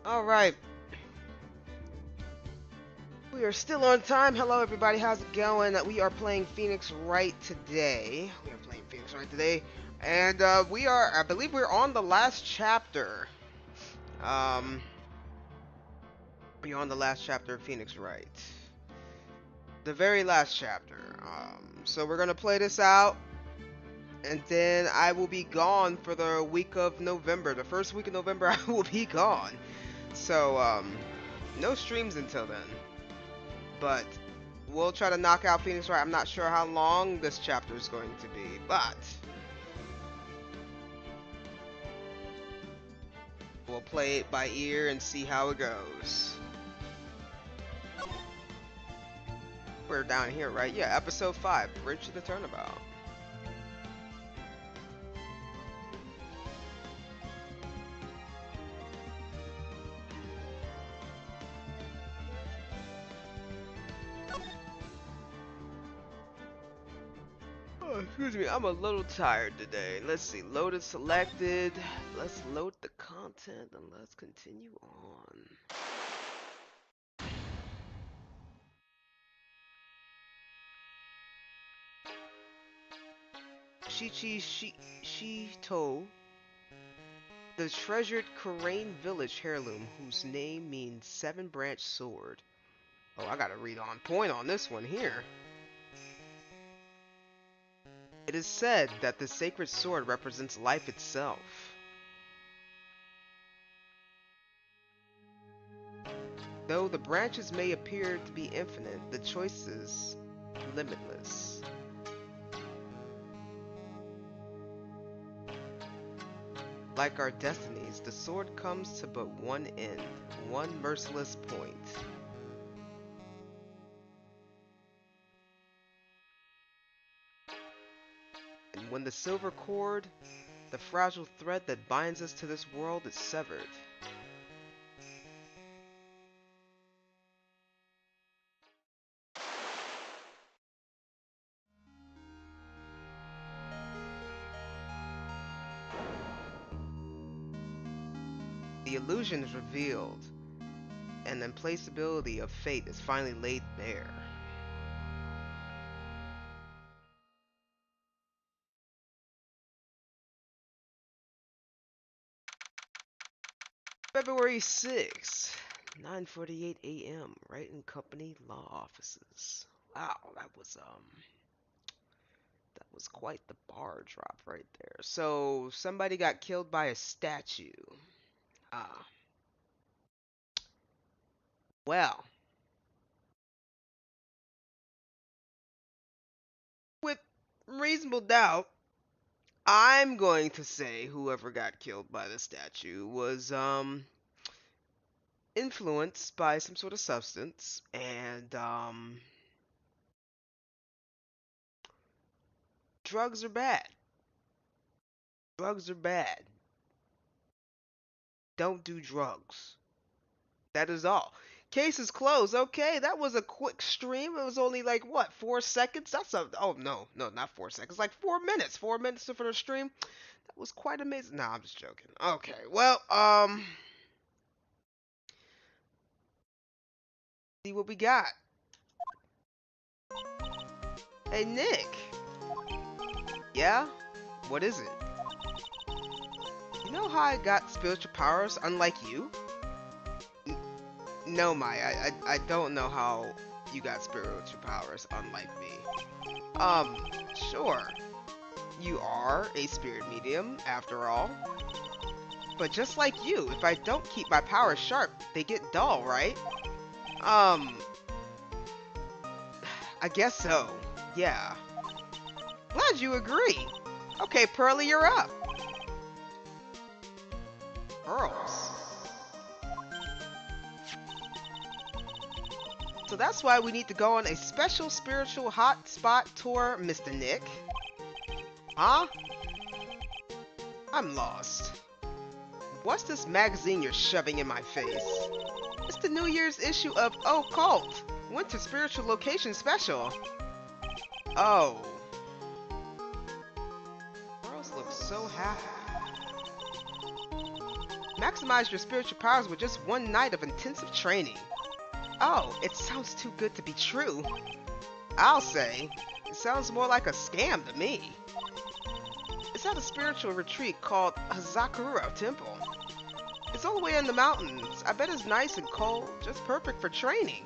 Alright, we are still on time. Hello everybody, how's it going? We are playing Phoenix Wright today. And I believe we're on the last chapter. Um, we're on the last chapter of Phoenix Wright. The very last chapter. So we're gonna play this out. And then I will be gone for the week of November. The first week of November I will be gone. So, no streams until then. But we'll try to knock out Phoenix Wright. I'm not sure how long this chapter is going to be, but we'll play it by ear and see how it goes. We're down here, right? Yeah, episode 5, Bridge to the Turnabout. Oh, excuse me, I'm a little tired today. Let's see, loaded selected. Let's load the content and let's continue on. Shito, the treasured Karain village heirloom whose name means seven-branch sword. Oh, I gotta read on point on this one here. It is said that the sacred sword represents life itself. Though the branches may appear to be infinite, the choice is limitless. Like our destinies, the sword comes to but one end, one merciless point. And when the silver cord, the fragile thread that binds us to this world, is severed, the illusion is revealed, and the implacability of fate is finally laid bare. February 6th, 9:48 a.m. Wright and Company law offices. Wow, that was quite the bar drop right there. So somebody got killed by a statue. Ah, well, with reasonable doubt, I'm going to say whoever got killed by the statue was influenced by some sort of substance, and drugs are bad. Drugs are bad. Don't do drugs. That is all. Case is closed. Okay, that was a quick stream. It was only like what, 4 seconds? That's a oh no, no, not 4 seconds. Like 4 minutes. 4 minutes for the stream. That was quite amazing. Nah, I'm just joking. Okay, well, see what we got. Hey Nick. Yeah? What is it? You know how I got spiritual powers unlike you? No, Mai, I don't know how you got spiritual powers unlike me. Sure. You are a spirit medium, after all. But just like you, if I don't keep my powers sharp, they get dull, right? I guess so. Yeah. Glad you agree. Okay, Pearly, you're up. Pearls. So that's why we need to go on a special spiritual hotspot tour, Mr. Nick. Huh? I'm lost. What's this magazine you're shoving in my face? It's the New Year's issue of Occult, Winter Spiritual Location Special. Oh. Girls look so happy. Maximize your spiritual powers with just one night of intensive training. Oh, it sounds too good to be true. I'll say, it sounds more like a scam to me. It's at a spiritual retreat called Hazakura Temple. It's all the way in the mountains. I bet it's nice and cold, just perfect for training.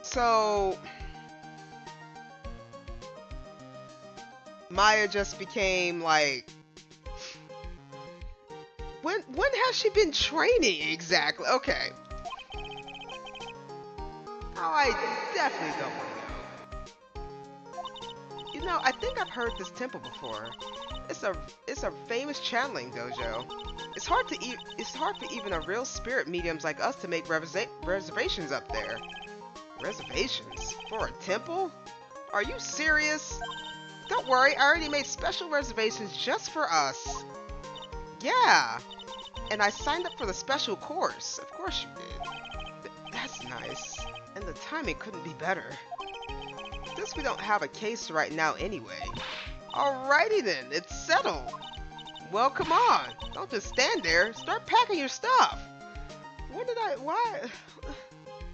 So, Maya just became like, when has she been training exactly? Okay. Oh, I definitely don't want to go. You know, I think I've heard this temple before. It's a famous channeling dojo. It's hard for even a real spirit mediums like us to make reservations up there. Reservations? For a temple? Are you serious? Don't worry, I already made special reservations just for us. Yeah, and I signed up for the special course. Of course you did. That's nice. And the timing couldn't be better. Since we don't have a case right now anyway. Alrighty then, it's settled. Well, come on. Don't just stand there. Start packing your stuff. Why?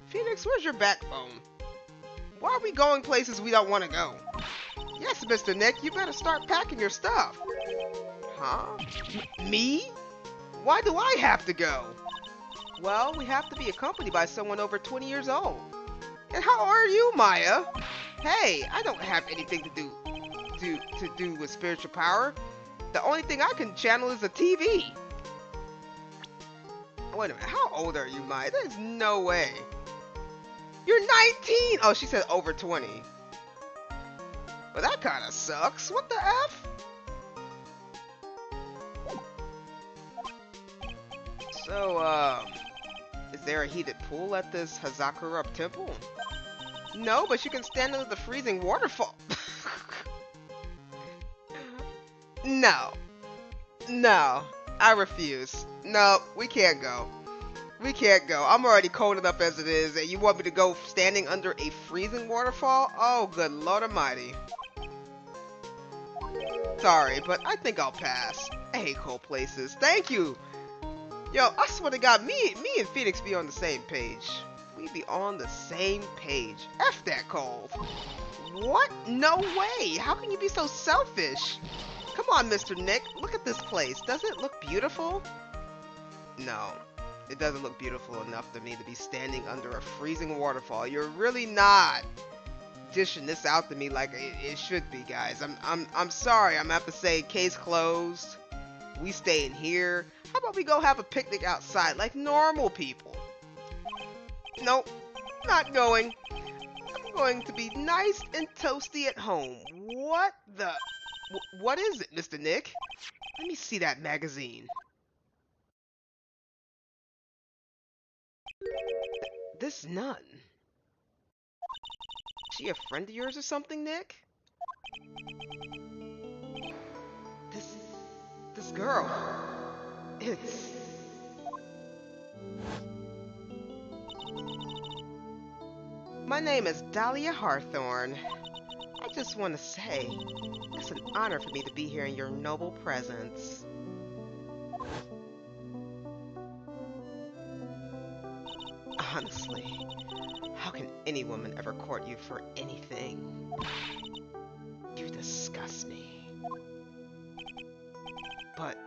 Phoenix, where's your backbone? Why are we going places we don't want to go? Yes, Mr. Nick, you better start packing your stuff. Huh? Me? Why do I have to go? Well, we have to be accompanied by someone over 20 years old. And how are you, Maya? Hey, I don't have anything to do with spiritual power. The only thing I can channel is a TV. Wait a minute, how old are you, Maya? There's no way. You're 19! Oh, she said over 20. Well, that kind of sucks. What the F? So, is there a heated pool at this Hazakura Temple? No, but you can stand under the freezing waterfall. No. No. I refuse. No, we can't go. We can't go. I'm already cold enough as it is, and you want me to go standing under a freezing waterfall? Oh, good Lord Almighty. Sorry, but I think I'll pass. I hate cold places. Thank you. Yo, I swear to God, me and Phoenix be on the same page. We be on the same page. F that cold. What? No way. How can you be so selfish? Come on, Mr. Nick. Look at this place. Doesn't it look beautiful? No. It doesn't look beautiful enough to me to be standing under a freezing waterfall. You're really not dishing this out to me like it should be, guys. I'm sorry. I'm gonna have to say case closed. We stay in here. How about we go have a picnic outside like normal people? Nope, not going. I'm going to be nice and toasty at home. What the? What is it, Mr. Nick? Let me see that magazine. This nun. Is she a friend of yours or something, Nick? This girl. It's... My name is Dahlia Hawthorne. I just want to say, it's an honor for me to be here in your noble presence. Honestly, how can any woman ever court you for anything? You disgust me. But...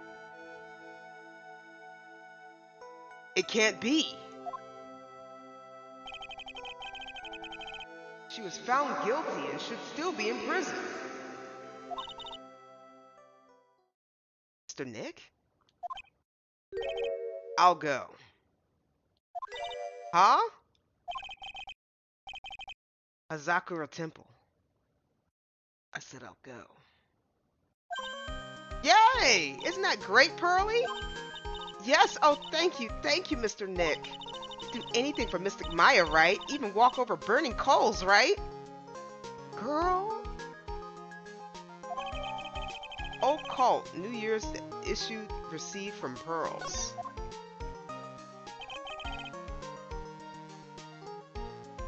it can't be! She was found guilty and should still be in prison. Mr. Nick? I'll go. Huh? Hazakura Temple. I said I'll go. Yay! Isn't that great, Pearly? Yes, oh thank you, Mr. Nick. Do anything for Mystic Maya, right? Even walk over burning coals, right? Girl. Occult New Year's issue received from Pearls.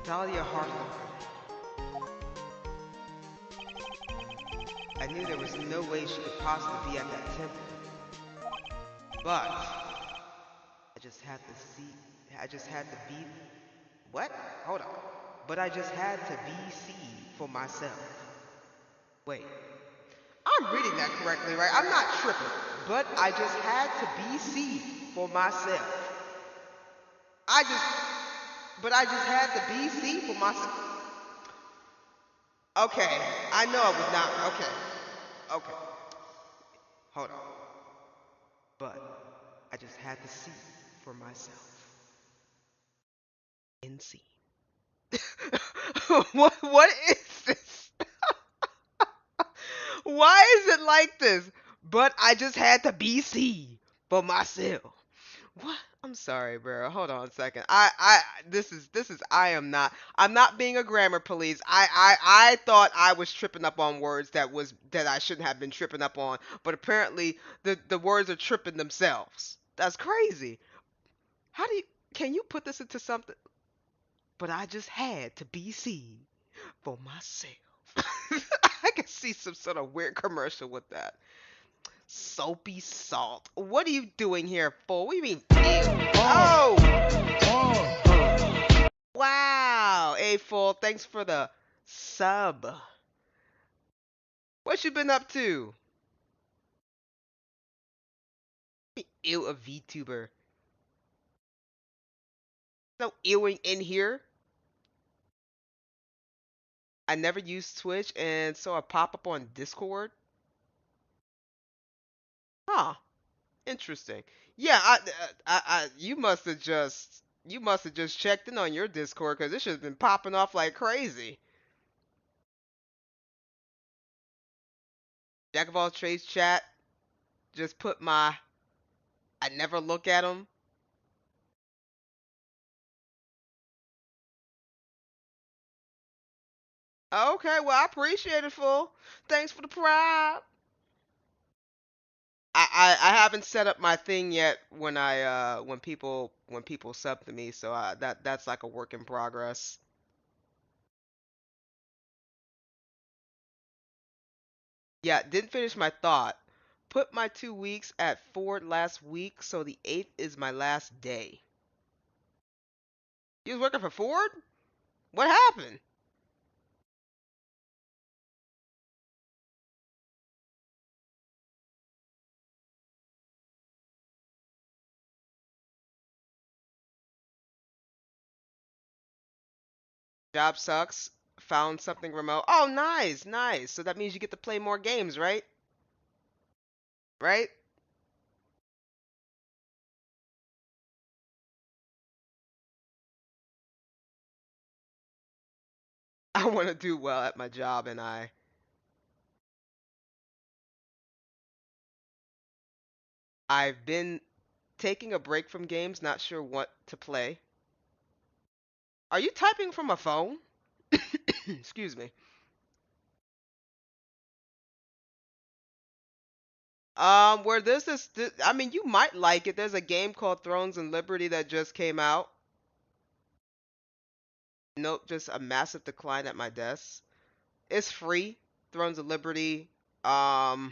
Dahlia Hawthorne. I knew there was no way she could possibly be at that temple. But I just had to see. I just had to be. What? Hold on. But I just had to be seen for myself. Wait. I'm reading that correctly, right? I'm not tripping. But I just had to be seen for myself. I just. But I just had to be seen for myself. Okay. I know I was not. Okay. Okay. Hold on. But I just had to see for myself. And see. What is this? Why is it like this? But I just had to BC for myself. What? I'm sorry, bro. Hold on a second. This is I'm not being a grammar police. I thought I was tripping up on words that I shouldn't have been tripping up on, but apparently the words are tripping themselves. That's crazy. How do you can you put this into something? But I just had to be seen for myself. I can see some sort of weird commercial with that. Soapy salt. What are you doing here, fool? What do you mean? Oh! Wow. Hey, fool. Thanks for the sub. What you been up to? Ew, a VTuber. No ewing in here. I never used Twitch and saw a pop up on Discord. Huh. Interesting. Yeah, you must have just checked in on your Discord because this has been popping off like crazy. Jack of all trades chat. Just put my I never look at them. Okay, well I appreciate it, fool. Thanks for the pride. I haven't set up my thing yet when people sub to me, so that's like a work in progress. Yeah, didn't finish my thought. Put my 2 weeks at Ford last week, so the 8th is my last day. You was working for Ford? What happened? Job sucks. Found something remote. Oh, nice, nice. So that means you get to play more games, right? Right? I want to do well at my job, and I've been taking a break from games, not sure what to play. Are you typing from a phone? Excuse me. Where I mean, you might like it. There's a game called Thrones and Liberty that just came out. Nope, just a massive decline at my desk. It's free. Thrones of Liberty. You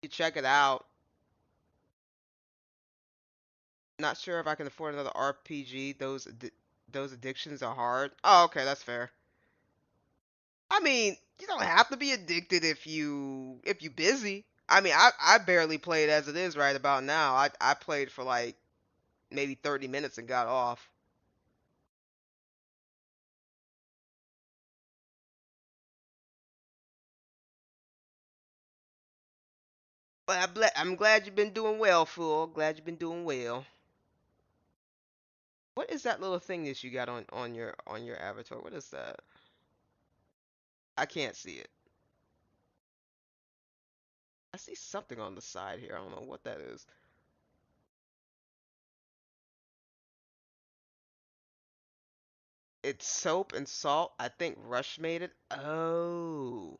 check it out. Not sure if I can afford another RPG. Those addictions are hard. Oh, okay, that's fair. I mean, you don't have to be addicted if you busy. I mean, I barely played as it is right about now. I played for like maybe 30 minutes and got off. But I'm glad you've been doing well, fool. Glad you've been doing well. What is that little thing that you got on your avatar? What is that? I can't see it. I see something on the side here. I don't know what that is. It's soap and salt. I think Rush made it. Oh.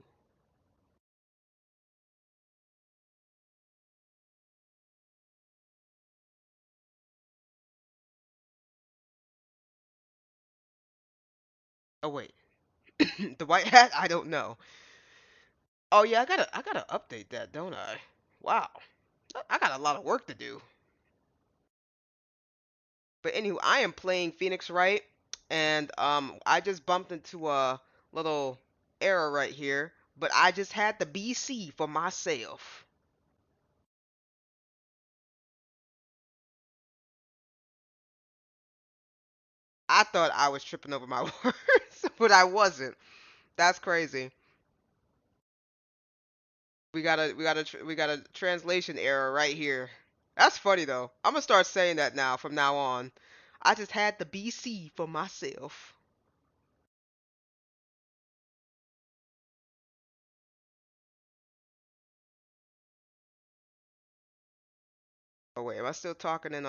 Oh wait. The white hat? I don't know. Oh yeah, I gotta update that, don't I? Wow. I got a lot of work to do. But anywho, I am playing Phoenix Wright, and I just bumped into a little error right here, but I just had the BC for myself. I thought I was tripping over my words, but I wasn't. That's crazy. We got a translation error right here. That's funny though. I'm gonna start saying that now from now on. I just had the BC for myself. Oh wait, am I still talking in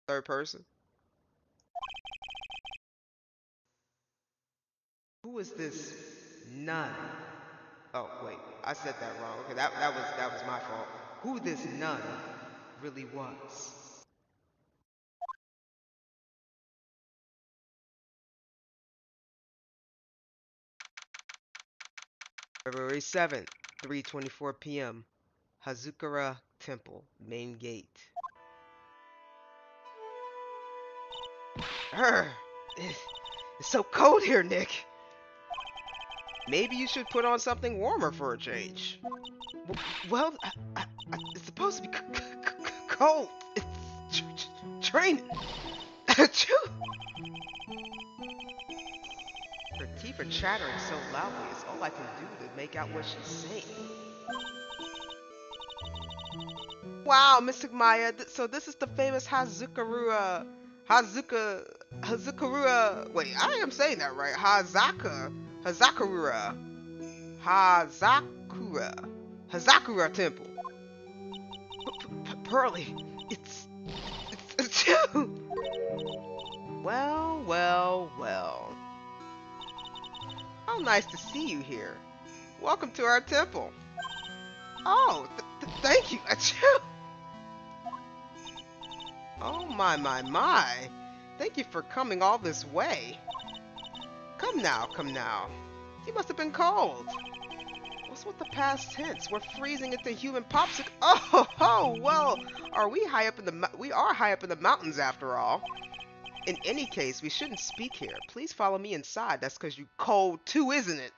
third person? Who is this nun? Oh wait, I said that wrong. Okay, that was my fault. Who this nun really was? February 7th, 3:24 p.m. Hazukara Temple, main gate. Her, it's so cold here, Nick. Maybe you should put on something warmer for a change. Well, it's supposed to be cold. It's training. Achoo! Her teeth are chattering so loudly, it's all I can do to make out what she's saying. Wow, Mystic Maya, so this is the famous Hazukarua, wait, I am saying that right, Hazakarura, Hazakura Temple. Pearly, it's well, well, well. How nice to see you here. Welcome to our temple. Oh, thank you. Achoo. Oh my. Thank you for coming all this way. Come now. You must have been cold. What's with the past tense? We're freezing into human popsicle. Oh, well, we are high up in the mountains after all. In any case, we shouldn't speak here. Please follow me inside. That's because you cold too, isn't it?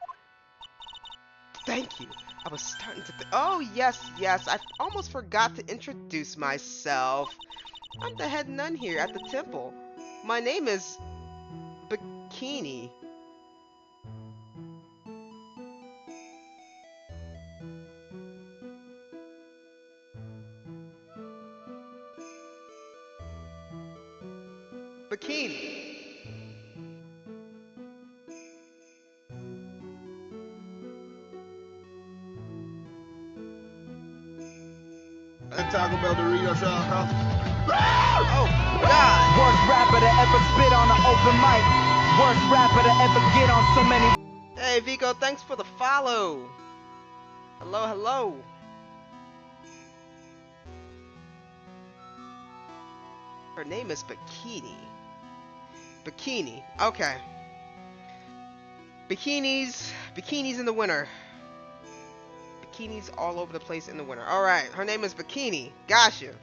Thank you. I was starting to oh, yes. I almost forgot to introduce myself. I'm the head nun here at the temple. My name is Bikini. Bikini. Talk about the Rio show. Oh, God. Worst rapper to ever spit on an open mic. Worst rapper to ever get on so many. Hey, Vico, thanks for the follow. Hello. Her name is Bikini. Okay. Bikinis in the winter. Bikinis all over the place in the winter. Alright, her name is Bikini. Gotcha.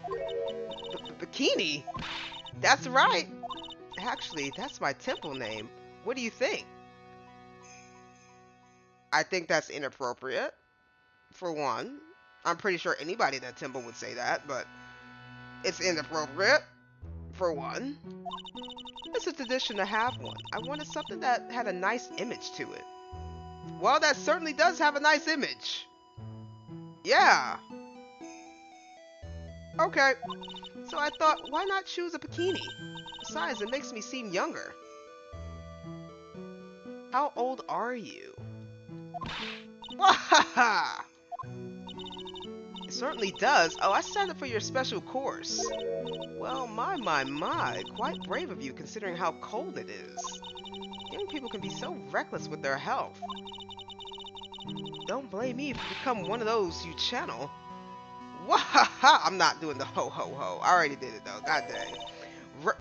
Bikini? That's right. Actually, that's my temple name. What do you think? I think that's inappropriate, for one. I'm pretty sure anybody in that temple would say that, but it's inappropriate, for one. It's a tradition to have one. I wanted something that had a nice image to it. Well, that certainly does have a nice image. Yeah. Okay. So I thought, why not choose a bikini? Besides, it makes me seem younger. How old are you? Wahaha! It certainly does. Oh, I signed up for your special course. Well, my. Quite brave of you considering how cold it is. Young people can be so reckless with their health. Don't blame me if you become one of those you channel. Wahaha! I'm not doing the ho ho ho. I already did it though. God dang.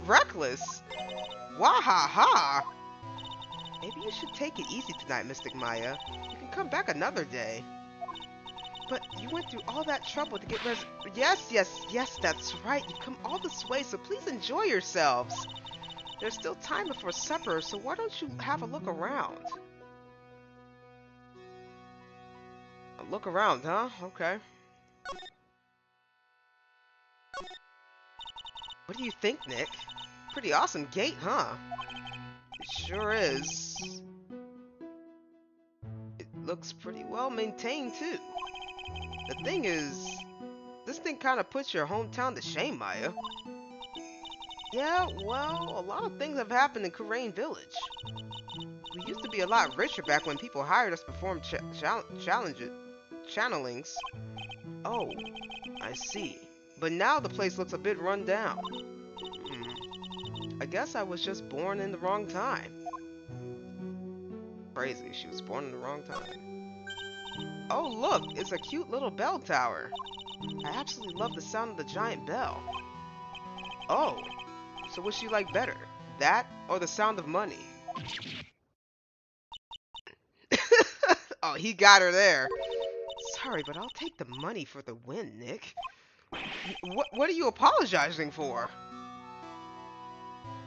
Reckless? Wahaha! Maybe you should take it easy tonight, Mystic Maya. You can come back another day. But you went through all that trouble to get Yes, yes, yes, that's right. You've come all this way, so please enjoy yourselves. There's still time before supper, so why don't you have a look around? A look around, huh? Okay. What do you think, Nick? Pretty awesome gate, huh? It sure is. It looks pretty well maintained, too. The thing is, this thing kind of puts your hometown to shame, Maya. Yeah, well, a lot of things have happened in Kurain Village. We used to be a lot richer back when people hired us to perform channelings. Oh, I see. But now the place looks a bit run down. I guess I was just born in the wrong time. Crazy, she was born in the wrong time. Oh, look, it's a cute little bell tower. I absolutely love the sound of the giant bell. Oh, so what's you like better? That or the sound of money? Oh, he got her there. Sorry, but I'll take the money for the win, Nick. What are you apologizing for?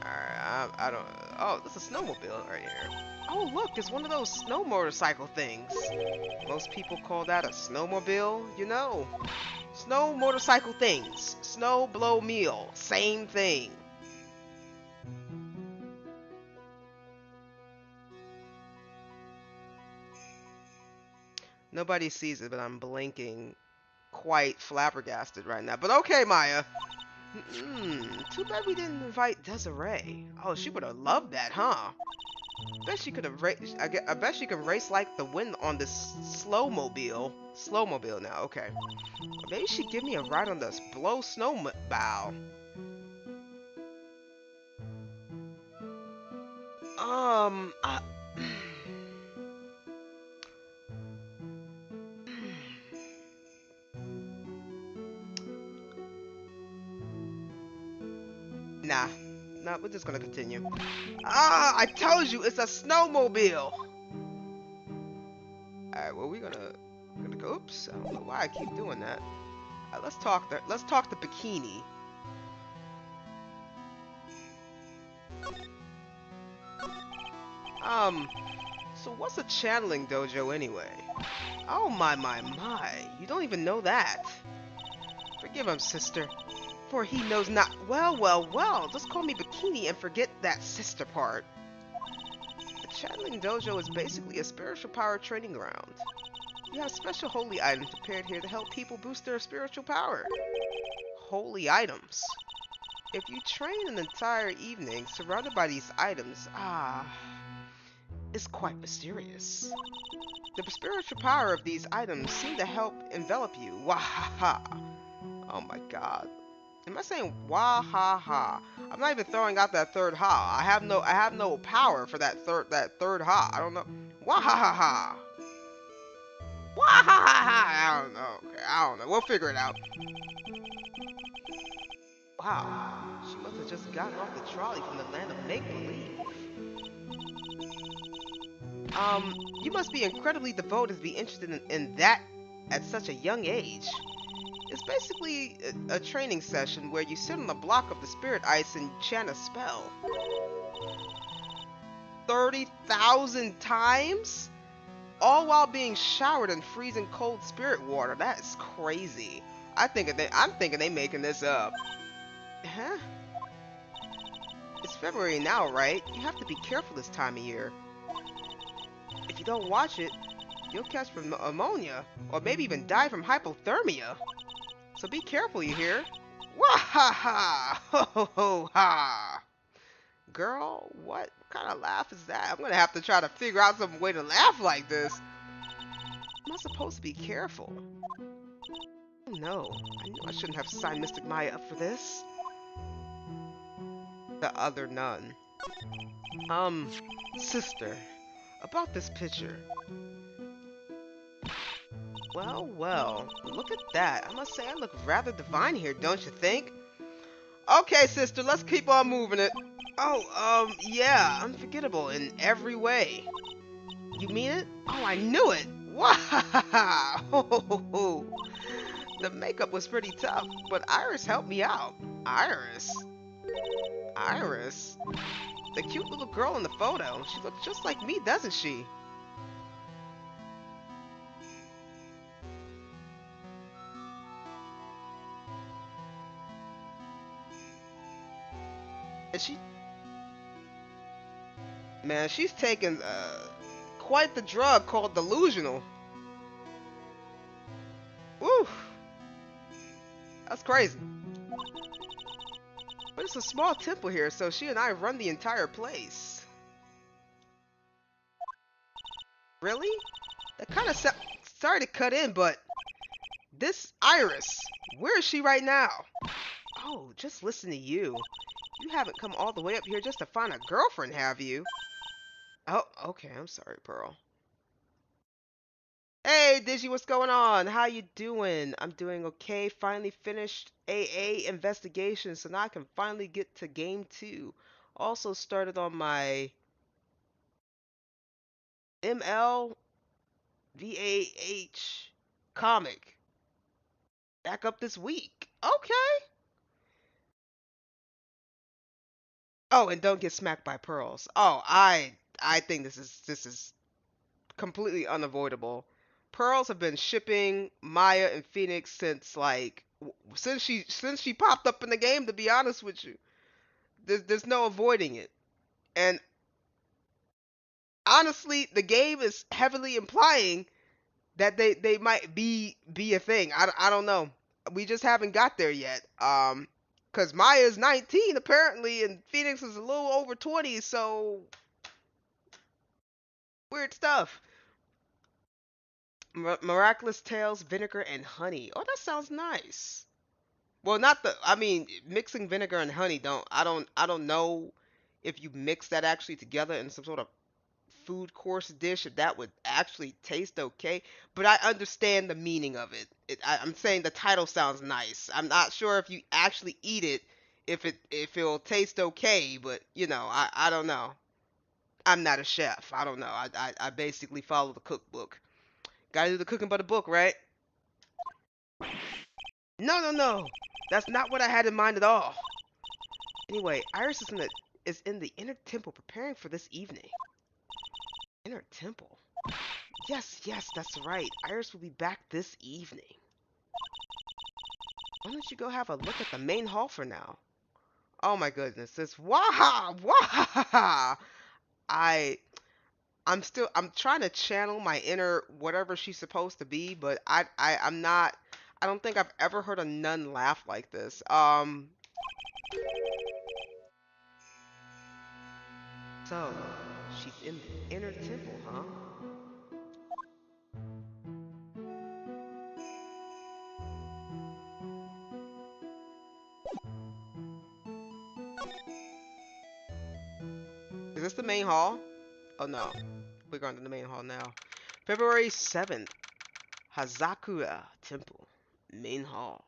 Alright, I don't... Oh, there's a snowmobile right here. Oh, look, it's one of those snow motorcycle things. Most people call that a snowmobile, you know. Snow motorcycle things. Snow blow meal. Same thing. Nobody sees it, but I'm blinking quite flabbergasted right now. But okay, Maya. Too bad we didn't invite Desiree. Oh, she would have loved that, huh? Bet she could have raced. I bet she can race like the wind on this slowmobile. Slowmobile now, okay. Or maybe she'd give me a ride on this blow snowmobile. Nah, we're just gonna continue. Ah, I told you, it's a snowmobile. Alright, well, we're gonna go. Oops, I don't know why I keep doing that. Let's talk to Bikini. So what's a channeling dojo anyway? Oh my, you don't even know that. Forgive him, sister, for he knows not. Well, just call me Bikini and forget that sister part. A channeling dojo is basically a spiritual power training ground. We have special holy items prepared here to help people boost their spiritual power. Holy items. If you train an entire evening surrounded by these items, it's quite mysterious. The spiritual power of these items seem to help envelop you. Wahaha. Oh my god. Am I saying wahaha? I'm not even throwing out that third ha. I have no power for that third ha. I don't know. Wahaha. Wahaha. I don't know. Okay, I don't know. We'll figure it out. Wow. She must have just gotten off the trolley from the land of make-believe. You must be incredibly devoted to be interested in that at such a young age. It's basically a training session where you sit on a block of the spirit ice and chant a spell. 30,000 times? All while being showered in freezing cold spirit water. That is crazy. I'm thinking they making this up. Huh? It's February now, right? You have to be careful this time of year. If you don't watch it, you'll catch pneumonia, or maybe even die from hypothermia. So be careful, you hear? Wahaha! Ho ho ho ha! Girl, what kind of laugh is that? I'm gonna have to try to figure out some way to laugh like this. Am I supposed to be careful? Oh no, I knew I shouldn't have signed Mystic Maya up for this. The other nun. Sister, about this picture. Well, look at that. I must say I look rather divine here, don't you think? Okay, sister, let's keep on moving it. Oh, yeah, unforgettable in every way. You mean it? Oh, I knew it! Wow! The makeup was pretty tough, but Iris helped me out. Iris? Iris? The cute little girl in the photo. She looks just like me, doesn't she? And she... Man, she's taken quite the drug called delusional. Woo! That's crazy. But it's a small temple here, so she and I run the entire place. Really? That kind of sorry to cut in, but this Iris, where is she right now? Oh, just listen to you. You haven't come all the way up here just to find a girlfriend, have you? Oh, okay, I'm sorry, Pearl. Hey, Digi, what's going on? How you doing? I'm doing okay. Finally finished AA investigation, so now I can finally get to game 2. Also started on my ML VAH comic. Back up this week. Okay. Oh, and don't get smacked by pearls. Oh, I think this is completely unavoidable. Pearls have been shipping Maya and Phoenix since like since she popped up in the game. To be honest with you, there's no avoiding it. And honestly, the game is heavily implying that they might be a thing. I don't know. We just haven't got there yet. Cause Maya's 19 apparently, and Phoenix is a little over 20. So weird stuff. Miraculous Tales, vinegar and honey. Oh, that sounds nice. Well, not the. I mean, mixing vinegar and honey. I don't know if you mix that actually together in some sort of food course dish, if that would actually taste okay. But I understand the meaning of it. I'm saying the title sounds nice. I'm not sure if you actually eat it, if it'll taste okay. But I don't know. I'm not a chef. I don't know. I basically follow the cookbook. Gotta do the cooking by the book, right? No, no, no. That's not what I had in mind at all. Anyway, Iris is in the inner temple preparing for this evening. Inner temple? Yes, yes, that's right. Iris will be back this evening. Why don't you go have a look at the main hall for now? Oh my goodness, this waha waha. I I'm trying to channel my inner whatever she's supposed to be, but I'm not. I don't think I've ever heard a nun laugh like this. So she's in the inner temple, huh? Is this the main hall? Oh no, we're going to the main hall now. February 7th, Hazakura Temple, main hall.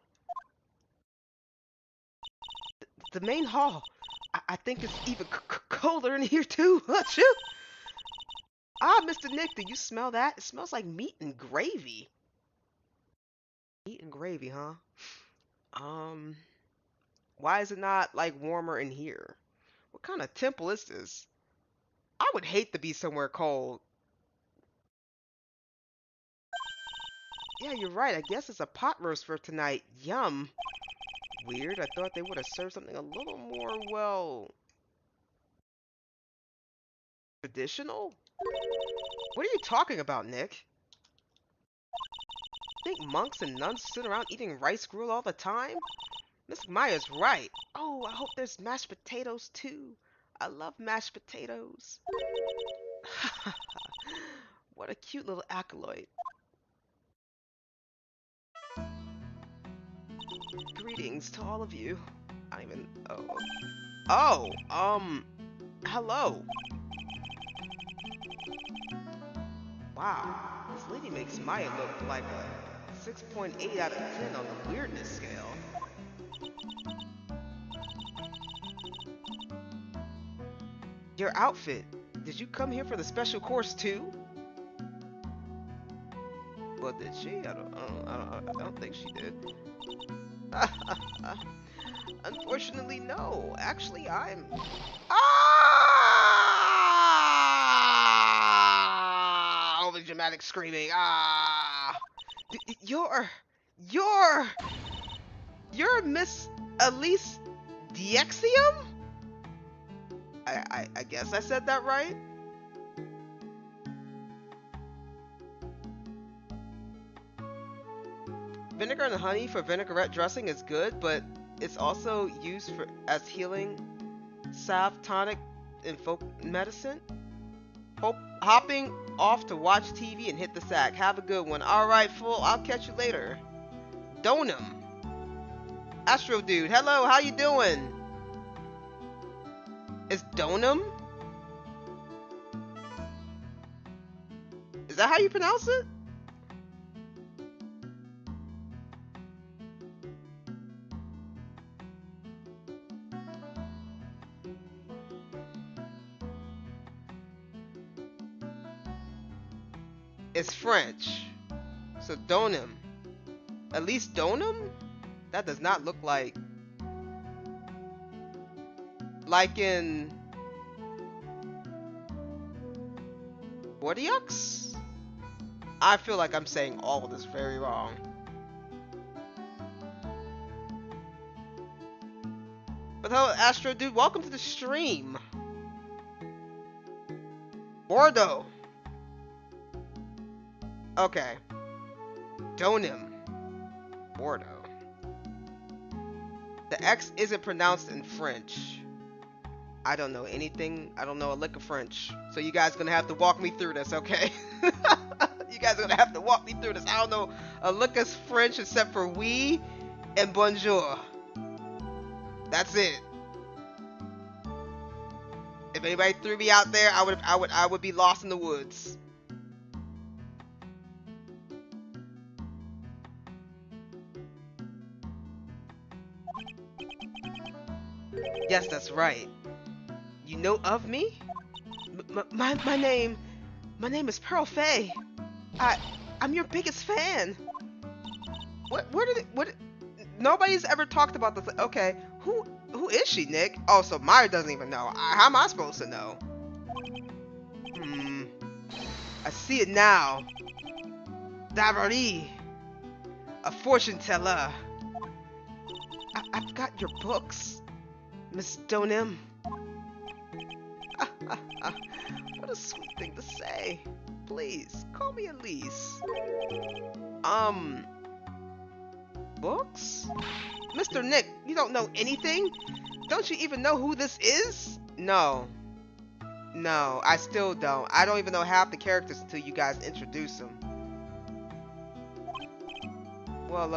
The main hall. I think it's even colder in here too. Achoo! Ah, Mr. Nick, do you smell that? It smells like meat and gravy. Meat and gravy, huh? Um, why is it not like warmer in here? What kind of temple is this? I would hate to be somewhere cold. Yeah, you're right. I guess it's a pot roast for tonight. Yum. Weird. I thought they would have served something a little more, well, traditional? What are you talking about, Nick? Think monks and nuns sit around eating rice gruel all the time? Miss Maya's right. Oh, I hope there's mashed potatoes too. I love mashed potatoes. What a cute little acolyte. Greetings to all of you. I even. Hello. Wow, this lady makes Maya look like a 6.8 out of 10 on the weirdness scale. Your outfit. Did you come here for the special course too? Well, did she? I don't think she did. Unfortunately, no. Actually, I'm. Ah! Overly dramatic screaming. Ah! You're, you're, you're Miss Elise Diexium? I guess I said that right. Vinegar and honey for vinaigrette dressing is good, but it's also used for as healing salve, tonic, and folk medicine. Hopping off to watch TV and hit the sack. Have a good one. Alright, fool. I'll catch you later. Donum. Astro Dude. Hello, how you doing? It's Donum? Is that how you pronounce it? It's French. So Donum. At least Donum? That does not look like in Bordeaux? I feel like I'm saying all of this very wrong. But hello, Astro Dude. Welcome to the stream. Bordeaux. Okay. Donum. Bordeaux. The X isn't pronounced in French. I don't know anything. I don't know a lick of French. So you guys are gonna have to walk me through this, okay? You guys are gonna have to walk me through this. I don't know a lick of French except for oui and bonjour. That's it. If anybody threw me out there, I would be lost in the woods. Yes, that's right. You know of me? My name is Pearl Fay. I'm your biggest fan. What? Nobody's ever talked about this. Okay, who is she, Nick? Oh, so Maya doesn't even know. How am I supposed to know? I see it now. Davary, a fortune teller. I've got your books, Miss Donum. What a sweet thing to say. Please, call me Elise. Books? Mr. Nick, you don't know anything? Don't you even know who this is? No, I still don't. I don't even know half the characters until you guys introduce them. Well,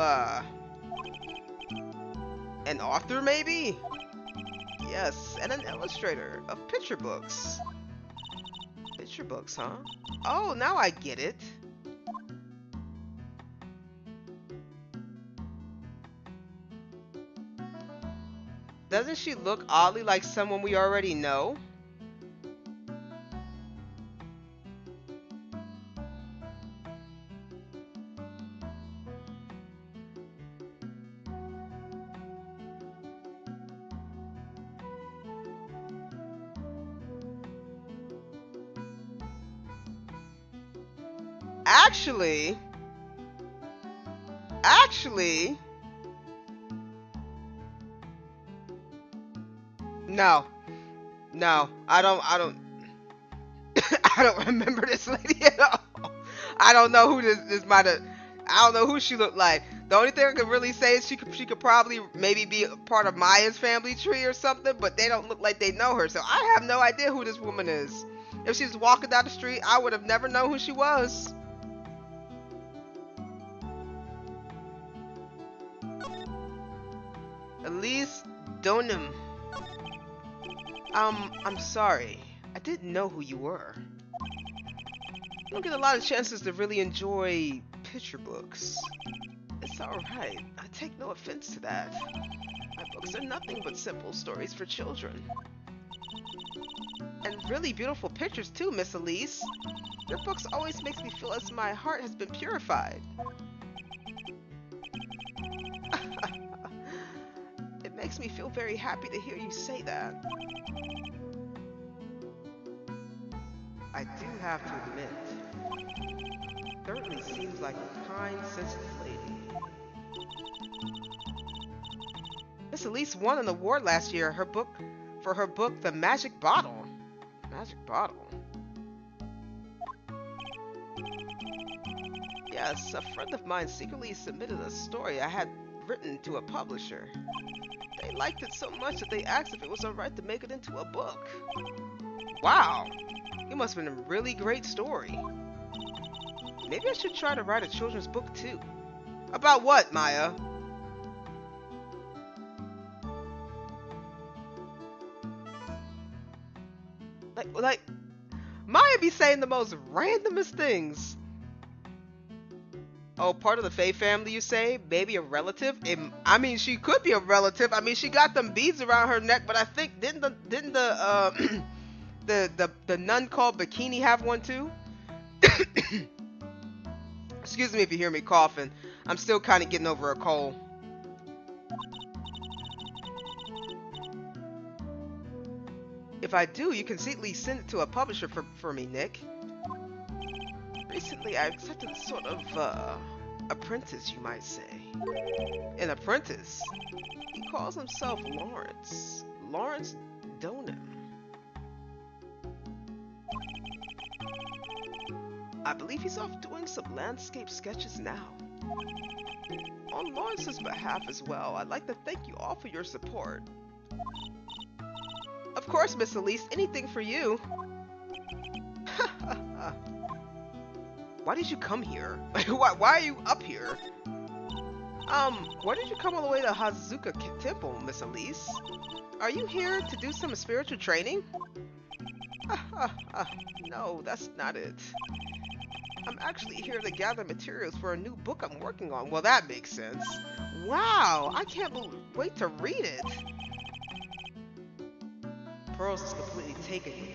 an author maybe? Yes, and an illustrator of picture books. Picture books, huh? Oh, now I get it. Doesn't she look oddly like someone we already know? Actually, no, I don't, I don't remember this lady at all. I don't know who this might have. I don't know who she looked like. The only thing I could really say is she could probably maybe be a part of Maya's family tree or something, but they don't look like they know her. So I have no idea who this woman is. If she's walking down the street, I would have never known who she was. Elise Donum. I'm sorry. I didn't know who you were. I don't get a lot of chances to really enjoy picture books. It's alright. I take no offense to that. My books are nothing but simple stories for children. And really beautiful pictures too, Miss Elise. Your books always makes me feel as my heart has been purified. It makes me feel very happy to hear you say that. I do have to admit, certainly seems like a kind, sensitive lady. Miss Elise won an award last year, for her book, The Magic Bottle. Magic Bottle? Yes, a friend of mine secretly submitted a story I had written to a publisher. They liked it so much that they asked if it was alright to make it into a book. Wow! It must have been a really great story. Maybe I should try to write a children's book too. About what, Maya? Like, Maya be saying the most randomest things. Oh, part of the Faye family, you say? Maybe a relative? I mean, she could be a relative. I mean, she got them beads around her neck, but I think didn't the the nun called Bikini have one too? Excuse me if you hear me coughing. I'm still kind of getting over a cold. If I do, you can at least send it to a publisher for me, Nick. Recently, I accepted sort of, apprentice, you might say. An apprentice? He calls himself Lawrence. Lawrence Donham. I believe he's off doing some landscape sketches now. On Lawrence's behalf as well, I'd like to thank you all for your support. Of course, Miss Elise, anything for you. Why did you come here? Why are you up here? Why did you come all the way to Hazuka Temple, Miss Elise? Are you here to do some spiritual training? No, that's not it. I'm actually here to gather materials for a new book I'm working on. Well, that makes sense. Wow, I can't wait to read it. Pearls is completely taken here.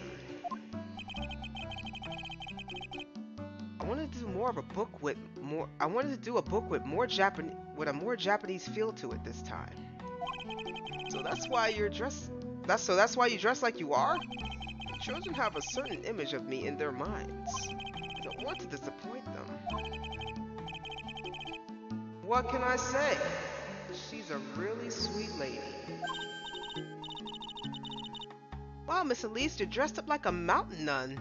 I wanted to do more of a book with more. I wanted to do a book with a more Japanese feel to it this time. So that's why you're dressed. That's why you dress like you are. The children have a certain image of me in their minds. I don't want to disappoint them. What can I say? She's a really sweet lady. Wow, Miss Elise, you're dressed up like a mountain nun.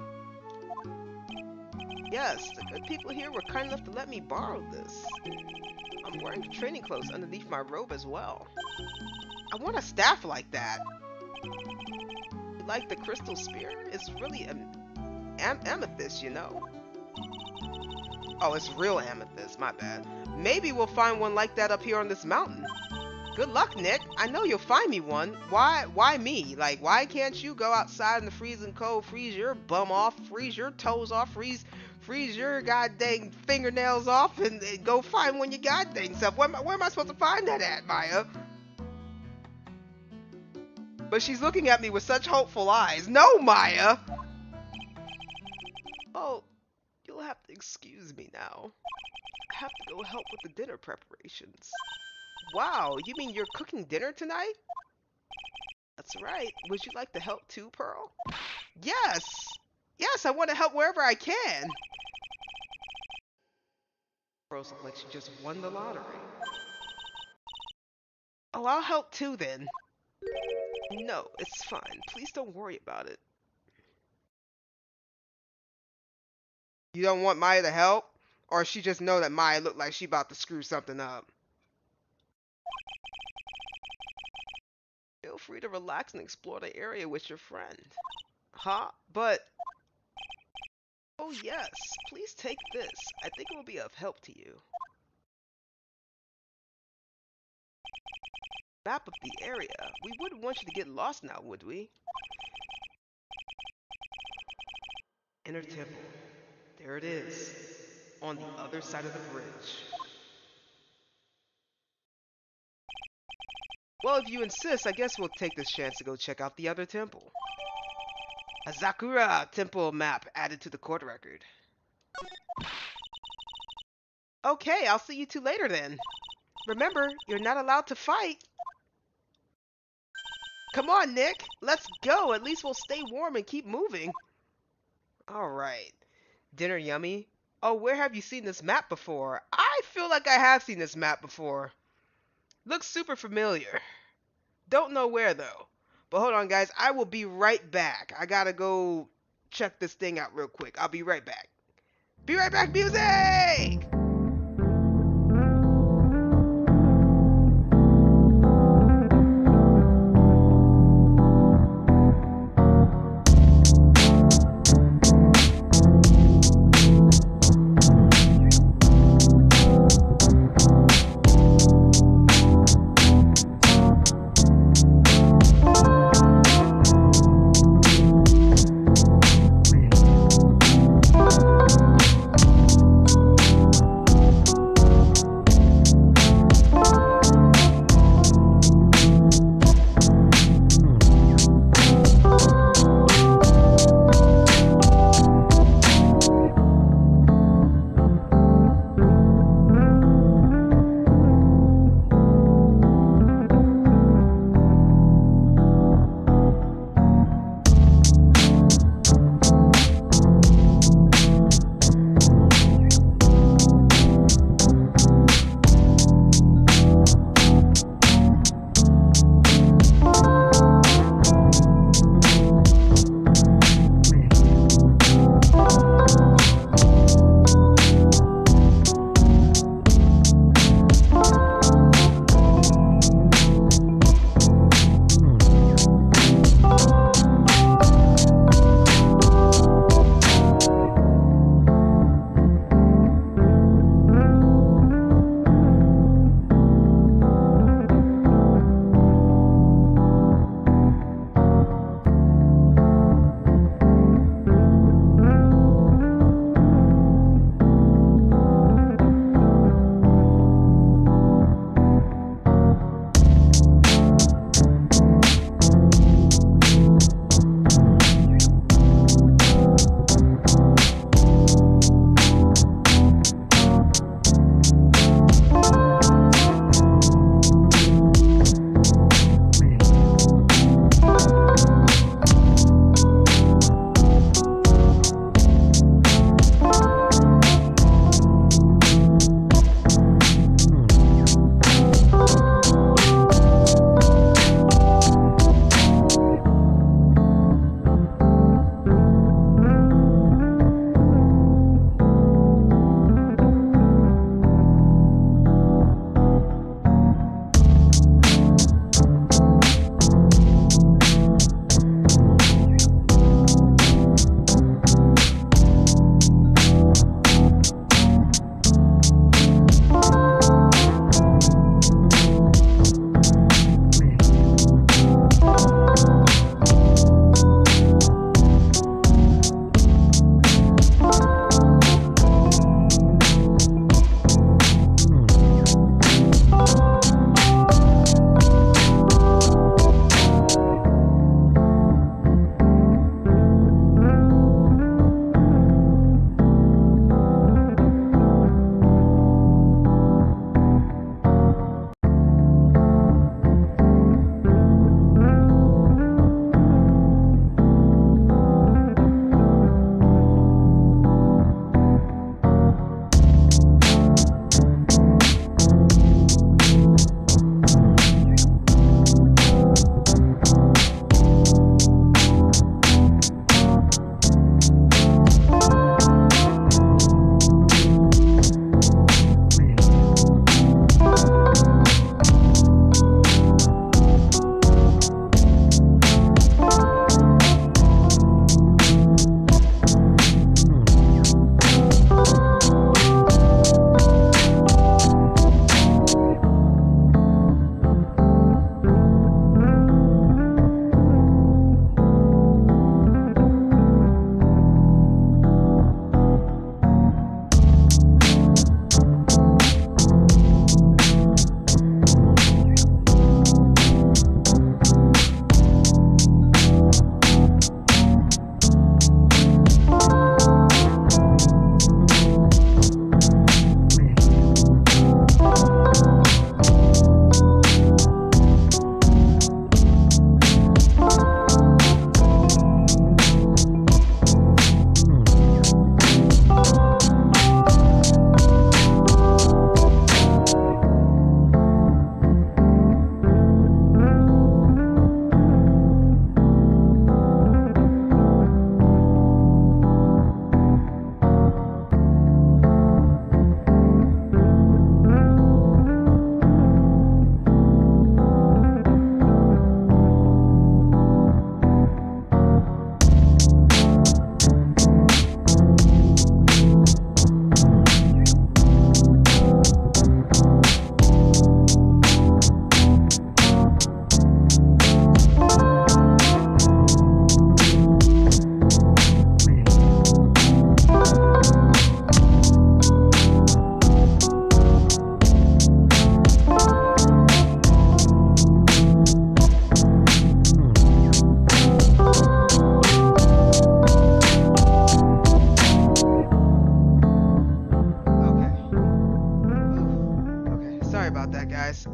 Yes, the good people here were kind enough to let me borrow this. I'm wearing training clothes underneath my robe as well. I want a staff like that. You like the crystal spear? It's really amethyst, you know. Oh, it's real amethyst, my bad. Maybe we'll find one like that up here on this mountain. Good luck, Nick. I know you'll find me one. Why me? Like, why can't you go outside in the freezing cold, freeze your bum off, freeze your toes off, freeze your goddamn fingernails off, and go find one you goddamn self? Where am I supposed to find that at, Maya? But she's looking at me with such hopeful eyes. No, Maya! Oh, you'll have to excuse me now. I have to go help with the dinner preparations. Wow, you mean you're cooking dinner tonight? That's right. Would you like to help too, Pearl? Yes! Yes, I want to help wherever I can! Pearl looks like she just won the lottery. Oh, I'll help too then. No, it's fine. Please don't worry about it. You don't want Maya to help? Or she just know that Maya looked like she about to screw something up? Feel free to relax and explore the area with your friend. Huh? But... Oh yes, please take this. I think it will be of help to you. Map of the area. We wouldn't want you to get lost now, would we? Inner temple. There it is. On the other side of the bridge. Well, if you insist, I guess we'll take this chance to go check out the other temple. A Sakura temple map added to the court record. Okay, I'll see you two later then. Remember, you're not allowed to fight. Come on, Nick. Let's go. At least we'll stay warm and keep moving. Alright. Dinner yummy? Oh, where have you seen this map before? I feel like I have seen this map before. Looks super familiar. Don't know where though. But hold on, guys. I will be right back. I gotta go check this thing out real quick. I'll be right back. Be right back, music!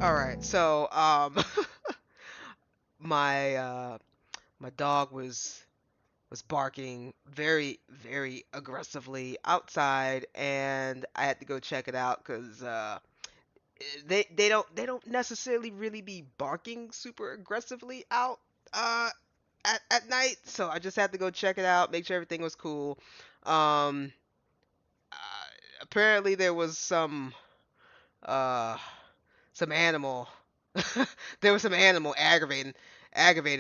All right. So, my my dog was barking very very aggressively outside, and I had to go check it out because they don't necessarily really be barking super aggressively out uh at night. So I just had to go check it out, make sure everything was cool. Um, Apparently there was uh some animal there was some animal aggravating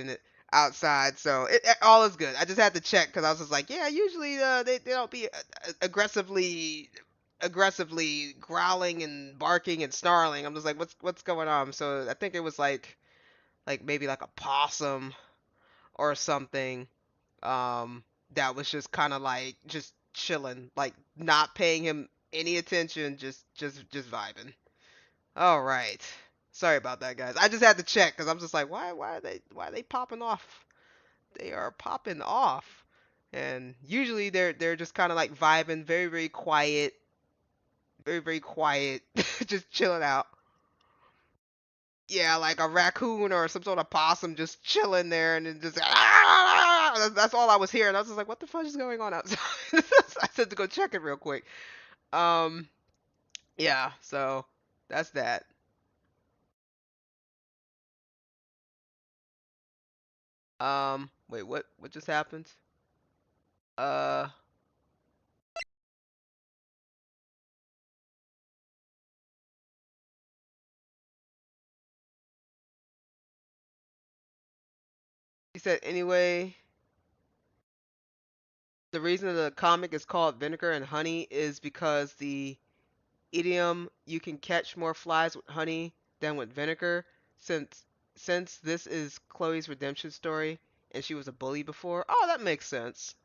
it outside, so all is good. I just had to check because I was just like, yeah, usually they don't be aggressively growling and barking and snarling. I'm just like, what's going on? So I think it was like maybe like a possum or something, um that was just kind of like just chilling, like not paying him any attention, just vibing. All right. Sorry about that, guys. I just had to check because I'm just like, why are they popping off? They are popping off, and usually they're just kind of like vibing, very very quiet, just chilling out. Yeah, like a raccoon or some sort of possum just chilling there, and then just that's all I was hearing. I was just like, what the fuck is going on outside? I said to go check it real quick. Um, yeah, so that's that. Wait, what just happened? Uh, he said anyway. The reason the comic is called Vinegar and Honey is because the idiom you can catch more flies with honey than with vinegar, since this is Chloe's redemption story and she was a bully before. Oh, that makes sense.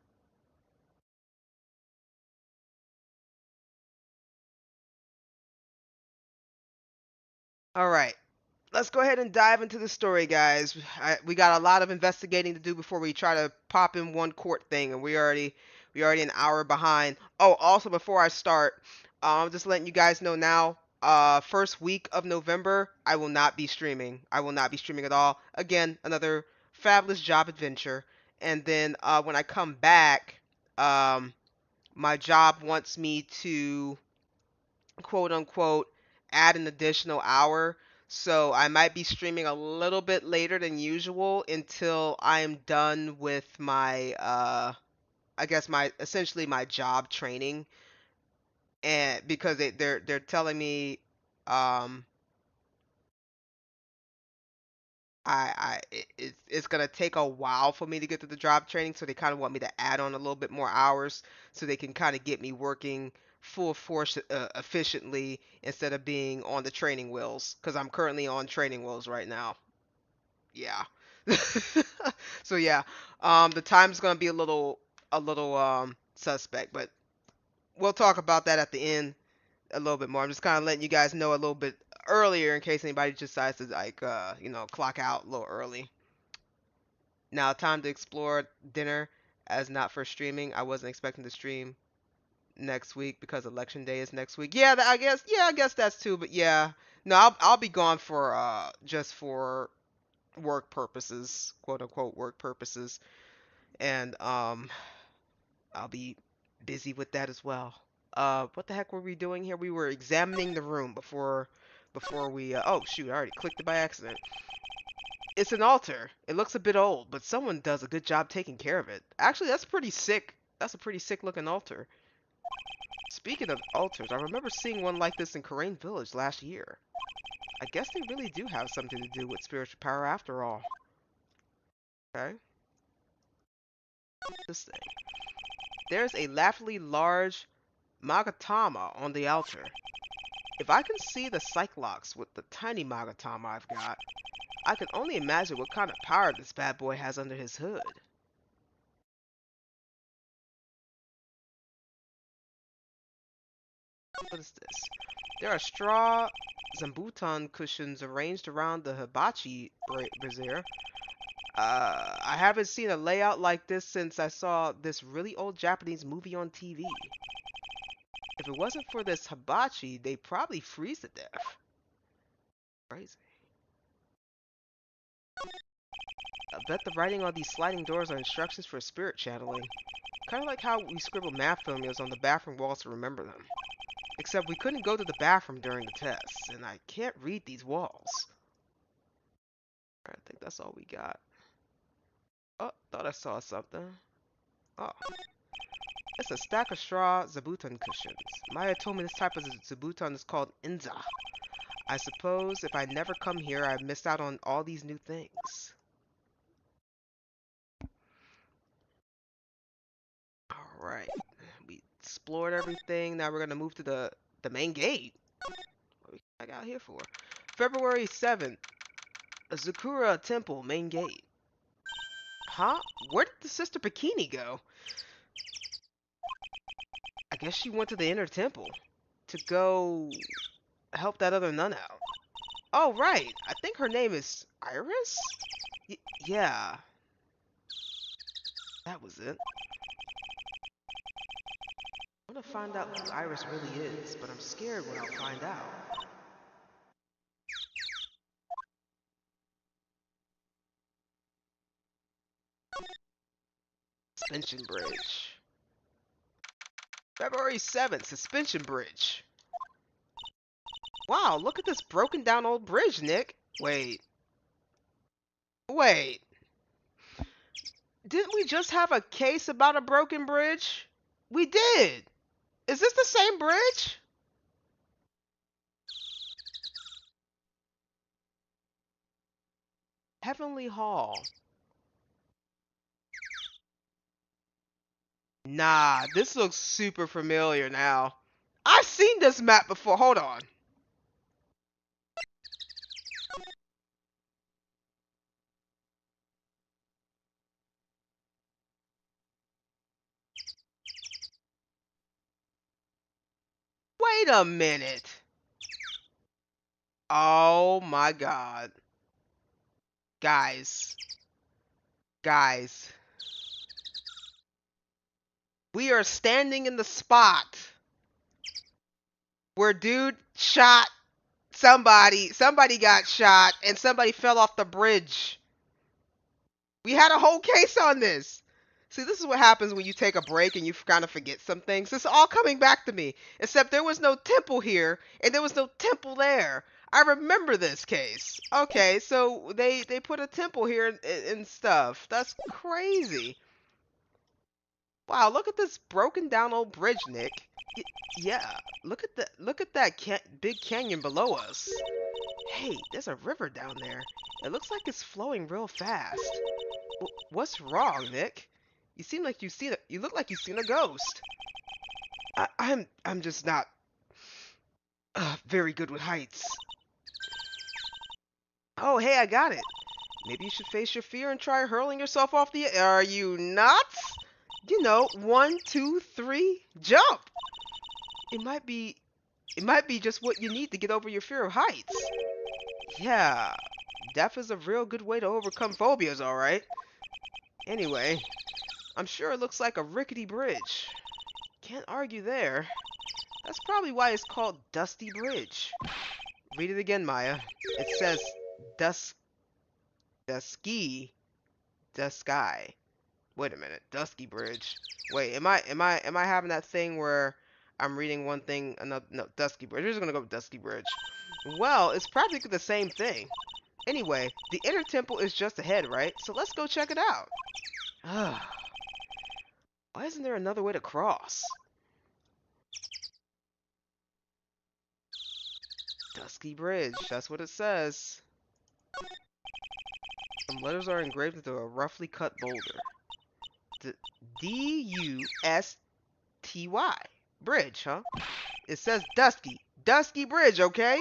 All right. Let's go ahead and dive into the story, guys. We got a lot of investigating to do before we try to pop in one court thing, and we already an hour behind. Oh, also before I start, I'm just letting you guys know now. First week of November, I will not be streaming. I will not be streaming at all. Again, another fabulous job adventure. And then when I come back, um, my job wants me to quote unquote add an additional hour. So I might be streaming a little bit later than usual until I am done with my I guess my essentially my job training, and because they're telling me um it's gonna take a while for me to get to the job training, so they kind of want me to add on a little bit more hours so they can kind of get me working full force efficiently instead of being on the training wheels, because I'm currently on training wheels right now. Yeah. So yeah, the time's gonna be a little suspect, but we'll talk about that at the end a little bit more. I'm just kind of letting you guys know a little bit earlier in case anybody decides to like clock out a little early. Now, time to explore dinner as not for streaming. I wasn't expecting to stream next week because election day is next week. Yeah, I guess that's too. But yeah, no, I'll be gone for just for work purposes, quote unquote work purposes, and I'll be busy with that as well. What the heck were we doing here? We were examining the room before we. Oh shoot! I already clicked it by accident. It's an altar. It looks a bit old, but someone does a good job taking care of it. Actually, that's pretty sick. That's a pretty sick looking altar. Speaking of altars, I remember seeing one like this in Karain Village last year. I guess they really do have something to do with spiritual power after all. Okay, this thing. There's a laughably large Magatama on the altar. If I can see the Cyclops with the tiny Magatama I've got, I can only imagine what kind of power this bad boy has under his hood. What is this? There are straw Zambutan cushions arranged around the hibachi brazier. I haven't seen a layout like this since I saw this really old Japanese movie on TV. If it wasn't for this hibachi, they'd probably freeze to death. Crazy. I bet the writing on these sliding doors are instructions for spirit channeling. Kind of like how we scribble math formulas on the bathroom walls to remember them. Except we couldn't go to the bathroom during the tests, and I can't read these walls. Alright, I think that's all we got. Oh, thought I saw something. Oh. It's a stack of straw zabuton cushions. Maya told me this type of zabuton is called Inza. I suppose if I never come here, I've missed out on all these new things. Alright. We explored everything. Now we're gonna move to the main gate. What we got here for? February 7th. Zakura Temple, main gate. Huh? Where did the Sister Bikini go? I guess she went to the inner temple to go help that other nun out. Oh, right. I think her name is Iris? Yeah. That was it. I want to find out who Iris really is, but I'm scared when I'll find out. Suspension Bridge. February 7th, Suspension Bridge. Wow, look at this broken down old bridge, Nick. Wait. Didn't we just have a case about a broken bridge? We did. Is this the same bridge? Heavenly Hall. Nah, this looks super familiar now. I've seen this map before. Hold on. Wait a minute. Oh my god. Guys. We are standing in the spot where dude shot somebody. Somebody got shot and somebody fell off the bridge. We had a whole case on this. See, this is what happens when you take a break and you kind of forget some things. It's all coming back to me. Except there was no temple here, and there was no temple there. I remember this case. Okay, so they put a temple here and stuff. That's crazy. Wow, look at this broken down old bridge, Nick. Yeah, look at that big canyon below us. Hey, there's a river down there. It looks like it's flowing real fast. What's wrong, Nick? You seem like you look like you've seen a ghost. I'm just not very good with heights. Oh, hey, I got it. Maybe you should face your fear and try hurling yourself off the. Are you nuts? You know, 1, 2, 3, jump. It might be just what you need to get over your fear of heights. Yeah, death is a real good way to overcome phobias, all right. Anyway, I'm sure it looks like a rickety bridge. Can't argue there. That's probably why it's called Dusty Bridge. Read it again, Maya. It says Dusky Wait a minute, Dusky Bridge. Wait, am I having that thing where I'm reading one thing, another? No, Dusky Bridge. We're just gonna go with Dusky Bridge. Well, it's practically the same thing. Anyway, the inner temple is just ahead, right? So let's go check it out. Why isn't there another way to cross? Dusky Bridge, that's what it says. Some letters are engraved into a roughly cut boulder. D-U-S-T-Y. Bridge, huh? It says Dusky. Dusky Bridge, okay?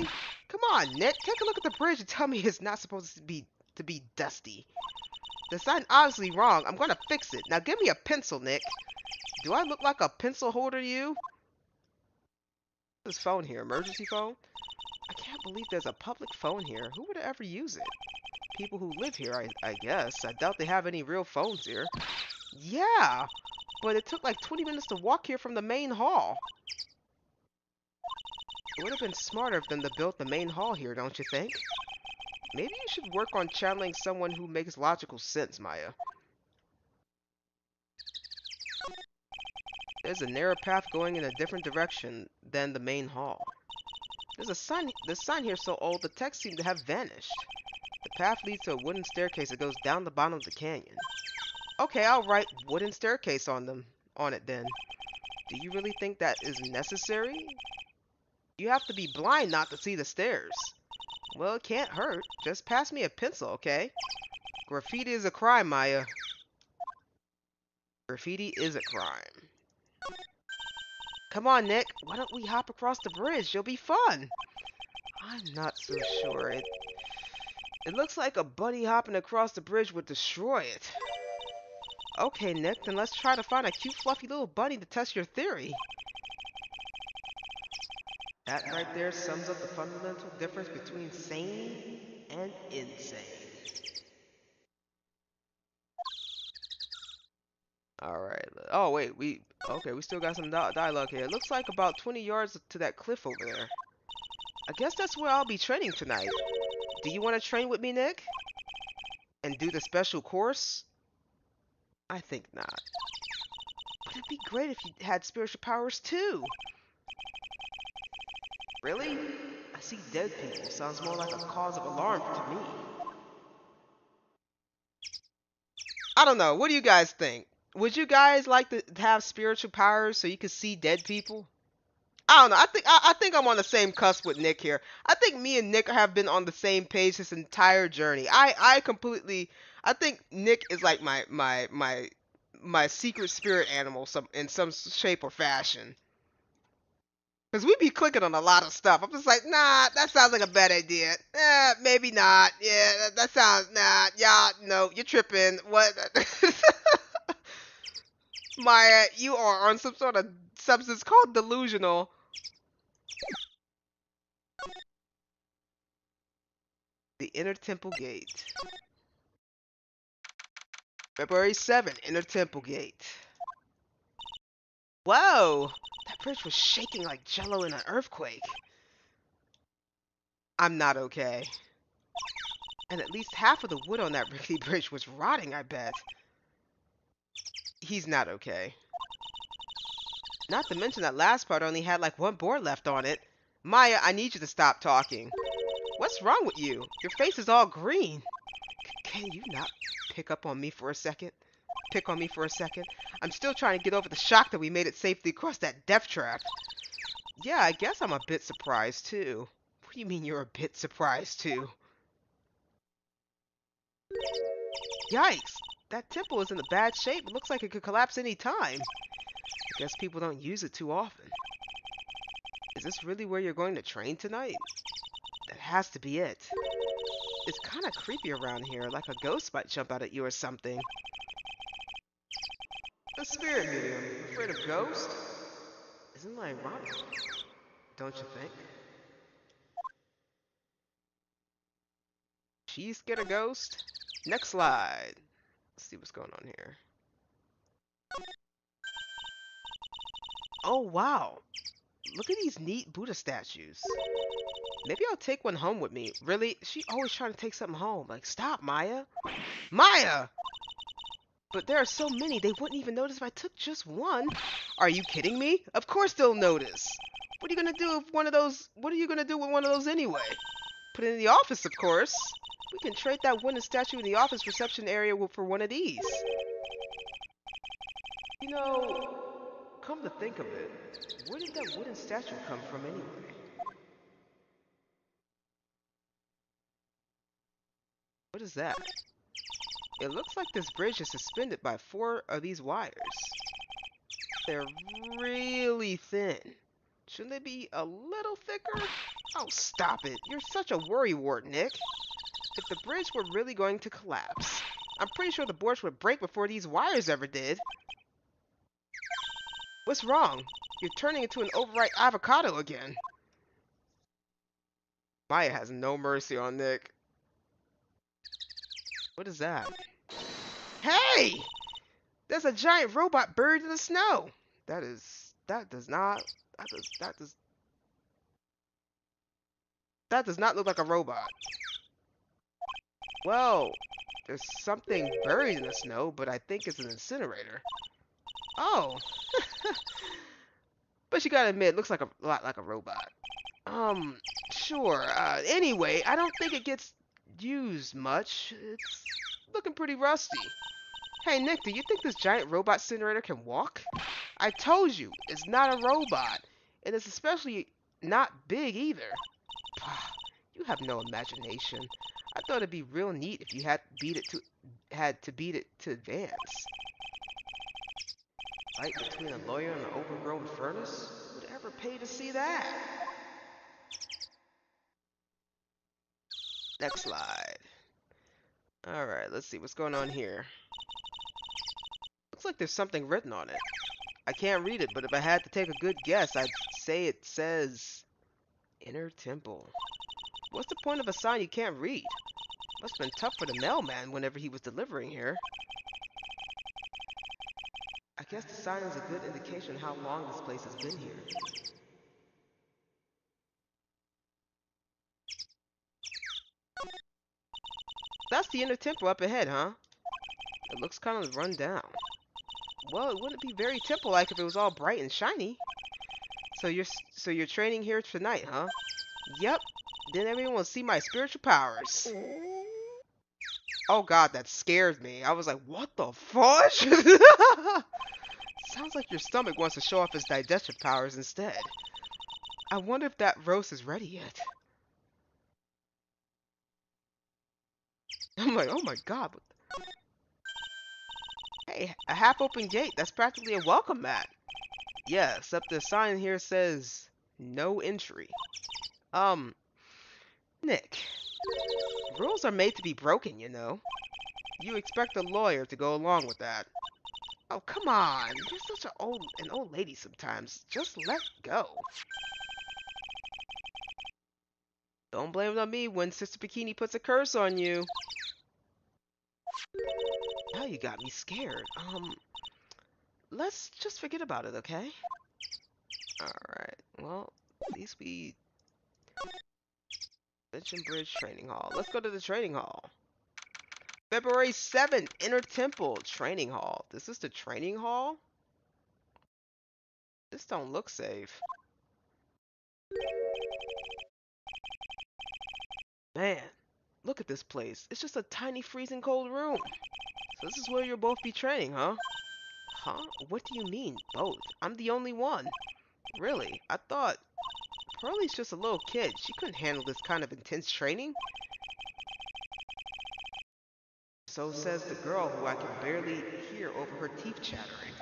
Come on, Nick. Take a look at the bridge and tell me it's not supposed to be dusty. The sign obviously wrong. I'm gonna fix it. Now give me a pencil, Nick. Do I look like a pencil holder to you? This phone here, emergency phone? I can't believe there's a public phone here. Who would ever use it? People who live here, I guess. I doubt they have any real phones here. Yeah, but it took like 20 minutes to walk here from the main hall. It would have been smarter of them to build the main hall here, don't you think? Maybe you should work on channeling someone who makes logical sense, Maya. There's a narrow path going in a different direction than the main hall. There's a sign. The sign here is so old the text seemed to have vanished. The path leads to a wooden staircase that goes down the bottom of the canyon. Okay, I'll write wooden staircase on it then. Do you really think that is necessary? You have to be blind not to see the stairs. Well, it can't hurt. Just pass me a pencil, okay? Graffiti is a crime, Maya. Graffiti is a crime. Come on, Nick. Why don't we hop across the bridge? It'll be fun. I'm not so sure. It looks like a bunny hopping across the bridge would destroy it. Okay, Nick, then let's try to find a cute, fluffy little bunny to test your theory. That right there sums up the fundamental difference between sane and insane. Alright. Oh, wait. We still got some dialogue here. It looks like about 20 yards to that cliff over there. I guess that's where I'll be training tonight. Do you want to train with me, Nick? And do the special course? I think not. But it'd be great if you had spiritual powers too. Really? I see dead people. Sounds more like a cause of alarm to me. I don't know. What do you guys think? Would you guys like to have spiritual powers so you could see dead people? I don't know. I think I'm on the same cusp with Nick here. I think me and Nick have been on the same page this entire journey. I think Nick is like my secret spirit animal in some shape or fashion. Because we be clicking on a lot of stuff. I'm just like, nah, that sounds like a bad idea. Maybe not. Yeah, that sounds, nah, yeah, no, you're tripping. What? Maya, you are on some sort of substance called delusional. The Inner Temple Gate. February 7th, Inner Temple Gate. Whoa! That bridge was shaking like jello in an earthquake. I'm not okay. And at least half of the wood on that rickety bridge was rotting, I bet. He's not okay. Not to mention that last part only had like one board left on it. Maya, I need you to stop talking. What's wrong with you? Your face is all green. Can you not pick on me for a second? I'm still trying to get over the shock that we made it safely across that death trap. Yeah, I guess I'm a bit surprised too. What do you mean you're a bit surprised too? Yikes! That temple is in a bad shape. It looks like it could collapse any time. I guess people don't use it too often. Is this really where you're going to train tonight? That has to be it. It's kind of creepy around here, like a ghost might jump out at you or something. A spirit medium, afraid of ghosts? Isn't that ironic? Don't you think? She's scared of ghost? Next slide. Let's see what's going on here. Oh wow! Look at these neat Buddha statues. Maybe I'll take one home with me. Really? She always trying to take something home. Like, stop, Maya. Maya! But there are so many, they wouldn't even notice if I took just one. Are you kidding me? Of course they'll notice. What are you gonna do with one of those? What are you gonna do with one of those anyway? Put it in the office, of course. We can trade that wooden statue in the office reception area for one of these. You know, come to think of it, where did that wooden statue come from anyway? What is that? It looks like this bridge is suspended by 4 of these wires. They're really thin. Shouldn't they be a little thicker? Oh, stop it. You're such a worrywart, Nick. If the bridge were really going to collapse, I'm pretty sure the boards would break before these wires ever did. What's wrong? You're turning into an overripe avocado again. Maya has no mercy on Nick. What is that? Hey! There's a giant robot buried in the snow. That does not. That does not look like a robot. Well, there's something buried in the snow, but I think it's an incinerator. Oh. But you gotta admit, it looks like a lot like a robot. Sure. Anyway, I don't think it gets used much. It's looking pretty rusty. Hey, Nick, do you think this giant robot incinerator can walk? I told you, it's not a robot. And it's especially not big either. You have no imagination. I thought it'd be real neat if you had to beat it to advance. Fight between a lawyer and an overgrown furnace? Who'd ever pay to see that? Next slide. Alright, let's see what's going on here. Looks like there's something written on it. I can't read it, but if I had to take a good guess, I'd say it says Inner Temple. What's the point of a sign you can't read? Must have been tough for the mailman whenever he was delivering here. I guess the sign is a good indication how long this place has been here. That's the Inner Temple up ahead, huh? It looks kind of run down. Well, it wouldn't be very temple-like if it was all bright and shiny. So you're training here tonight, huh? Yep. Then everyone will see my spiritual powers. Oh god, that scared me. I was like, what the fudge? Sounds like your stomach wants to show off its digestive powers instead. I wonder if that roast is ready yet. I'm like, oh my god. Hey, a half-open gate. That's practically a welcome mat. Yeah, except the sign here says no entry. Nick. Rules are made to be broken, you know. You expect a lawyer to go along with that. Oh, come on. You're such an old lady sometimes. Just let go. Don't blame it on me when Sister Bikini puts a curse on you. Now you got me scared. Let's just forget about it, okay? Alright. Well, at least we... Bench and Bridge Training Hall. Let's go to the training hall. February 7th, Inner Temple Training Hall. This is the training hall? This don't look safe. Man, look at this place. It's just a tiny freezing cold room. So this is where you'll both be training, huh? Huh? What do you mean, both? I'm the only one. Really? I thought Pearlie's just a little kid. She couldn't handle this kind of intense training. So says the girl who I can barely hear over her teeth chattering.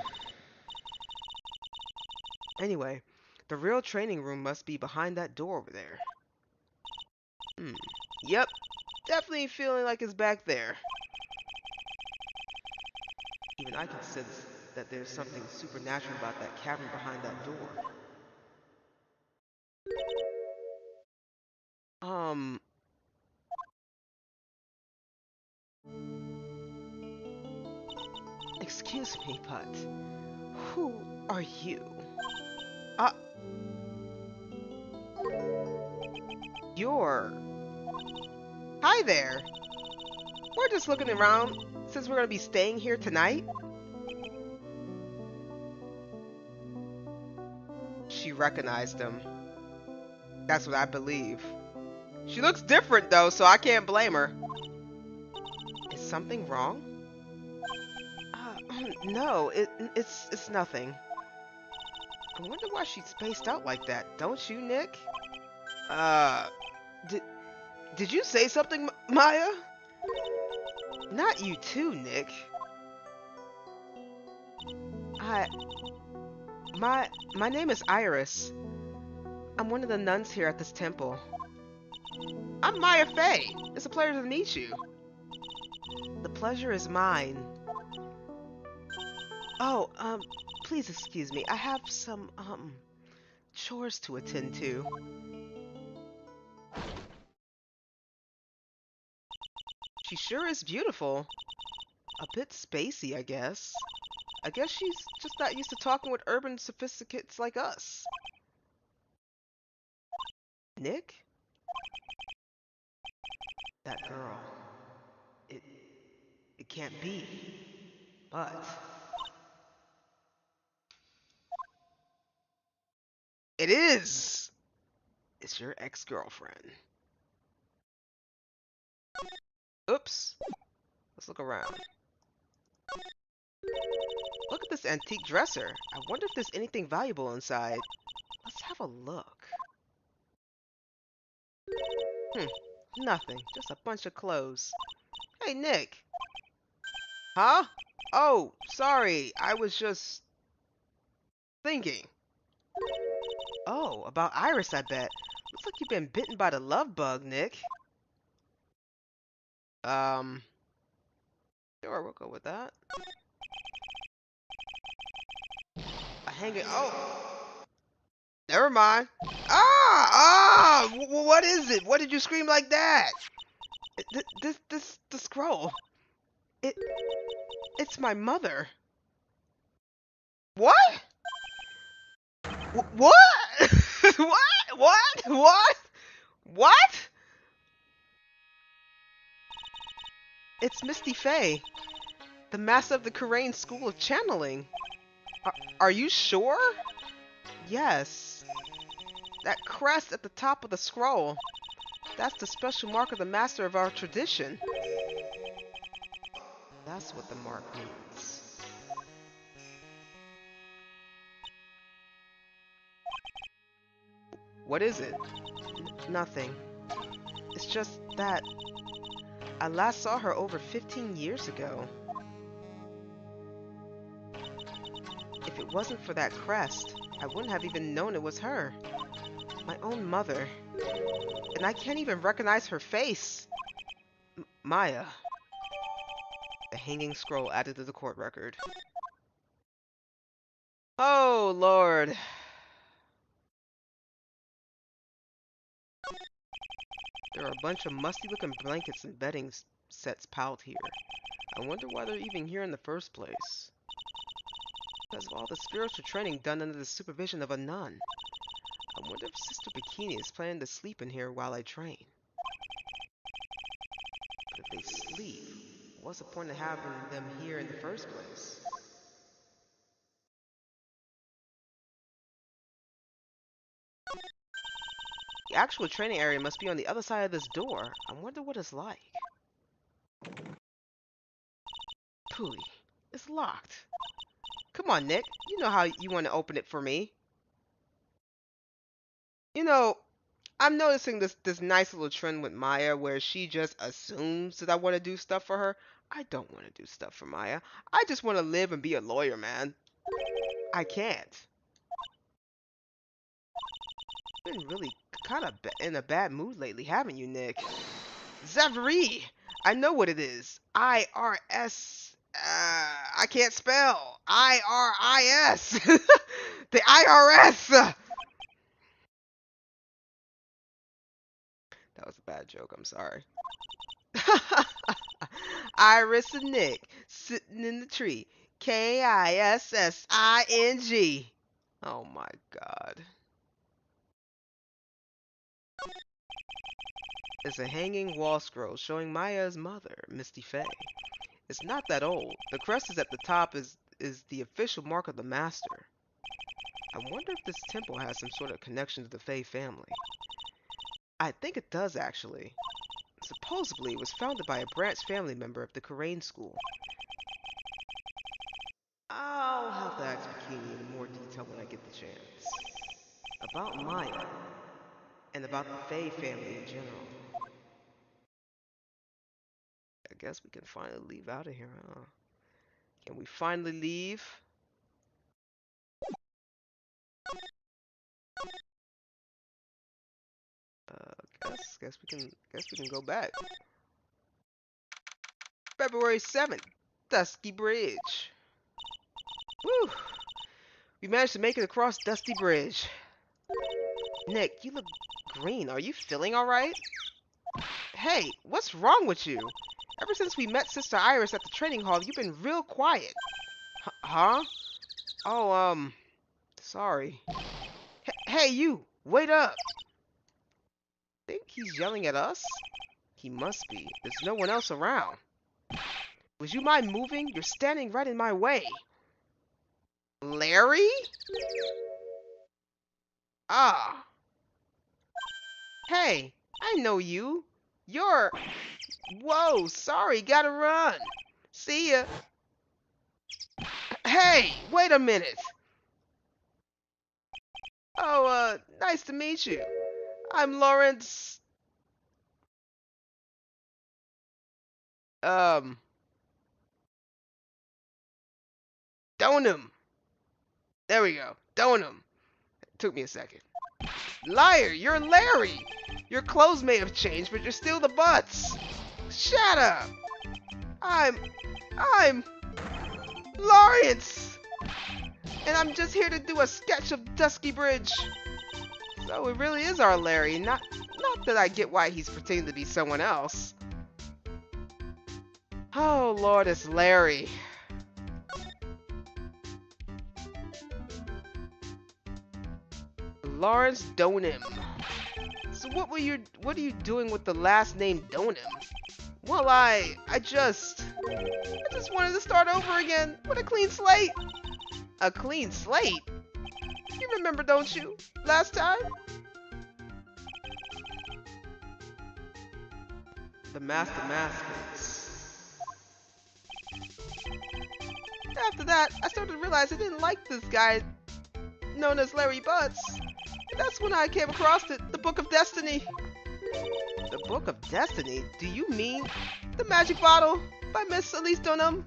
Anyway, the real training room must be behind that door over there. Yep, definitely feeling like it's back there. Even I can sense that there's something supernatural about that cavern behind that door. Excuse me, but who are you? You're... Hi there. We're just looking around since we're gonna be staying here tonight. She recognized him. That's what I believe. She looks different though, so I can't blame her. Is something wrong? No, it's nothing. I wonder why she's spaced out like that, don't you, Nick? Did you say something, Maya? Not you too, Nick. My name is Iris. I'm one of the nuns here at this temple. I'm Maya Fey. It's a pleasure to meet you. The pleasure is mine. Oh, please excuse me. I have some, chores to attend to. She sure is beautiful. A bit spacey, I guess. I guess she's just not used to talking with urban sophisticates like us. Nick? That girl. It it can't be. But it is. It's your ex-girlfriend. Oops. Let's look around. Look at this antique dresser. I wonder if there's anything valuable inside. Let's have a look. Nothing. Just a bunch of clothes. Hey, Nick. Huh? Oh, sorry. I was just thinking. Oh, about Iris, I bet. Looks like you've been bitten by the love bug, Nick. Um, sure, we'll go with that. A hanging. Oh, never mind. What is it? What did you scream like that? The scroll. It, it's my mother. What? What? What? What? It's Misty Faye, the master of the Karain School of Channeling. Are you sure? Yes. That crest at the top of the scroll. That's the special mark of the master of our tradition. That's what the mark means. What is it? Nothing. It's just that I last saw her over 15 years ago. If it wasn't for that crest, I wouldn't have even known it was her. My own mother. And I can't even recognize her face. Maya. The hanging scroll added to the court record. Oh, Lord. There are a bunch of musty-looking blankets and bedding sets piled here. I wonder why they're even here in the first place. Because of all the spiritual training done under the supervision of a nun. I wonder if Sister Bikini is planning to sleep in here while I train. But if they sleep, what's the point of having them here in the first place? The actual training area must be on the other side of this door. I wonder what it's like. Pooey, it's locked. Come on, Nick. You know how you want to open it for me. You know, I'm noticing this nice little trend with Maya where she just assumes that I want to do stuff for her. I don't want to do stuff for Maya. I just want to live and be a lawyer, man. I can't. Been really kind of in a bad mood lately, haven't you, Nick? Zavri! I know what it is. IRS. I can't spell. IRIS. The IRS. That was a bad joke. I'm sorry. Iris and Nick sitting in the tree. KISSING. Oh my God. It's a hanging wall scroll showing Maya's mother, Misty Faye. It's not that old. The crest is at the top is the official mark of the master. I wonder if this temple has some sort of connection to the Faye family. I think it does, actually. Supposedly, it was founded by a branch family member of the Karain School. I'll have to ask Bikini in more detail when I get the chance. About Maya, and about the Faye family in general. I guess we can finally leave out of here, huh? Can we finally leave? Guess we can go back. February 7th, Dusky Bridge. Whew. We managed to make it across Dusty Bridge. Nick, you look green. Are you feeling alright? Hey, what's wrong with you? Ever since we met Sister Iris at the training hall, you've been real quiet. Huh? Oh, sorry. Hey, you! Wait up! think he's yelling at us? He must be. There's no one else around. Would you mind moving? You're standing right in my way. Larry? Ah. Hey, I know you. You're... Whoa, sorry, gotta run. See ya. Hey, wait a minute. Oh, nice to meet you. I'm Lawrence... Donham. There we go. Donham. Took me a second. Liar, you're Larry. Your clothes may have changed, but you're still the butts. Shut up. I'm Lawrence. And I'm just here to do a sketch of Dusky Bridge. So it really is our Larry. Not that I get why he's pretending to be someone else. Oh Lord, it's Larry. Lawrence Donham. So what are you doing with the last name Donham? Well, I just wanted to start over again with a clean slate. A clean slate? You remember, don't you? Last time? The Master Maskers. After that, I started to realize I didn't like this guy known as Larry Butts. That's when I came across it, the Book of Destiny. The Book of Destiny? Do you mean The Magic Bottle by Miss Elise Dunham?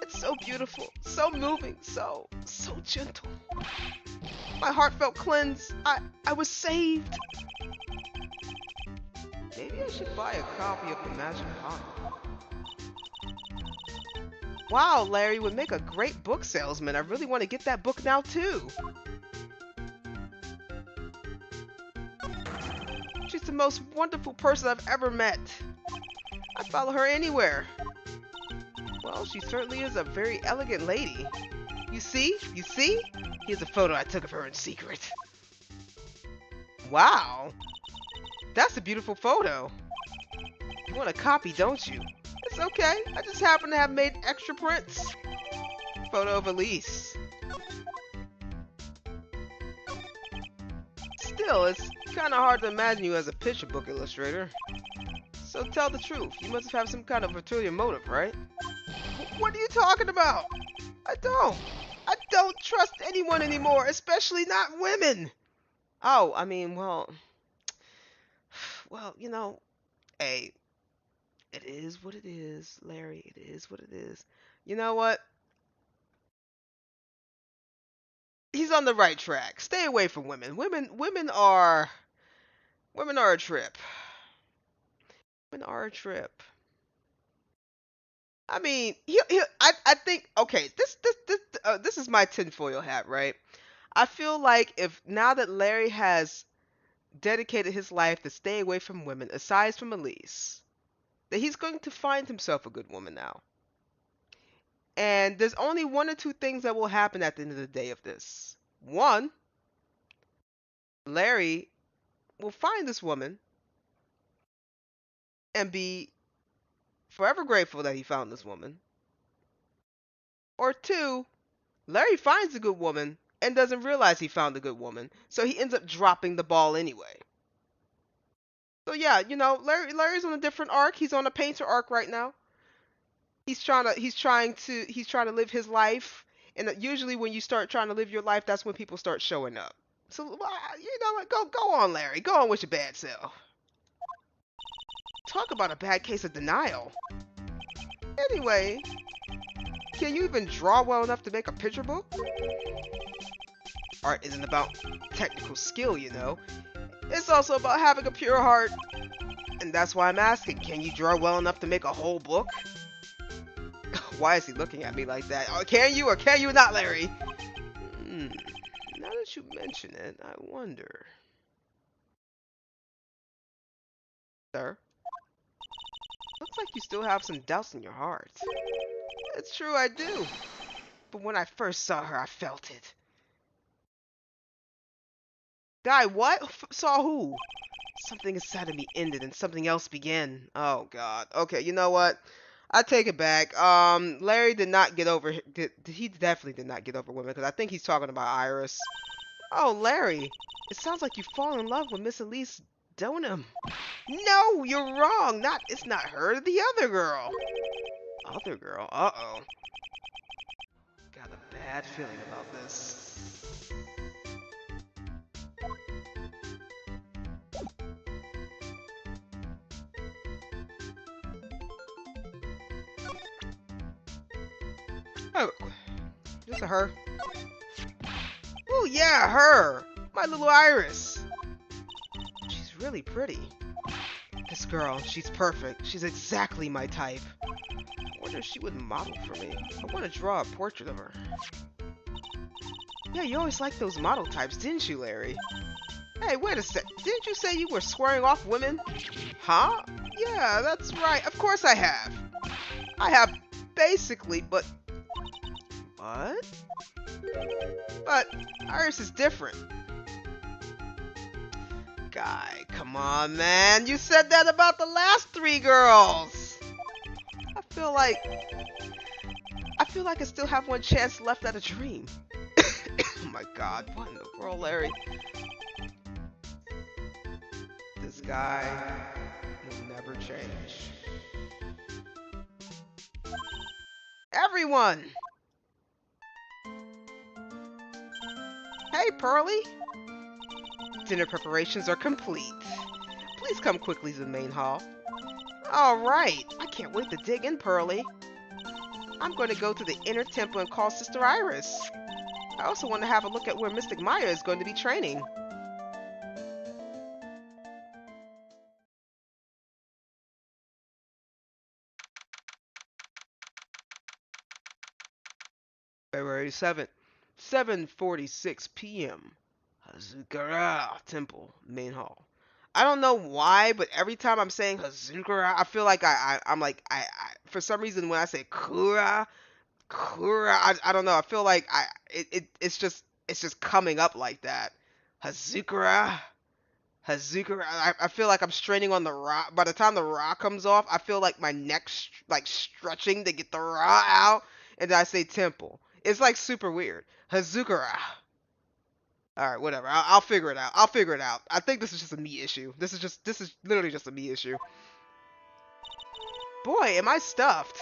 It's so beautiful, so moving, so gentle. My heart felt cleansed. I was saved. Maybe I should buy a copy of The Magic Bottle. Wow, Larry would make a great book salesman. I really want to get that book now too. She's the most wonderful person I've ever met. I'd follow her anywhere. Well, she certainly is a very elegant lady. You see? You see? Here's a photo I took of her in secret. Wow. That's a beautiful photo. You want a copy, don't you? It's okay. I just happen to have made extra prints. Photo of Elise. Still, it's kind of hard to imagine you as a picture book illustrator. So tell the truth. You must have some kind of ulterior motive, right? What are you talking about? I don't trust anyone anymore, especially not women. Oh, I mean, well, you know, hey, it is what it is, Larry. It is what it is. You know what? He's on the right track. Stay away from women. Women are a trip. Women are a trip. I mean, I think, okay, this is my tinfoil hat, right? I feel like if now that Larry has dedicated his life to stay away from women, aside from Elise, that he's going to find himself a good woman now. And there's only one or two things that will happen at the end of the day of this. One, Larry will find this woman and be forever grateful that he found this woman. Or two, Larry finds a good woman and doesn't realize he found a good woman, so he ends up dropping the ball anyway. So yeah, you know, Larry's on a different arc. He's on a painter arc right now. He's trying to live his life, and usually when you start trying to live your life, that's when people start showing up. So you know what? Go on, Larry. Go on with your bad self. Talk about a bad case of denial. Anyway, can you even draw well enough to make a picture book? Art isn't about technical skill, you know. It's also about having a pure heart. And that's why I'm asking, can you draw well enough to make a whole book? Why is he looking at me like that? Oh, can you or can you not, Larry? Now that you mention it, I wonder. Sir? Looks like you still have some doubts in your heart. It's true, I do. But when I first saw her, I felt it. Guy, what? Saw who? Something inside of me ended and something else began. Oh God. Okay, you know what? I take it back. Larry did not get over. He definitely did not get over women because I think he's talking about Iris. Oh, Larry, it sounds like you fall in love with Miss Elise Donham. No, you're wrong. It's not her. The other girl. Other girl. Uh-oh. Got a bad feeling about this. Oh, is this her? Oh yeah, her. My little Iris. She's really pretty. This girl, she's perfect. She's exactly my type. I wonder if she would model for me. I want to draw a portrait of her. Yeah, you always liked those model types, didn't you, Larry? Hey, wait a sec. Didn't you say you were squaring off women? Huh? Yeah, that's right. Of course I have. I have basically, but... What? But Iris is different. Guy, come on, man. You said that about the last 3 girls. I feel like I still have one chance left at a dream. Oh my God, what in the world, Larry? This guy will never change. Everyone! Hey, Pearly! Dinner preparations are complete. Please come quickly to the main hall. Alright, I can't wait to dig in, Pearly. I'm going to go to the inner temple and call Sister Iris. I also want to have a look at where Mystic Maya is going to be training. February 7th, 7:46 p.m. Hazukara Temple, main hall. I don't know why, but every time I'm saying Hazukara, I feel like I'm like for some reason when I say Kura, I don't know. I feel like it's just coming up like that. Hazukara. Hazukara. I feel like I'm straining on the rock. By the time the rock comes off, I feel like my neck's like stretching to get the raw out, and then I say temple. It's like super weird. Hazukara. All right, whatever. I'll figure it out. I'll figure it out. I think this is just a me issue. This is literally just a me issue. Boy, am I stuffed.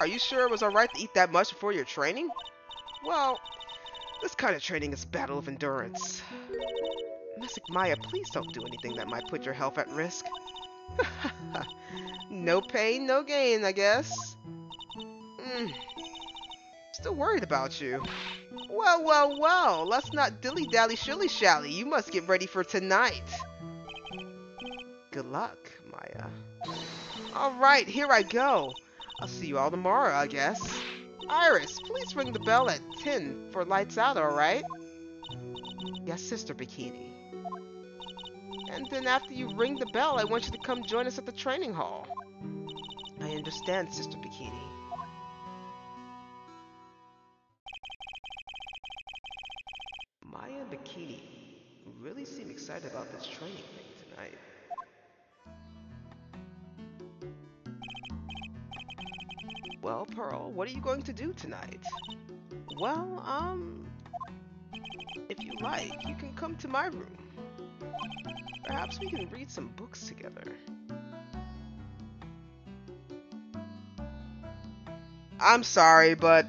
Are you sure it was alright to eat that much before your training? Well, this kind of training is battle of endurance. Mystic Maya, please don't do anything that might put your health at risk. No pain, no gain, I guess. Still worried about you. Well, let's not dilly-dally shilly-shally. You must get ready for tonight. Good luck, Maya. Alright, here I go. I'll see you all tomorrow, I guess. Iris, please ring the bell at 10 for lights out, alright? Yes, Sister Bikini. And then after you ring the bell, I want you to come join us at the training hall. I understand, Sister Bikini. Maya and Bikini really seem excited about this training thing tonight. Well, Pearl, what are you going to do tonight? Well, if you like, you can come to my room. Perhaps we can read some books together. I'm sorry, but...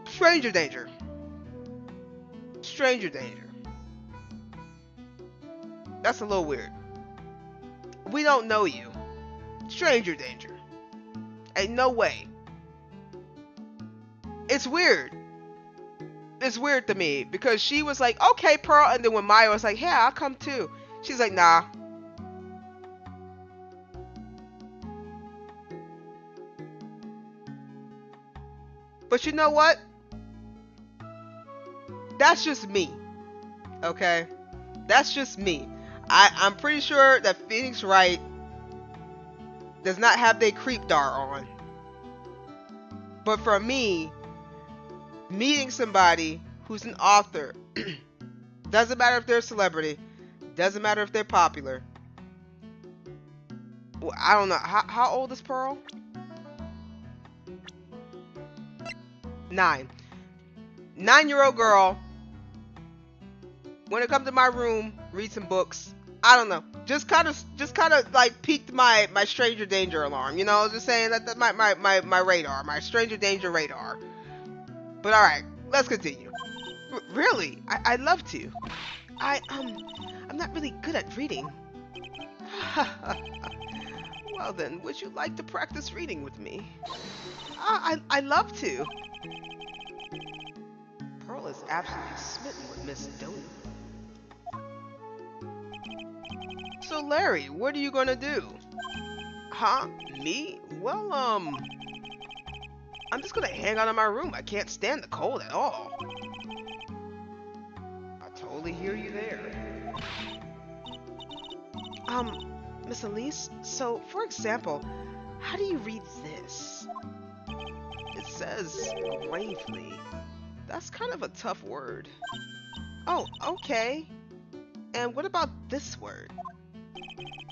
Stranger danger. Stranger danger. That's a little weird. We don't know you. Stranger danger. Ain't no way. It's weird. It's weird to me because she was like, okay, Pearl, and then when Maya was like, yeah, I'll come too. She's like, nah. But you know what? That's just me. Okay? That's just me. I'm pretty sure that Phoenix Wright does not have their creep dart on. But for me, meeting somebody who's an author, doesn't matter if they're a celebrity, doesn't matter if they're popular. Well, I don't know. How old is Pearl? 9. 9-year-old girl. When it comes to my room, read some books. I don't know. Just kind of like piqued my stranger danger alarm. You know, just saying that my radar, my stranger danger radar. But all right, let's continue. Really, I'd love to. I'm not really good at reading. Well then, would you like to practice reading with me? I'd love to. Pearl is absolutely smitten with Miss Donut. So Larry, what are you gonna do? Huh? Me? Well, I'm just gonna hang out in my room. I can't stand the cold at all. I totally hear you there. Miss Elise, so for example, how do you read this? It says gravely. That's kind of a tough word. Oh, okay. And what about this word?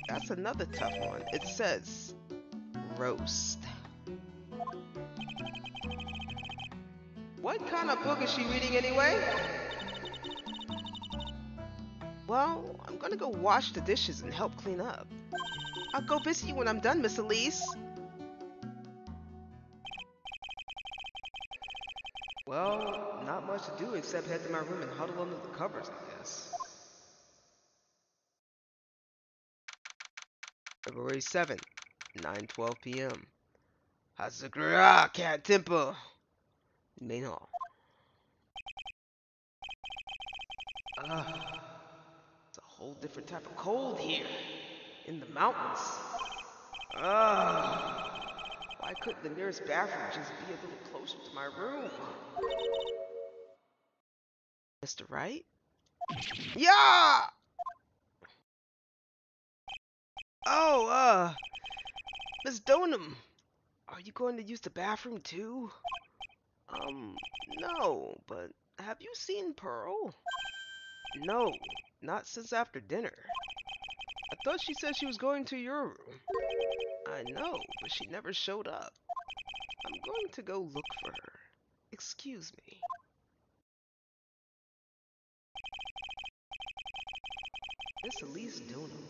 That's another tough one. It says roast. What kind of book is she reading anyway? Well, I'm gonna go wash the dishes and help clean up. I'll go visit you when I'm done, Miss Elise. Well, not much to do except head to my room and huddle under the covers, I guess. February 7th, 9:12 p.m. Hazakura Cat Temple. Main hall. It's a whole different type of cold here. In the mountains. Why couldn't the nearest bathroom just be a little closer to my room? Mr. Wright? Yeah! Oh, Miss Donham, are you going to use the bathroom too? No, but have you seen Pearl? No, not since after dinner. I thought she said she was going to your room. I know, but she never showed up. I'm going to go look for her. Excuse me. Miss Elise Donham.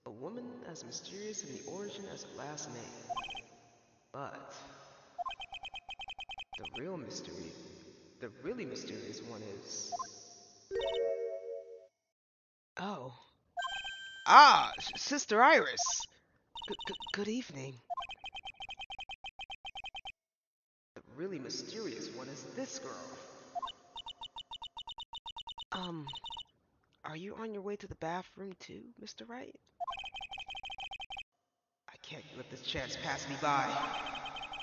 A woman as mysterious in the origin as her last name. But the really mysterious one is... Oh. Sister Iris. Good evening. The really mysterious one is this girl. Are you on your way to the bathroom too, Mr. Wright? I can't let this chance pass me by.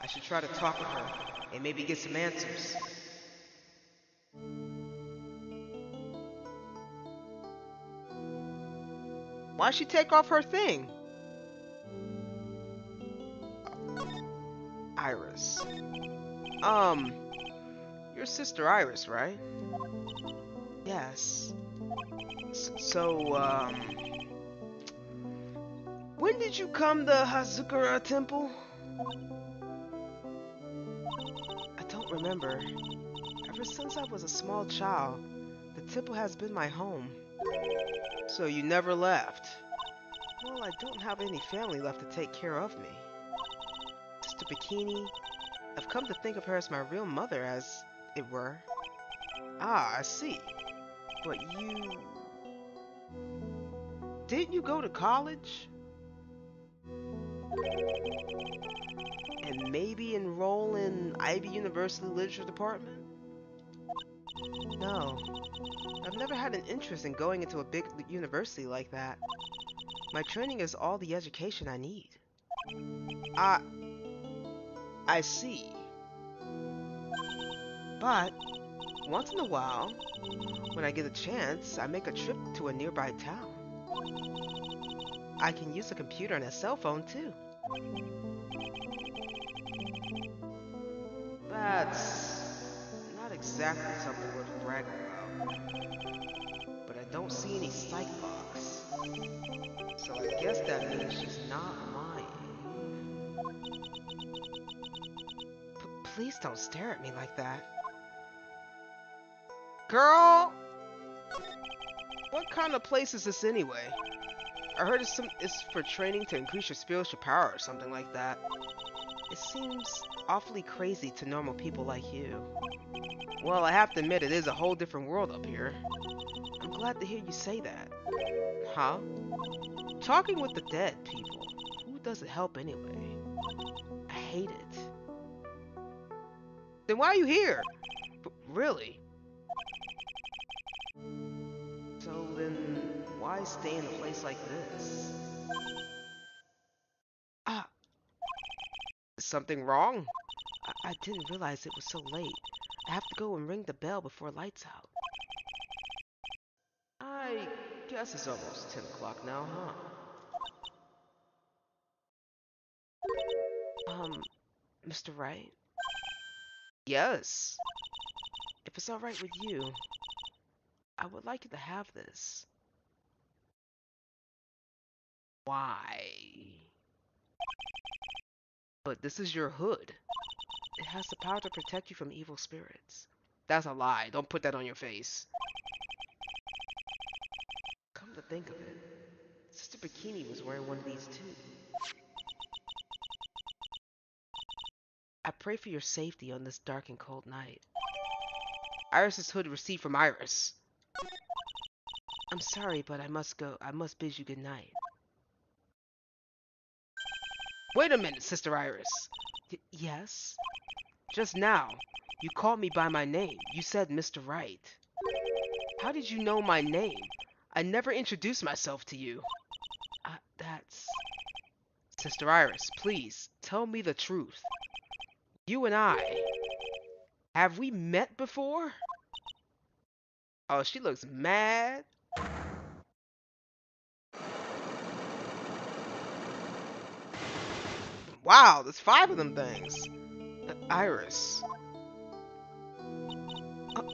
I should try to talk with her and maybe get some answers. Why'd she take off her thing? Iris. Your sister Iris, right? Yes. So, when did you come to Hazukura Temple? I don't remember. Ever since I was a small child, the temple has been my home. So you never left? Well, I don't have any family left to take care of me. Sister Bikini, I've come to think of her as my real mother, as it were. Ah, I see. But you... Didn't you go to college? And maybe enroll in Ivy University Literature Department? No. I've never had an interest in going into a big university like that. My training is all the education I need. I see. But, once in a while, when I get a chance, I make a trip to a nearby town. I can use a computer and a cell phone too. exactly something worth bragging about. But I don't see any psych box. So I guess that means she's not lying. Please don't stare at me like that. Girl! What kind of place is this anyway? I heard it's for training to increase your spiritual power or something like that. It seems awfully crazy to normal people like you. Well, I have to admit it is a whole different world up here. I'm glad to hear you say that. Huh? Talking with the dead people. Who does it help anyway? I hate it. Then why are you here? Really? So then, why stay in a place like this? Ah, is something wrong? I didn't realize it was so late. I have to go and ring the bell before lights out. I guess it's almost 10 o'clock now, huh? Mr. Wright? Yes. If it's alright with you, I would like you to have this. Why? But this is your hood. It has the power to protect you from evil spirits. That's a lie. Don't put that on your face. Come to think of it, Sister Bikini was wearing one of these too. I pray for your safety on this dark and cold night. Iris's hood received from Iris. I'm sorry, but I must go. I must bid you good night. Wait a minute, Sister Iris. Yes? Just now, you called me by my name. You said Mr. Wright. How did you know my name? I never introduced myself to you. That's... Sister Iris, please, tell me the truth. You and I... Have we met before? Oh, she looks mad. Wow, there's 5 of them things. Iris.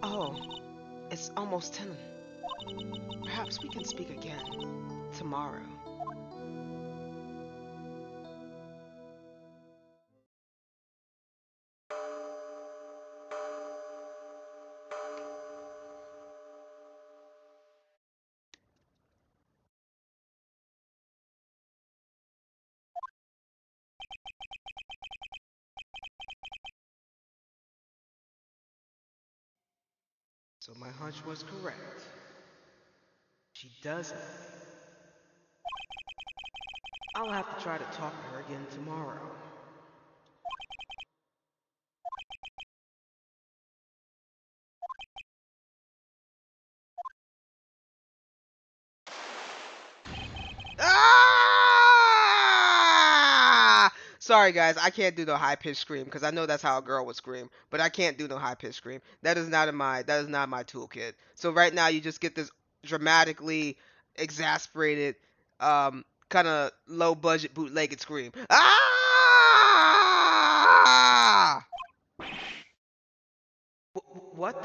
Oh, it's almost 10. Perhaps we can speak again tomorrow. So my hunch was correct. She does know me. I'll have to try to talk to her again tomorrow. Ah! Sorry guys, I can't do no high pitched scream because I know that's how a girl would scream, but I can't do no high pitched scream. That is not my toolkit. So right now you just get this dramatically exasperated, kind of low budget bootlegged scream. Ah! What?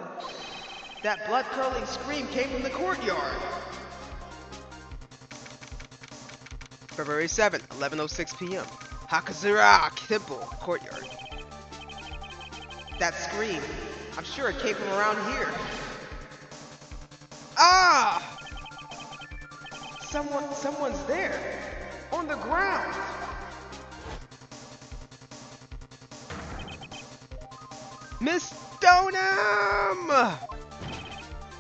That blood curdling scream came from the courtyard. February 7th, 11:06 p.m. Hakazura Temple Courtyard. That scream, I'm sure it came from around here. Ah! Someone's there. On the ground. Miss Stoneham!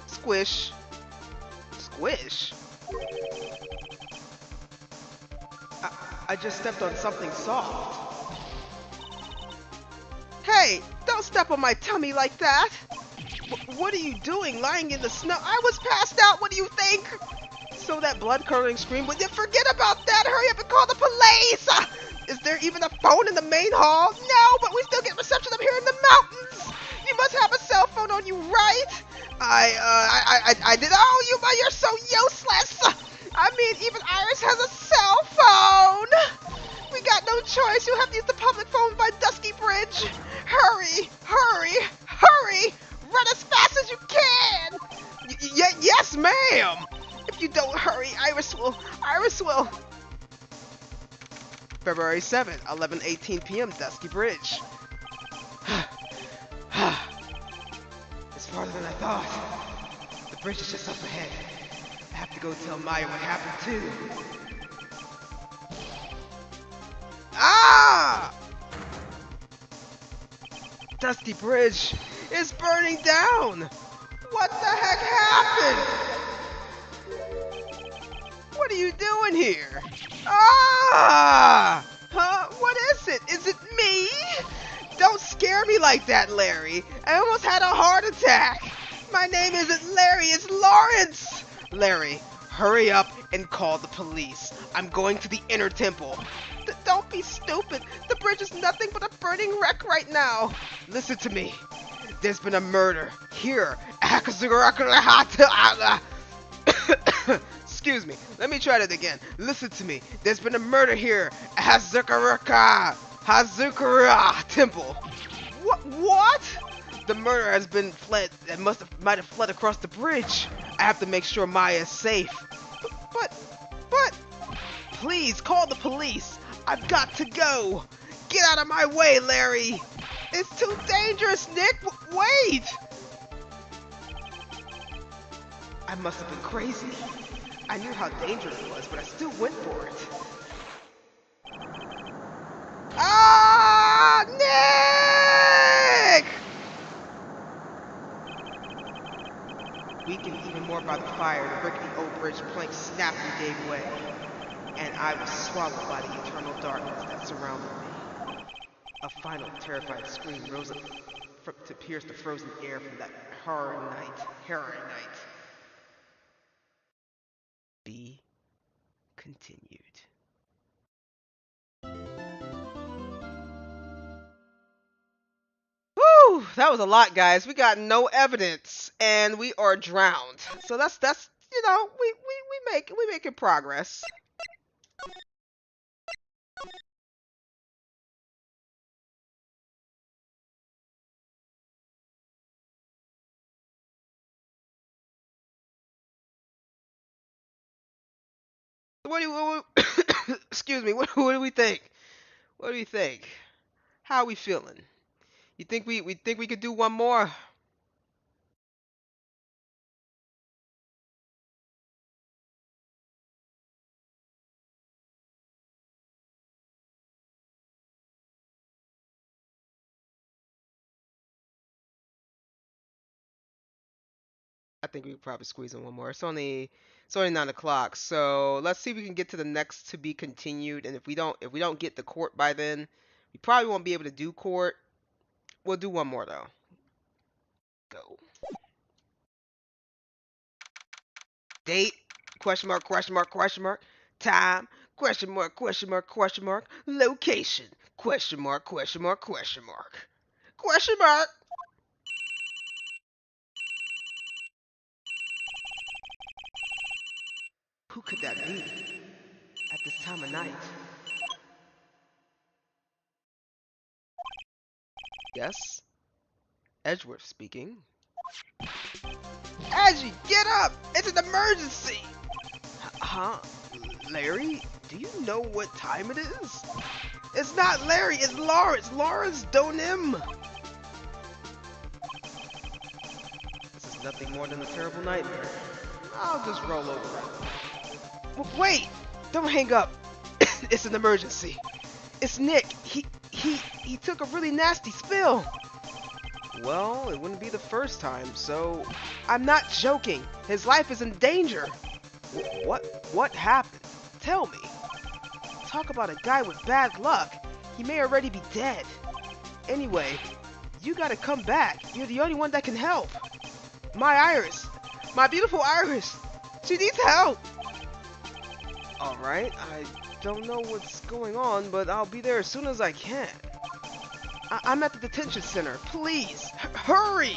Squish. Squish? I just stepped on something soft. Hey, don't step on my tummy like that. What are you doing lying in the snow? I was passed out, what do you think? So that blood-curdling scream, but forget about that. Hurry up and call the police. Is there even a phone in the main hall? No, but we still get reception up here in the mountains. You must have a cell phone on you, right? I did. Oh, you're so useless. I mean, even Iris has a cell phone. We got no choice. You have to use the public phone by Dusky Bridge. Hurry, hurry, hurry. Run as Iris will. February 7th, 11:18 p.m. Dusky Bridge. It's farther than I thought. The bridge is just up ahead. I have to go tell Maya what happened too. Ah! Dusty Bridge is burning down! What the heck happened? What are you doing here? Ah! Huh? What is it? Is it me? Don't scare me like that, Larry. I almost had a heart attack. My name isn't Larry, it's Lawrence! Larry, hurry up and call the police. I'm going to the inner temple. Don't be stupid. The bridge is nothing but a burning wreck right now. Listen to me. There's been a murder here. Excuse me. Let me try that again. Listen to me. There's been a murder here. Hazukara Temple. What? The murderer has been fled and might have fled across the bridge. I have to make sure Maya is safe. But please call the police. I've got to go. Get out of my way, Larry. It's too dangerous, Nick. Wait. I must have been crazy. I knew how dangerous it was, but I still went for it. Ah, Nick! Weakened even more by the fire, the rickety old bridge plank snapped and gave way, and I was swallowed by the eternal darkness that surrounded me. A final terrified scream rose up to pierce the frozen air from that harrowing night. Be continued. Whew, that was a lot, guys. We got no evidence, and we are drowned. So that's we making progress. Excuse me. What do we think? What do we think? How are we feeling? You think we think we could do one more? I think we could probably squeeze in one more. It's only 9 o'clock, so let's see if we can get to the next to be continued. And if we don't get the court by then, we probably won't be able to do court. We'll do one more though. Go. Date? Question mark, question mark, question mark. Time? Question mark, question mark, question mark. Location? Question mark, question mark, question mark. Question mark! Who could that be at this time of night? Yes? Edgeworth speaking. Edgy, get up! It's an emergency! Huh? Larry? Do you know what time it is? It's not Larry, it's Lawrence! Lawrence, don't him! This is nothing more than a terrible nightmare. I'll just roll over. Wait! Don't hang up! It's an emergency. It's Nick. He took a really nasty spill. Well, it wouldn't be the first time, so... I'm not joking. His life is in danger. What happened? Tell me. Talk about a guy with bad luck. He may already be dead. Anyway, you gotta come back. You're the only one that can help. My Iris. My beautiful Iris. She needs help. Alright, I don't know what's going on, but I'll be there as soon as I can. I'm at the detention center. Please, hurry!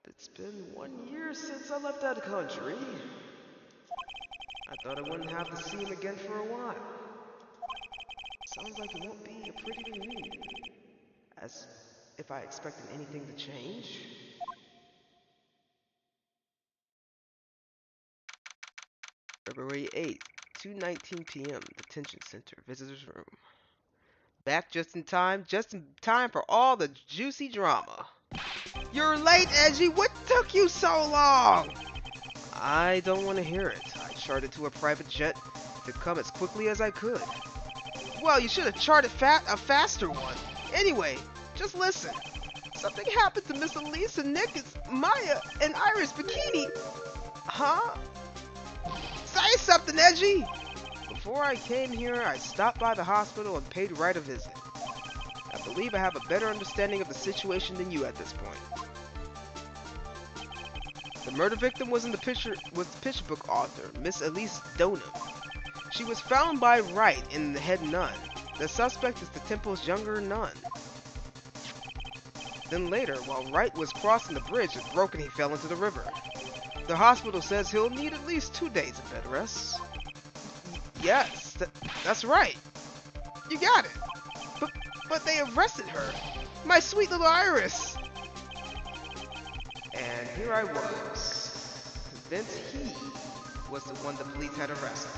It's been 1 year since I left that country. I thought I wouldn't have to see him again for a while. Sounds like it won't be a pretty reunion. As if I expected anything to change. February 8th, 2:19 p.m. Detention Center, Visitors Room. Back just in time for all the juicy drama. You're late, Edgy! What took you so long? I don't want to hear it. I chartered to a private jet to come as quickly as I could. Well, you should have charted a faster one. Anyway, just listen. Something happened to Miss Elise and Nick, Maya, and Iris Bikini. Huh? Say something, Edgy! Before I came here, I stopped by the hospital and paid Wright a visit. I believe I have a better understanding of the situation than you at this point. The murder victim was the picture book author, Miss Elise Donham. She was found by Wright in the head nun. The suspect is the temple's younger nun. Then later, while Wright was crossing the bridge, it broke and he fell into the river. The hospital says he'll need at least 2 days of bed rest. Yes, that's right. You got it. But they arrested her. My sweet little Iris. And here I was, convinced he was the one the police had arrested.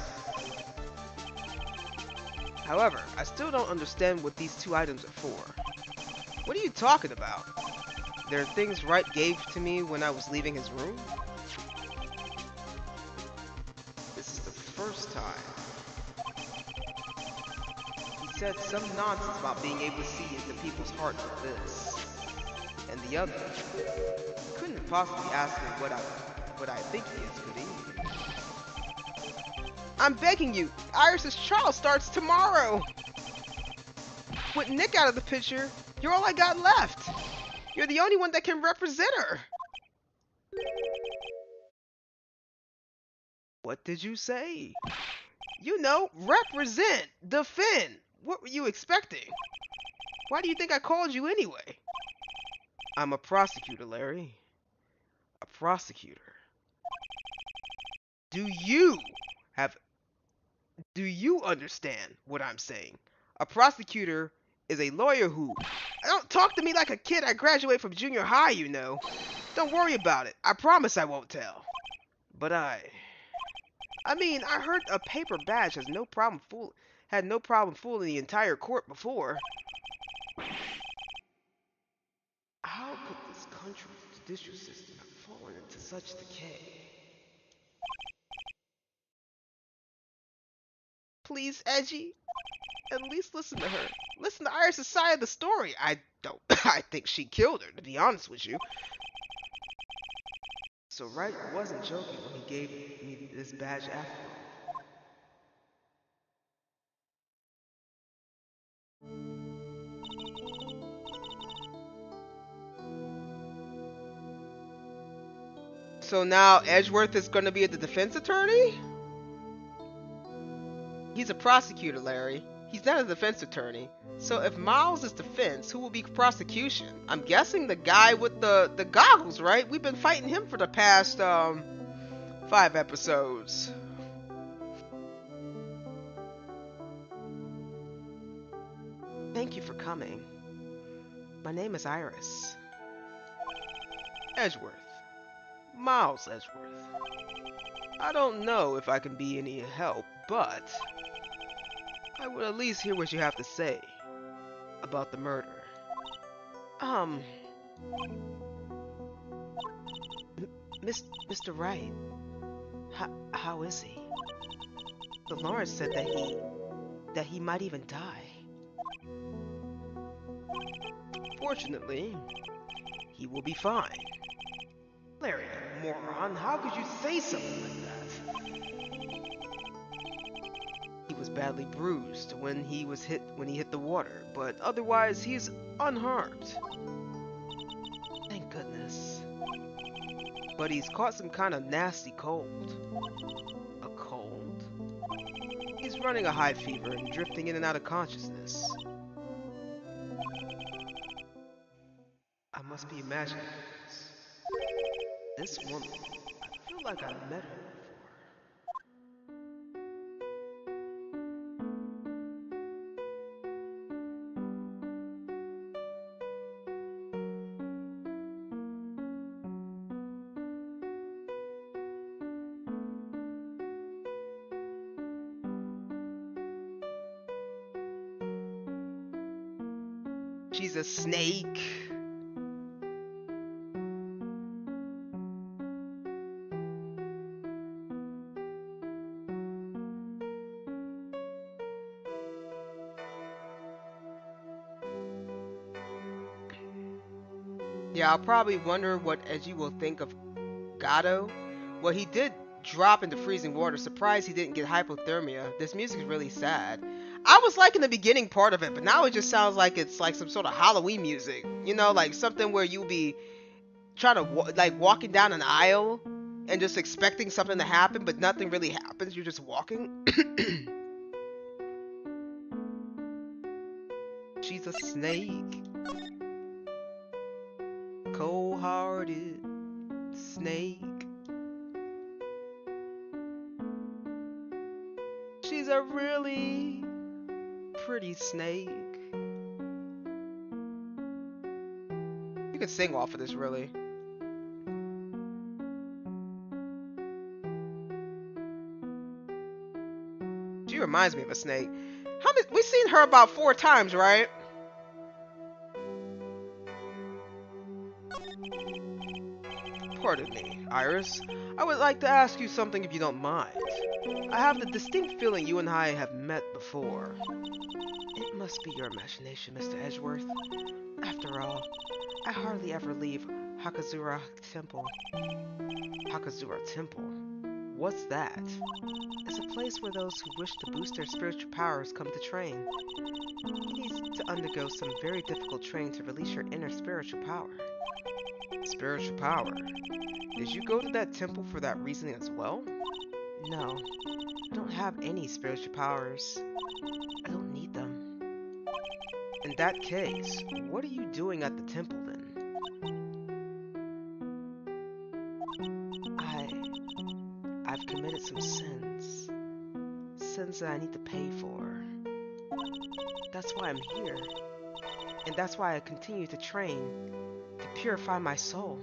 However, I still don't understand what these 2 items are for. What are you talking about? They're things Wright gave to me when I was leaving his room? This is the first time. He said some nonsense about being able to see into people's hearts with this. And the other, he couldn't possibly ask me what I think he is, could he? I'm begging you, Iris's trial starts tomorrow! With Nick out of the picture, you're all I got left! You're the only one that can represent her! What did you say? You know, represent! Defend! What were you expecting? Why do you think I called you anyway? I'm a prosecutor, Larry. A prosecutor. Do you understand what I'm saying? A prosecutor is a lawyer who... Don't talk to me like a kid I graduate from junior high, you know. Don't worry about it. I promise I won't tell. But I heard a paper badge had no problem fooling the entire court before. How could this country's judicial system have fallen into such decay? Please, Edgy, at least listen to her. Listen to Iris' side of the story. I think she killed her, to be honest with you. So Wright wasn't joking when he gave me this badge after all. So now Edgeworth is going to be the defense attorney? He's a prosecutor, Larry. He's not a defense attorney. So if Miles is defense, who will be prosecution? I'm guessing the guy with the goggles, right? We've been fighting him for the past 5 episodes. Thank you for coming. My name is Iris. Edgeworth. Miles Edgeworth. I don't know if I can be any help, but I would at least hear what you have to say about the murder. Mr. Wright, how is he? The Lawrence said that he might even die. Fortunately, he will be fine. Larry, you moron, how could you say something like that? He was badly bruised when he hit the water, but otherwise he's unharmed. Thank goodness. But he's caught some kind of nasty cold. A cold? He's running a high fever and drifting in and out of consciousness. I must be imagining this. This woman, I feel like I met her She's a snake. Yeah, I'll probably wonder what Edgy will think of Gato. Well, he did drop into freezing water. Surprised he didn't get hypothermia. This music is really sad. I was liking the beginning part of it, but now it just sounds like it's like some sort of Halloween music. You know, like something where you'll be trying to like walking down an aisle and just expecting something to happen, but nothing really happens. You're just walking. She's a snake. Cold-hearted snake. She's a really pretty snake. You can sing off of this, really. She reminds me of a snake. How many? We've seen her about 4 times, right? Pardon me, Iris. I would like to ask you something if you don't mind. I have the distinct feeling you and I have met before. It must be your imagination, Mr. Edgeworth. After all, I hardly ever leave Hakazura Temple. Hakazura Temple? What's that? It's a place where those who wish to boost their spiritual powers come to train. You need to undergo some very difficult training to release your inner spiritual power. Spiritual power? Did you go to that temple for that reason as well? No, I don't have any spiritual powers. I don't need them. In that case, what are you doing at the temple then? I've committed some sins. Sins that I need to pay for. That's why I'm here. And that's why I continue to train, to purify my soul.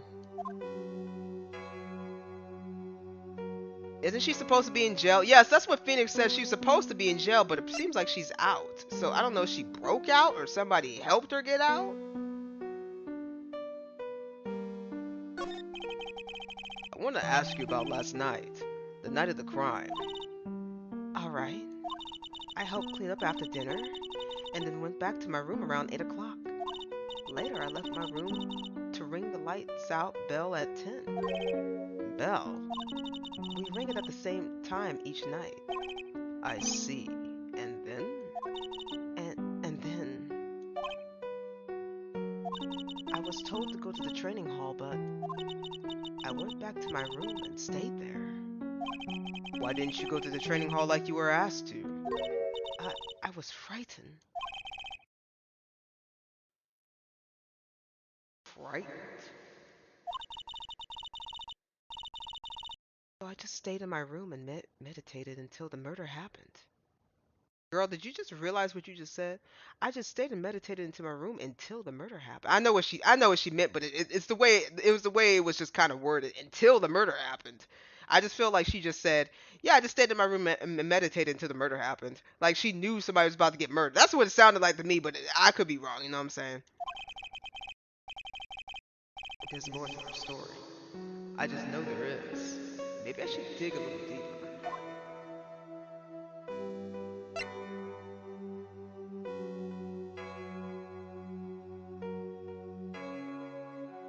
Isn't she supposed to be in jail? Yes, that's what Phoenix says. She's supposed to be in jail, but it seems like she's out. So I don't know if she broke out or somebody helped her get out. I want to ask you about last night, the night of the crime. Alright. I helped clean up after dinner, and then went back to my room around 8 o'clock. Later, I left my room to ring the lights out bell at 10. Bell? We ring it at the same time each night. I see. And then? And then... I was told to go to the training hall, but I went back to my room and stayed there. Why didn't you go to the training hall like you were asked to? I was frightened. Frightened? So I just stayed in my room and meditated until the murder happened. Girl, did you just realize what you just said? I just stayed and meditated into my room until the murder happened. I know what she meant, but it's the way it was the way it was just kind of worded. Until the murder happened. I just feel like she just said, "Yeah, I just stayed in my room and meditated until the murder happened." Like she knew somebody was about to get murdered. That's what it sounded like to me, but I could be wrong. You know what I'm saying? There's more to her story. I just know there is. Maybe I should dig a little deeper.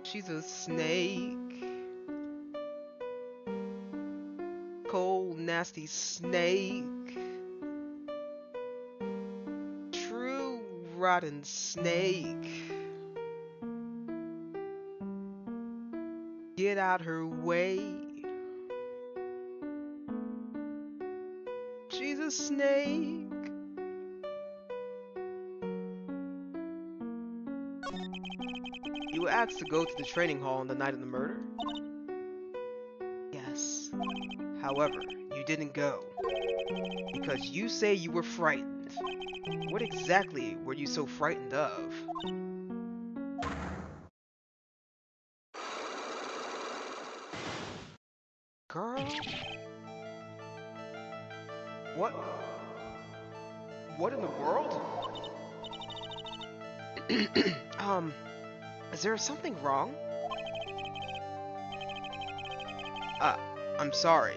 She's a snake. Cold, nasty snake. True, rotten snake. Get out her way. She's a snake. You were asked to go to the training hall on the night of the murder? Yes. However, you didn't go. Because you say you were frightened. What exactly were you so frightened of? Girl? What? What in the world? um, is there something wrong? Uh, I'm sorry.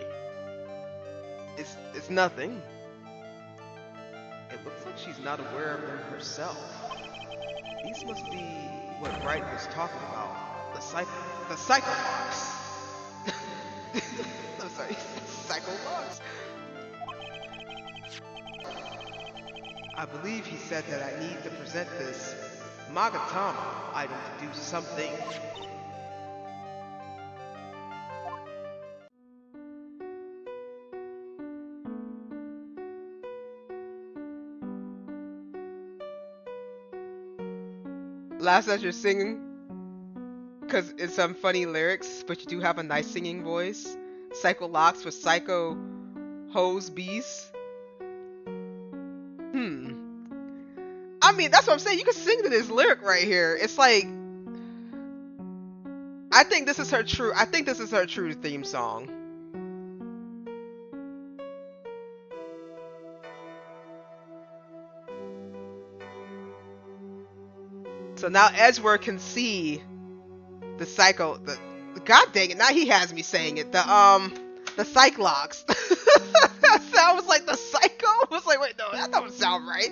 It's nothing. It looks like she's not aware of them herself. These must be what Wright was talking about. The psychologs. I'm sorry, psychologs. I believe he said that I need to present this Magatama item to do something. Last as you're singing, because it's some funny lyrics, but you do have a nice singing voice. Psycho Locks with Psycho Hose Beast. I mean, that's what I'm saying. You can sing to this lyric right here. It's like, I think this is her true theme song. So now Edgeworth can see the psycho. God dang it! Now he has me saying it. The Cyclops. That sounds like the Psycho. I was like, wait, no, that don't sound right.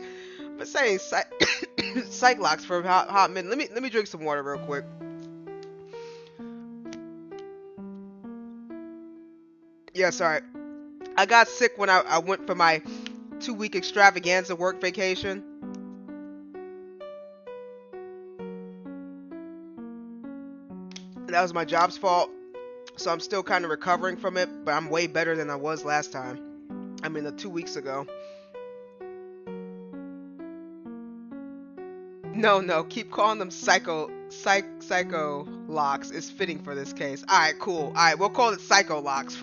But saying Cyclops for a hot minute. Let me drink some water real quick. Yeah, sorry. I got sick when I went for my 2-week extravaganza work vacation. That was my job's fault. So I'm still kind of recovering from it, but I'm way better than I was last time. I mean, 2 weeks ago. No, keep calling them psycho locks is fitting for this case. Alright, cool. Alright, we'll call it psycho locks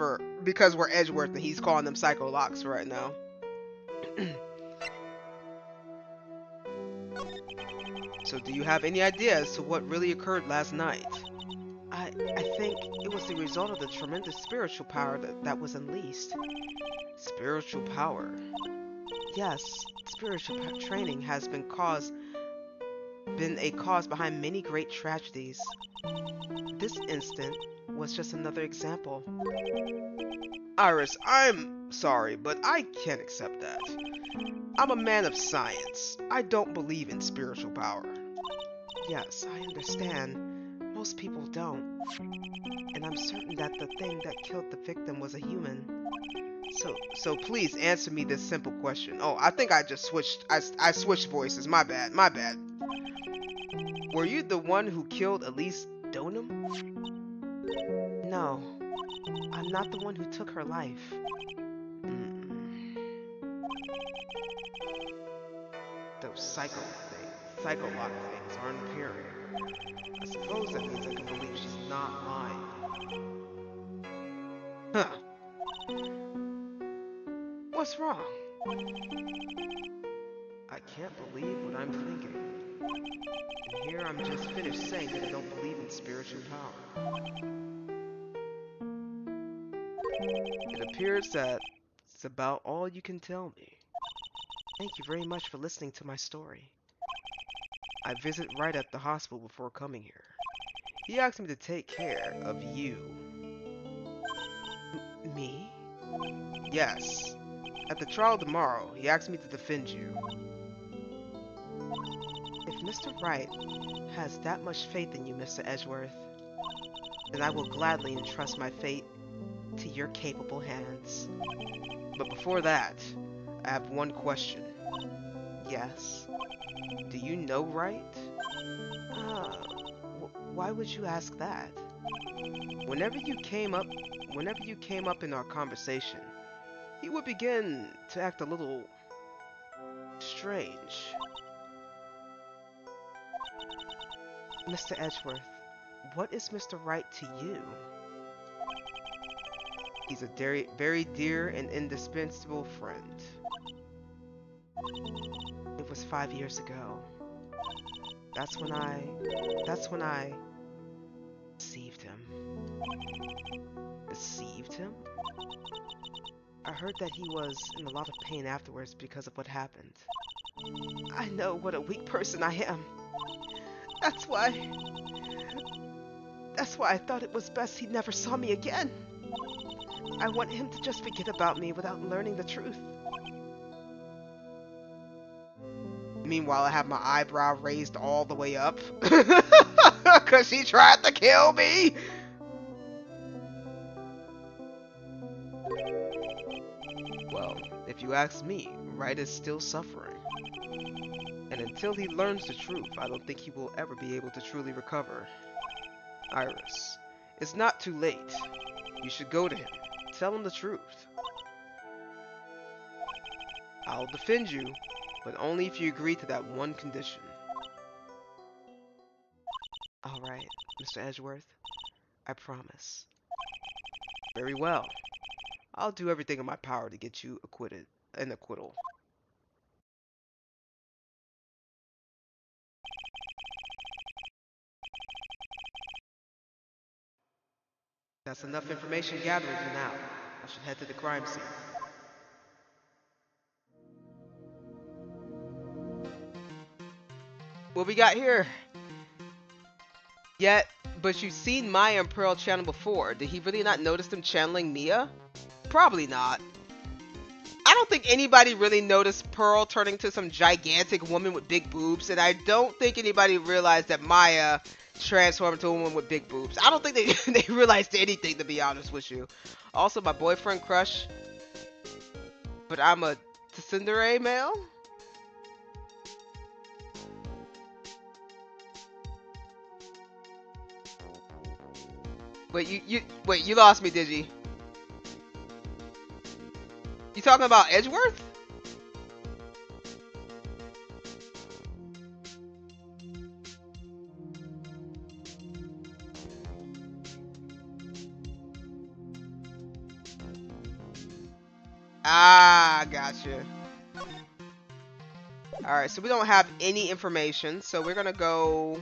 because we're Edgeworth and he's calling them psycho locks right now. So do you have any idea as to what really occurred last night? I think it was the result of the tremendous spiritual power that was unleashed. Spiritual power? Yes, spiritual training has been a cause behind many great tragedies. This incident was just another example. Iris, I'm sorry, but I can't accept that. I'm a man of science. I don't believe in spiritual power. Yes, I understand. Most people don't. And I'm certain that the thing that killed the victim was a human. So please answer me this simple question. Oh, I think I just switched. I switched voices. My bad. Were you the one who killed Elise Donham? No, I'm not the one who took her life. Those psycho-lock things aren't appearing. I suppose that means I can believe she's not lying. Huh. What's wrong? I can't believe what I'm thinking. And here I'm just finished saying that I don't believe in spiritual power. It appears that it's about all you can tell me. Thank you very much for listening to my story. I visited Wright at the hospital before coming here. He asked me to take care of you. Me? Yes. At the trial tomorrow, he asked me to defend you. If Mr. Wright has that much faith in you, Mr. Edgeworth, then I will gladly entrust my fate to your capable hands. But before that, I have one question. Yes? Do you know Wright? Why would you ask that? Whenever you came up in our conversation, he would begin to act a little strange. Mr. Edgeworth, what is Mr. Wright to you? He's a very dear and indispensable friend. It was 5 years ago. That's when I deceived him. Deceived him? I heard that he was in a lot of pain afterwards because of what happened. I know what a weak person I am. That's why I thought it was best he never saw me again. I want him to just forget about me without learning the truth. Meanwhile, I have my eyebrow raised all the way up. Because he tried to kill me! Well, if you ask me, Wright is still suffering. And until he learns the truth, I don't think he will ever be able to truly recover. Iris, it's not too late. You should go to him. Tell him the truth. I'll defend you, but only if you agree to that one condition. Alright, Mr. Edgeworth. I promise. Very well. I'll do everything in my power to get you acquitted. An acquittal. That's enough information gathered for now. I should head to the crime scene. What we got here? Yet, but you've seen Maya and Pearl channel before. Did he really not notice them channeling Mia? Probably not. I don't think anybody really noticed Pearl turning to some gigantic woman with big boobs, and I don't think anybody realized that Maya transformed into a woman with big boobs. I don't think they realized anything, to be honest with you. Also, my boyfriend crush, but I'm a tsundere male? Wait, you lost me, did you? You talking about Edgeworth? Ah, gotcha. Alright, so we don't have any information, so we're gonna go...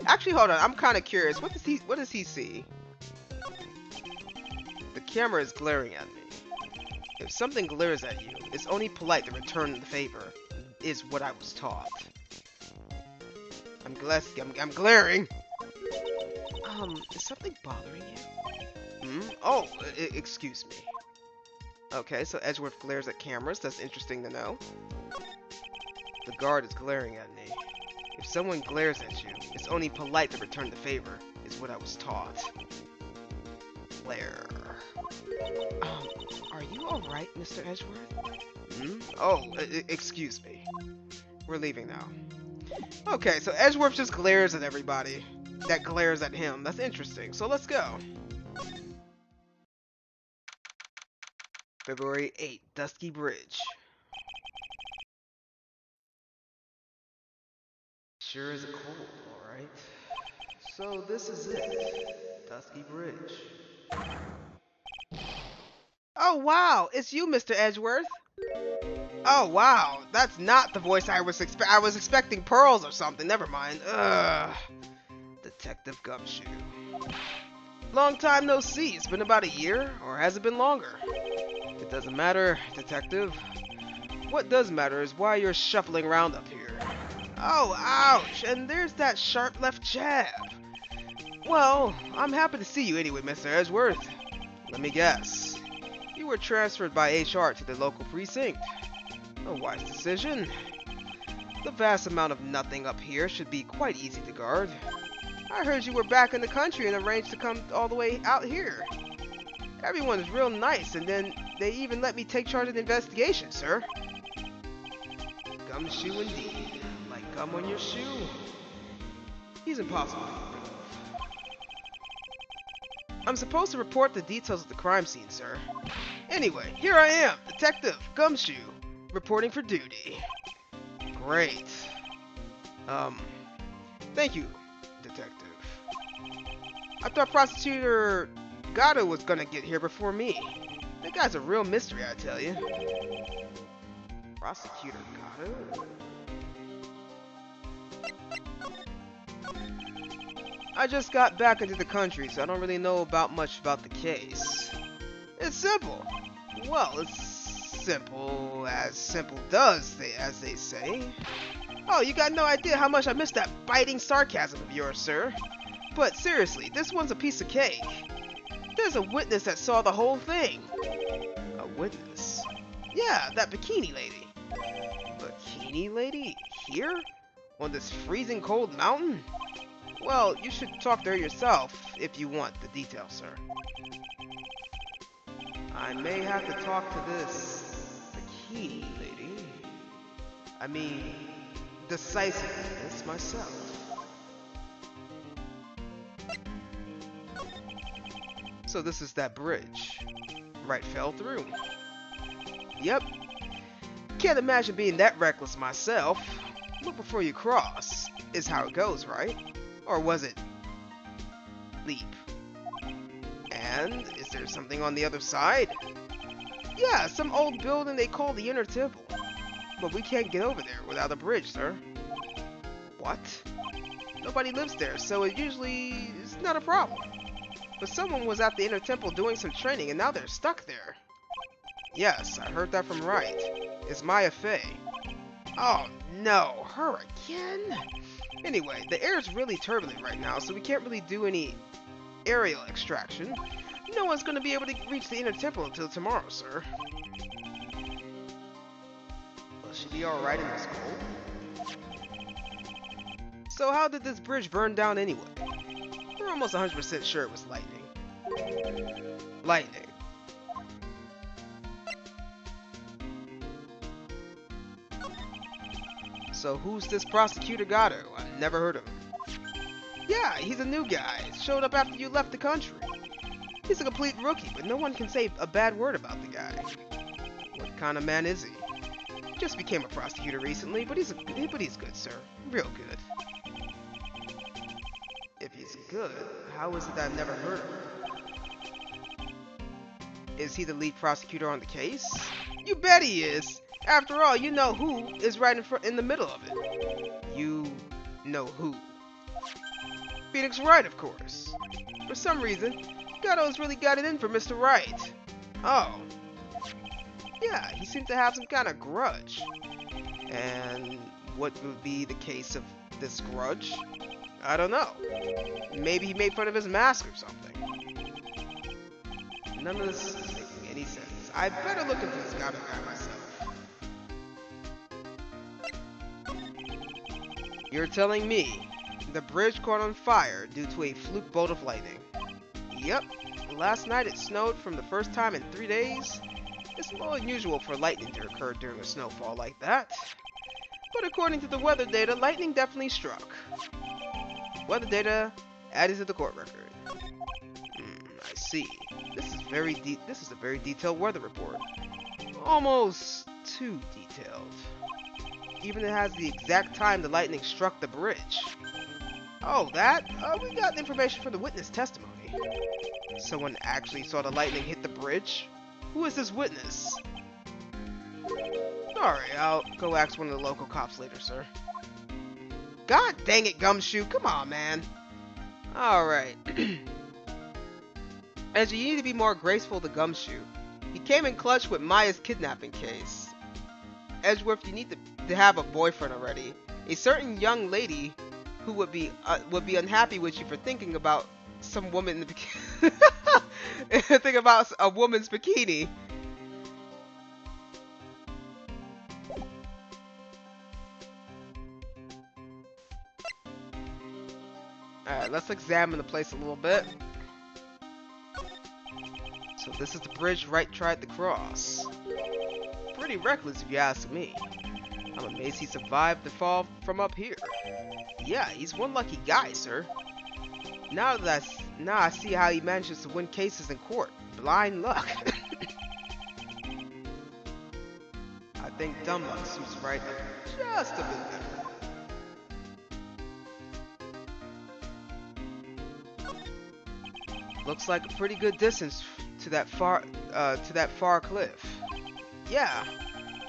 Actually, hold on, I'm kind of curious. What does he see? The camera is glaring at me. If something glares at you, it's only polite to return the favor, is what I was taught. I'm glaring. Is something bothering you? Oh, excuse me. Okay, so Edgeworth glares at cameras. That's interesting to know. The guard is glaring at me. If someone glares at you, it's only polite to return the favor, is what I was taught. Glare. Are you alright, Mr. Edgeworth? Oh, excuse me. We're leaving now. Okay, so Edgeworth just glares at everybody that glares at him. That's interesting. So let's go. February 8th, Dusky Bridge. Sure is a cold, alright. So this is it. Dusky Bridge. Oh wow, it's you, Mr. Edgeworth. Oh wow, that's not the voice I was expecting Pearls or something. Never mind. Ugh. Detective Gumshoe. Long time no see. It's been about a year, or has it been longer? It doesn't matter, Detective. What does matter is why you're shuffling around up here. Oh, ouch! And there's that sharp left jab. Well, I'm happy to see you anyway, Mr. Edgeworth. Let me guess. You were transferred by HR to the local precinct. A wise decision. The vast amount of nothing up here should be quite easy to guard. I heard you were back in the country and arranged to come all the way out here. Everyone is real nice, and then they even let me take charge of the investigation, sir. Gumshoe indeed. Like gum on your shoe. He's impossible to get rid of. I'm supposed to report the details of the crime scene, sir. Anyway, here I am, Detective Gumshoe, reporting for duty. Great. Thank you, Detective. I thought Prosecutor Gato was gonna get here before me. That guy's a real mystery, I tell you. Prosecutor Gato? I just got back into the country, so I don't really know much about the case. It's simple. Well, it's simple does, as they say. Oh, you got no idea how much I miss that biting sarcasm of yours, sir. But seriously, this one's a piece of cake. There's a witness that saw the whole thing. A witness? Yeah, that bikini lady. Bikini lady? Here? On this freezing cold mountain? Well, you should talk to her yourself if you want the details, sir. I may have to talk to this bikini lady. I mean, decisiveness myself. So this is that bridge. Wright fell through. Yep. Can't imagine being that reckless myself. Look before you cross, is how it goes, right? Or was it leap? And is there something on the other side? Yeah, some old building they call the Inner Temple. But we can't get over there without a bridge, sir. What? Nobody lives there, so it usually is not a problem. But someone was at the Inner Temple doing some training and now they're stuck there. Yes, I heard that from Wright. It's Maya Fey. Oh no, her again? Anyway, the air is really turbulent right now, so we can't really do any aerial extraction. No one's going to be able to reach the Inner Temple until tomorrow, sir. Will she be alright in this cold? So how did this bridge burn down anyway? We're almost 100% sure it was lightning. Lightning. So who's this prosecutor Gatto? I've never heard of him. Yeah, he's a new guy. Showed up after you left the country. He's a complete rookie, but no one can say a bad word about the guy. What kind of man is he? Just became a prosecutor recently, but he's good, sir. Real good. If he's good, how is it that I've never heard of him? Is he the lead prosecutor on the case? You bet he is! After all, you know who is right in the middle of it. You know who? Phoenix Wright, of course. For some reason, Gatto's really got it in for Mr. Wright. Oh. Yeah, he seems to have some kind of grudge. And what would be the case of this grudge? I don't know. Maybe he made fun of his mask or something. None of this is making any sense. I better look into this Gatto guy myself. You're telling me the bridge caught on fire due to a fluke bolt of lightning? Yep. Last night it snowed for the first time in 3 days. It's a little unusual for lightning to occur during a snowfall like that. But according to the weather data, lightning definitely struck. Weather data added to the court record. I see. This is a very detailed weather report. Almost too detailed. Even it has the exact time the lightning struck the bridge. Oh, that? We got information from the witness testimony. Someone actually saw the lightning hit the bridge? Who is this witness? Sorry, I'll go ask one of the local cops later, sir. God dang it, Gumshoe. Come on, man. Alright. As you need to be more graceful to Gumshoe, he came in clutch with Maya's kidnapping case. Edgeworth, you need to have a boyfriend already. A certain young lady who would be unhappy with you for thinking about some woman in the bikini. Think about a woman's bikini. Alright, let's examine the place a little bit. So this is the bridge Wright tried to cross. Pretty reckless if you ask me. I'm amazed he survived the fall from up here. Yeah, he's one lucky guy, sir. Now I see how he manages to win cases in court. Blind luck. I think dumb luck suits Wright just a bit better. Looks like a pretty good distance to that far cliff. Yeah,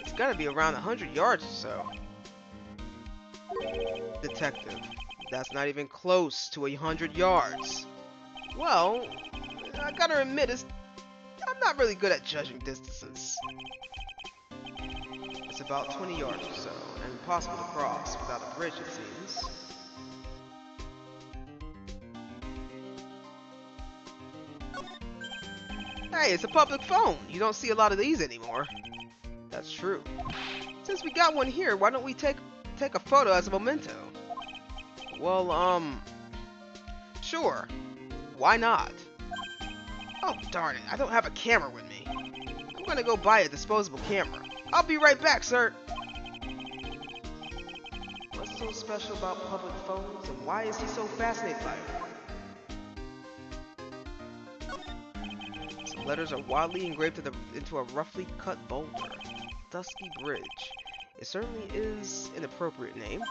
it's gotta be around 100 yards or so. Detective, that's not even close to 100 yards. Well, I gotta admit, I'm not really good at judging distances. It's about 20 yards or so, and impossible to cross without a bridge, it seems. Hey, it's a public phone. You don't see a lot of these anymore. That's true. Since we got one here, why don't we take a photo as a memento? Well, sure. Why not? Oh, darn it. I don't have a camera with me. I'm gonna go buy a disposable camera. I'll be right back, sir. What's so special about public phones, and why is he so fascinated by it? Some letters are wildly engraved into a roughly cut boulder. Dusky Bridge. It certainly is an appropriate name.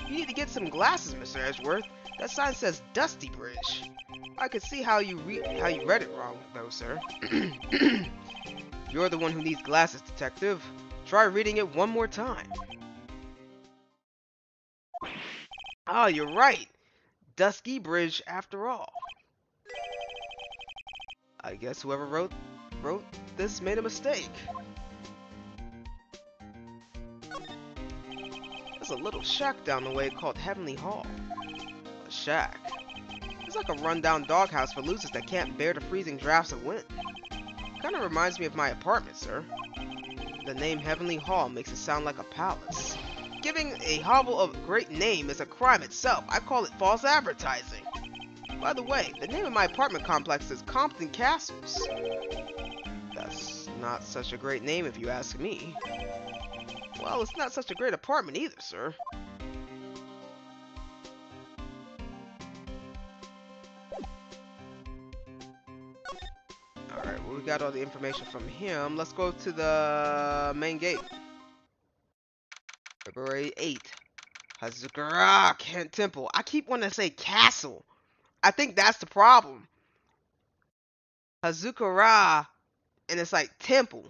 You need to get some glasses, Mr. Edgeworth. That sign says Dusty Bridge. I could see how you read it wrong, though, sir. You're the one who needs glasses, detective. Try reading it one more time. Ah, you're right. Dusky Bridge, after all. I guess whoever wrote this made a mistake. There's a little shack down the way called Heavenly Hall. A shack. It's like a rundown doghouse for losers that can't bear the freezing drafts of wind. Kinda reminds me of my apartment, sir. The name Heavenly Hall makes it sound like a palace. Giving a hovel a great name is a crime itself. I call it false advertising. By the way, the name of my apartment complex is Compton Castles. That's not such a great name if you ask me. Well, it's not such a great apartment either, sir. Alright, well, we got all the information from him. Let's go to the main gate. February 8th. Hazukara Kent Temple. I keep wanting to say castle. I think that's the problem. Hazukara, and it's like temple.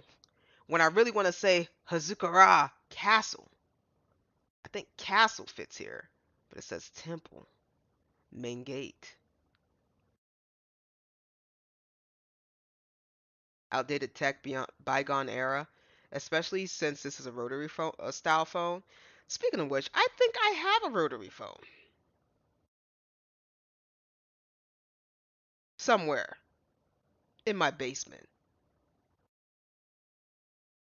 When I really want to say Hazukara Castle. I think castle fits here, but it says temple. Main gate. Outdated tech beyond bygone era, especially since this is a rotary phone, style phone. Speaking of which, I think I have a rotary phone. Somewhere in my basement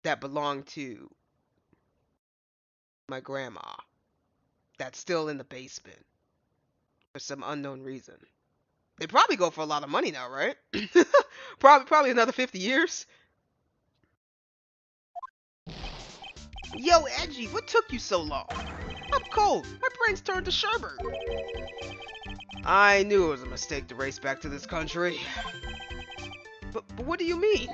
that belonged to my grandma. That's still in the basement for some unknown reason. They probably go for a lot of money now, right? probably another 50 years. Yo, Edgy, what took you so long? I'm cold. My brain's turned to sherbet. I knew it was a mistake to race back to this country. But what do you mean?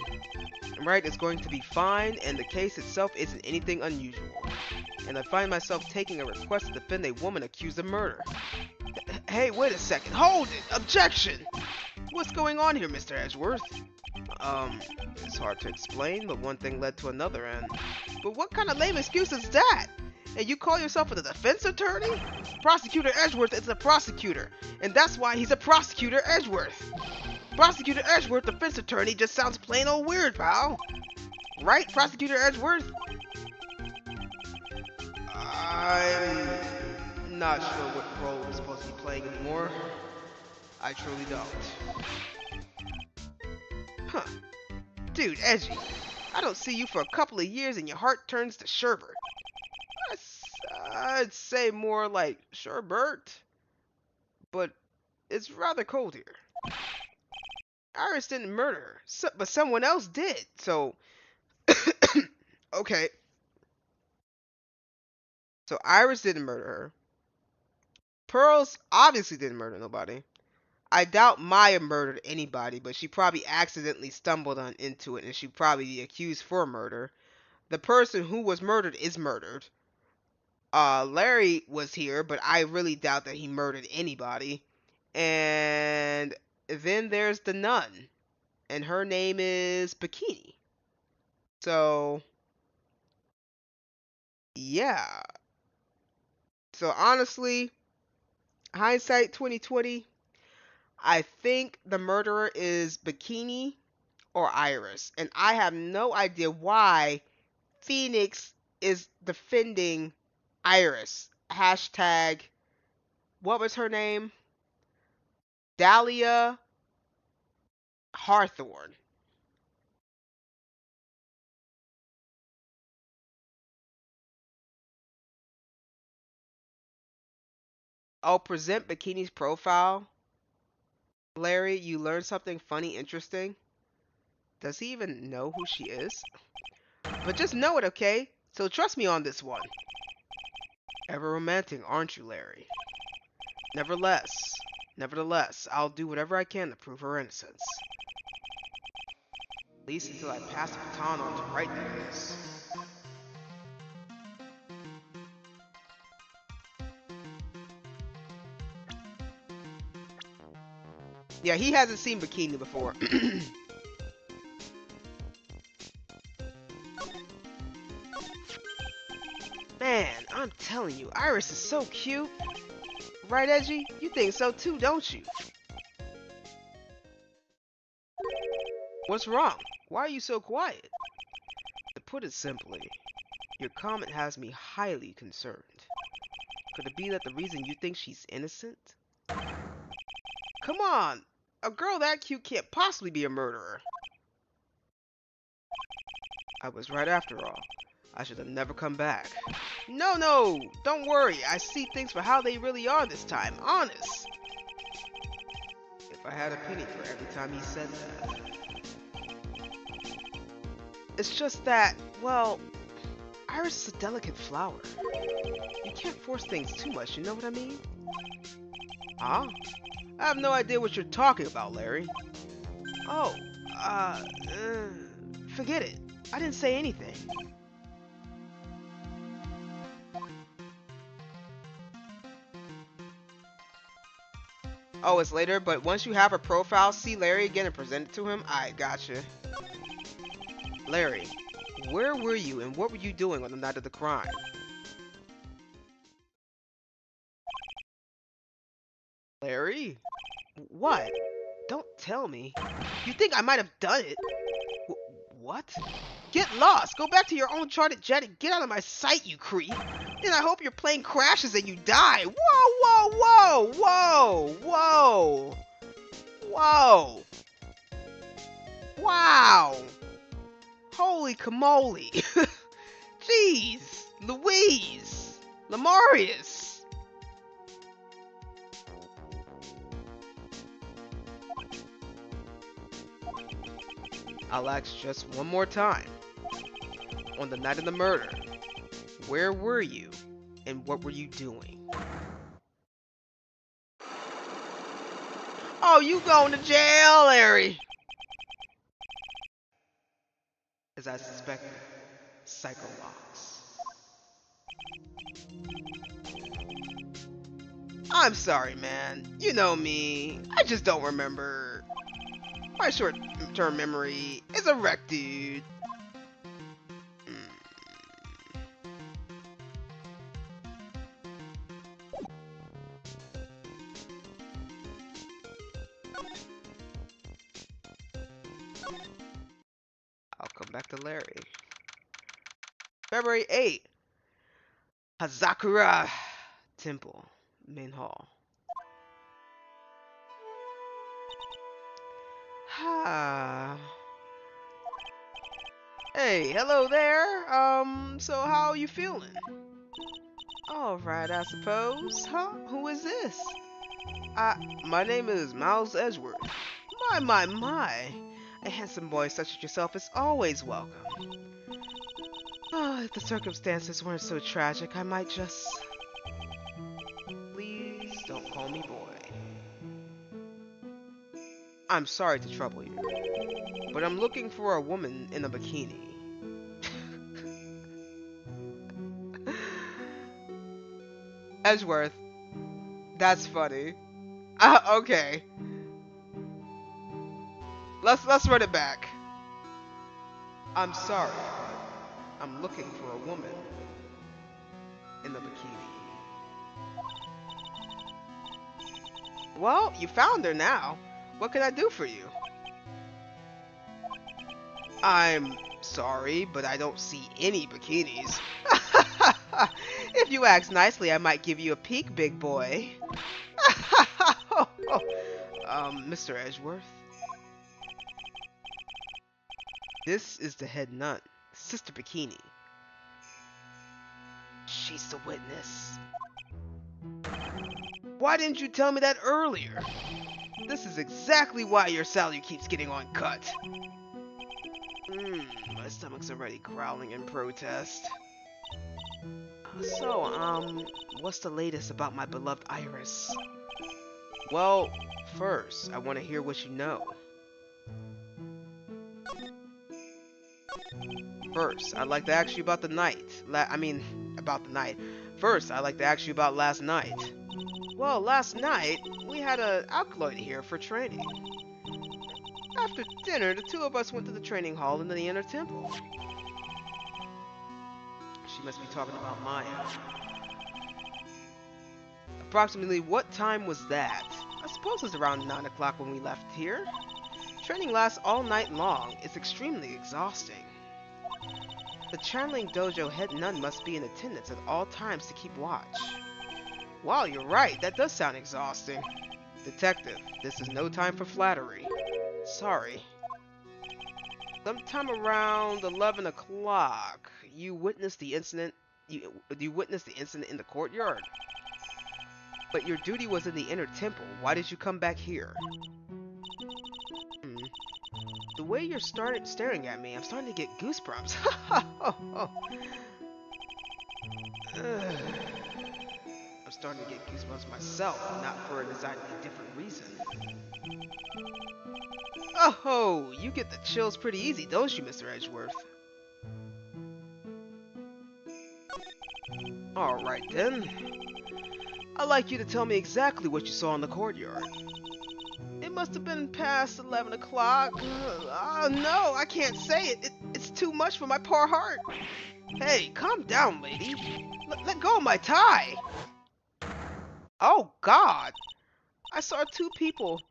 Wright is going to be fine, and the case itself isn't anything unusual. And I find myself taking a request to defend a woman accused of murder. Hey, wait a second. Hold it! Objection! What's going on here, Mr. Edgeworth? It's hard to explain, but one thing led to another, and... But what kind of lame excuse is that? And you call yourself a defense attorney? Prosecutor Edgeworth is a prosecutor, and that's why he's a prosecutor Edgeworth. Prosecutor Edgeworth, defense attorney, just sounds plain old weird, pal. Right, Prosecutor Edgeworth? I'm not sure what role I'm supposed to be playing anymore. I truly don't. Huh. Dude, Edgy, I don't see you for a couple of years and your heart turns to sherbet. I'd say more like sherbet, but it's rather cold here. Iris didn't murder her, but someone else did, so... Okay. So Iris didn't murder her. Pearls obviously didn't murder nobody. I doubt Maya murdered anybody, but she probably accidentally stumbled into it, and she'd probably be accused for murder. The person who was murdered is murdered. Larry was here, but I really doubt that he murdered anybody. And then there's the nun, and her name is Bikini. So, yeah. So honestly, hindsight 2020, I think the murderer is Bikini or Iris, and I have no idea why Phoenix is defending Iris. Hashtag, what was her name? Dahlia Hawthorne. Oh, present Bikini's profile. Larry, you learned something funny, interesting. Does he even know who she is? But just know it, okay? So trust me on this one. Ever romantic, aren't you, Larry? Nevertheless, I'll do whatever I can to prove her innocence. At least until I pass the baton on to Wright, that is. Yeah, he hasn't seen Bikini before. Man, I'm telling you, Iris is so cute. Right, Edgy? You think so too, don't you? What's wrong? Why are you so quiet? To put it simply, your comment has me highly concerned. Could it be that the reason you think she's innocent? Come on! A girl that cute can't possibly be a murderer. I was right after all. I should have never come back. No, don't worry. I see things for how they really are this time. Honest. If I had a penny for every time he said that. It's just that, well, Iris is a delicate flower. You can't force things too much, you know what I mean? Huh? I have no idea what you're talking about, Larry. Oh, forget it. I didn't say anything. Oh, it's later, but once you have a profile, see Larry again and present it to him? I gotcha. Larry, where were you and what were you doing on the night of the crime? Larry? What? Don't tell me. You think I might have done it? What? Get lost! Go back to your own charted jet and get out of my sight, you creep! And I hope your plane crashes and you die! Whoa! Whoa! Wow! Holy camole! Jeez! Louise! Lamarius! I'll ask just one more time. On the night of the murder, where were you and what were you doing? Oh, you going to jail, Larry! As I suspected, Psycho Locks. I'm sorry, man. You know me. I just don't remember. My short-term memory is a wreck, dude. I'll come back to Larry. February 8th. Hazakura Temple, main hall. Hey, hello there. So how are you feeling? Alright, I suppose. Huh? Who is this? My name is Miles Edgeworth. My. A handsome boy such as yourself is always welcome. Oh, if the circumstances weren't so tragic, I might just... Please don't call me boy. I'm sorry to trouble you, but I'm looking for a woman in a bikini. Edgeworth, that's funny. Okay. Let's run it back. I'm sorry, but I'm looking for a woman in the bikini. Well, you found her now. What can I do for you? I'm sorry, but I don't see any bikinis. If you ask nicely, I might give you a peek, big boy. Mr. Edgeworth. This is the head nut, Sister Bikini. She's the witness. Why didn't you tell me that earlier? This is exactly why your salary keeps getting uncut. My stomach's already growling in protest. So, what's the latest about my beloved Iris? Well, first, I want to hear what you know. First, I'd like to ask you about the night. About the night. First, I'd like to ask you about last night. Well, last night, we had an alkaloid here for training. After dinner, the two of us went to the training hall in the inner temple. She must be talking about Maya. Approximately what time was that? I suppose it was around 9 o'clock when we left here. Training lasts all night long. It's extremely exhausting. The channeling dojo head nun must be in attendance at all times to keep watch. Wow, you're right. That does sound exhausting. Detective, this is no time for flattery. Sorry. Sometime around 11 o'clock, you witnessed the incident. You witnessed the incident in the courtyard. But your duty was in the inner temple. Why did you come back here? The way you're staring at me, I'm starting to get goosebumps. I'm starting to get goosebumps myself, not for an exactly different reason. Oh, you get the chills pretty easy, don't you, Mr. Edgeworth? Alright then. I'd like you to tell me exactly what you saw in the courtyard. It must have been past 11 o'clock. Oh no, I can't say it. It's too much for my poor heart. Hey, calm down, lady. Let go of my tie. Oh God. I saw two people.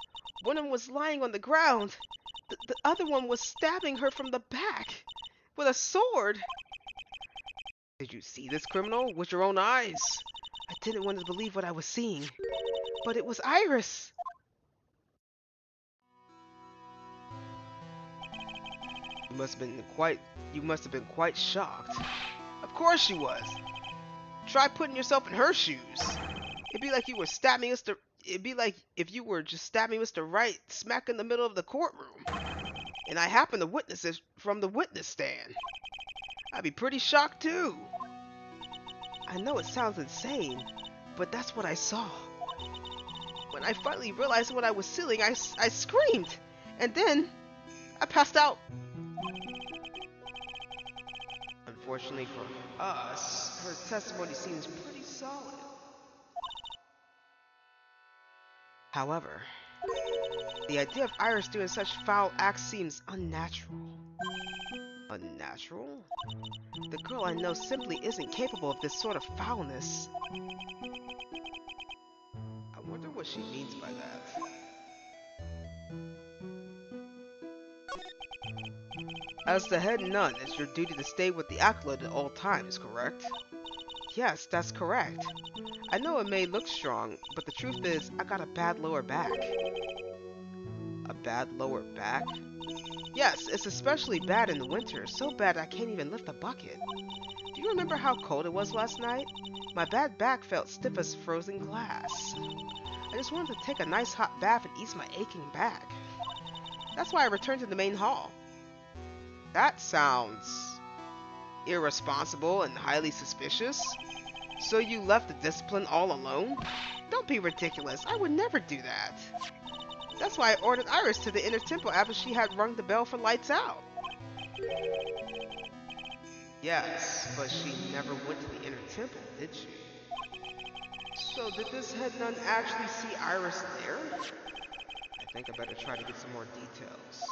One of them was lying on the ground. The other one was stabbing her from the back with a sword. Did you see this criminal with your own eyes? I didn't want to believe what I was seeing, but it was Iris. You must have been quite shocked. Of course she was. Try putting yourself in her shoes. It'd be like if you were just stabbing Mr. Wright smack in the middle of the courtroom. And I happen to witness it from the witness stand. I'd be pretty shocked too. I know it sounds insane, but that's what I saw. When I finally realized what I was seeing, I screamed. And then I passed out. Unfortunately for us, her testimony seems pretty solid. However, the idea of Iris doing such foul acts seems unnatural. Unnatural? The girl I know simply isn't capable of this sort of foulness. I wonder what she means by that. As the head nun, it's your duty to stay with the acolyte at all times, correct? Yes, that's correct. I know it may look strong, but the truth is, I got a bad lower back. A bad lower back? Yes, it's especially bad in the winter, so bad I can't even lift a bucket. Do you remember how cold it was last night? My bad back felt stiff as frozen glass. I just wanted to take a nice hot bath and ease my aching back. That's why I returned to the main hall. That sounds irresponsible and highly suspicious. So you left the discipline all alone? Don't be ridiculous. I would never do that. That's why I ordered Iris to the inner temple after she had rung the bell for lights out. Yes, but she never went to the inner temple, did she? So did this head nun actually see Iris there? I think I better try to get some more details.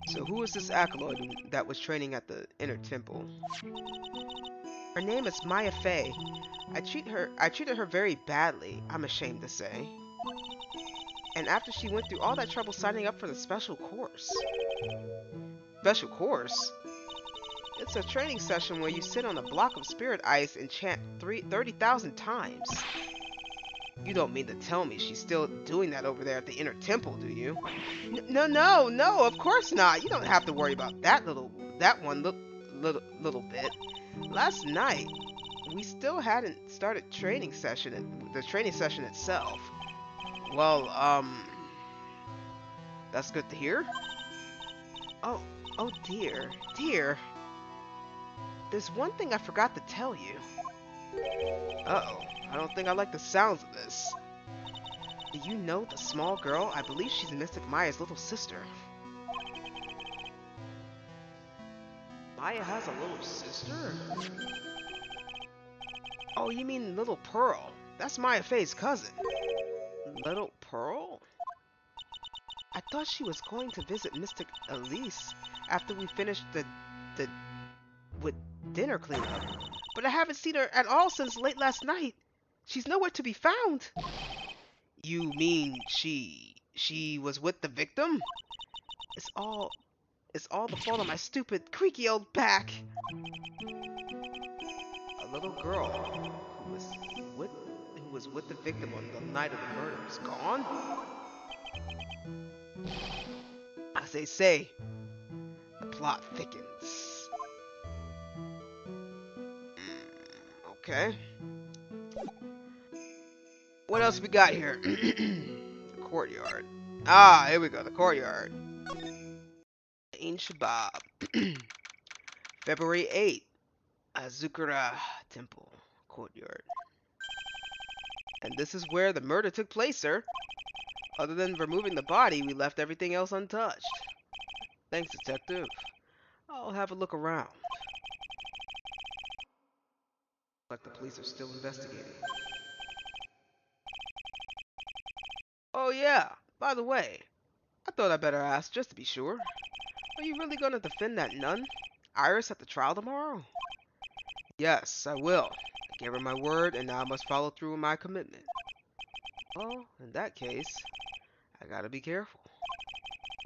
So who is this acolyte that was training at the inner temple? Her name is Maya Fey. I treated her very badly, I'm ashamed to say. And after she went through all that trouble signing up for the special course. Special course? It's a training session where you sit on a block of spirit ice and chant 30,000 times. You don't mean to tell me she's still doing that over there at the inner temple, do you? No, of course not. You don't have to worry about that little bit. Last night, we still hadn't started the training session itself. Well, that's good to hear. Oh, oh dear. There's one thing I forgot to tell you. Uh-oh, I don't think I like the sounds of this. Do you know the small girl? I believe she's Mystic Maya's little sister. Maya has a little sister? Oh, you mean Little Pearl. That's Maya Faye's cousin. Little Pearl? I thought she was going to visit Mystic Elise after we finished with dinner cleanup. But I haven't seen her at all since late last night. She's nowhere to be found. You mean she was with the victim? It's all the fault of my stupid, creaky old back. A little girl who was with the victim on the night of the murder is gone? As they say, the plot thickens. Okay. What else we got here? The courtyard. Ah, here we go, the courtyard. Ain Shabab. February 8th. Azukara Temple. Courtyard. And this is where the murder took place, sir. Other than removing the body, we left everything else untouched. Thanks, detective. I'll have a look around. Like the police are still investigating. Oh yeah, by the way, I thought I'd better ask just to be sure. Are you really gonna defend that nun, Iris, at the trial tomorrow? Yes, I will. I gave her my word, and now I must follow through with my commitment. Well, in that case, I gotta be careful.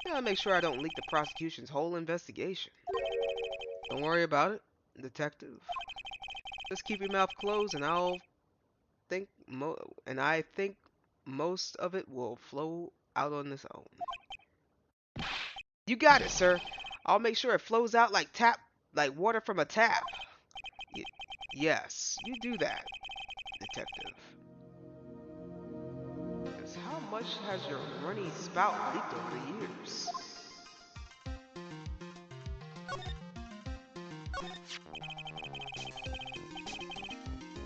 Gotta make sure I don't leak the prosecution's whole investigation. Don't worry about it, detective. Just keep your mouth closed, and I think most of it will flow out on its own. You got it, sir. I'll make sure it flows out like water from a tap. Yes, you do that, detective. Because how much has your runny spout leaked over the years?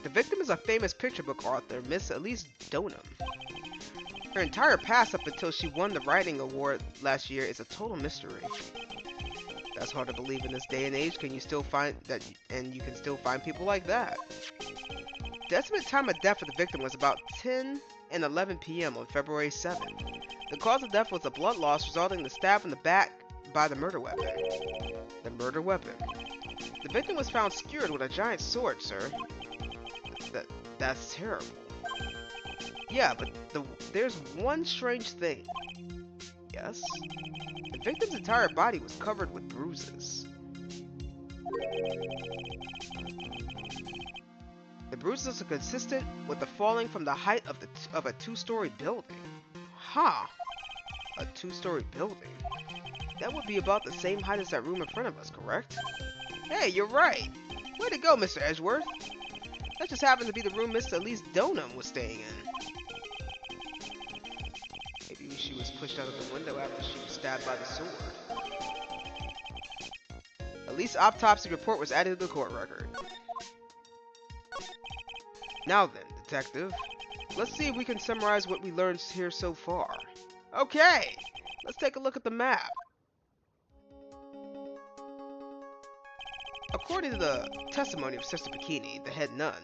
The victim is a famous picture book author, Miss Elise Donham. Her entire past up until she won the writing award last year is a total mystery. That's hard to believe in this day and age. Can you still find that? And you can still find people like that. The estimated time of death of the victim was about 10 and 11 p.m. on February 7th. The cause of death was a blood loss resulting in the stab in the back by the murder weapon. The murder weapon. The victim was found skewered with a giant sword, sir. That's terrible. Yeah, but there's one strange thing. Yes? The victim's entire body was covered with bruises. The bruises are consistent with the falling from the height of a two-story building. Huh. A two-story building? That would be about the same height as that room in front of us, correct? Hey, you're right. Way to go, Mr. Edgeworth. That just happened to be the room Miss Elise Donham was staying in. Maybe she was pushed out of the window after she was stabbed by the sword. Elise's autopsy report was added to the court record. Now then, detective, let's see if we can summarize what we learned here so far. Okay, let's take a look at the map. According to the testimony of Sister Bikini, the head nun,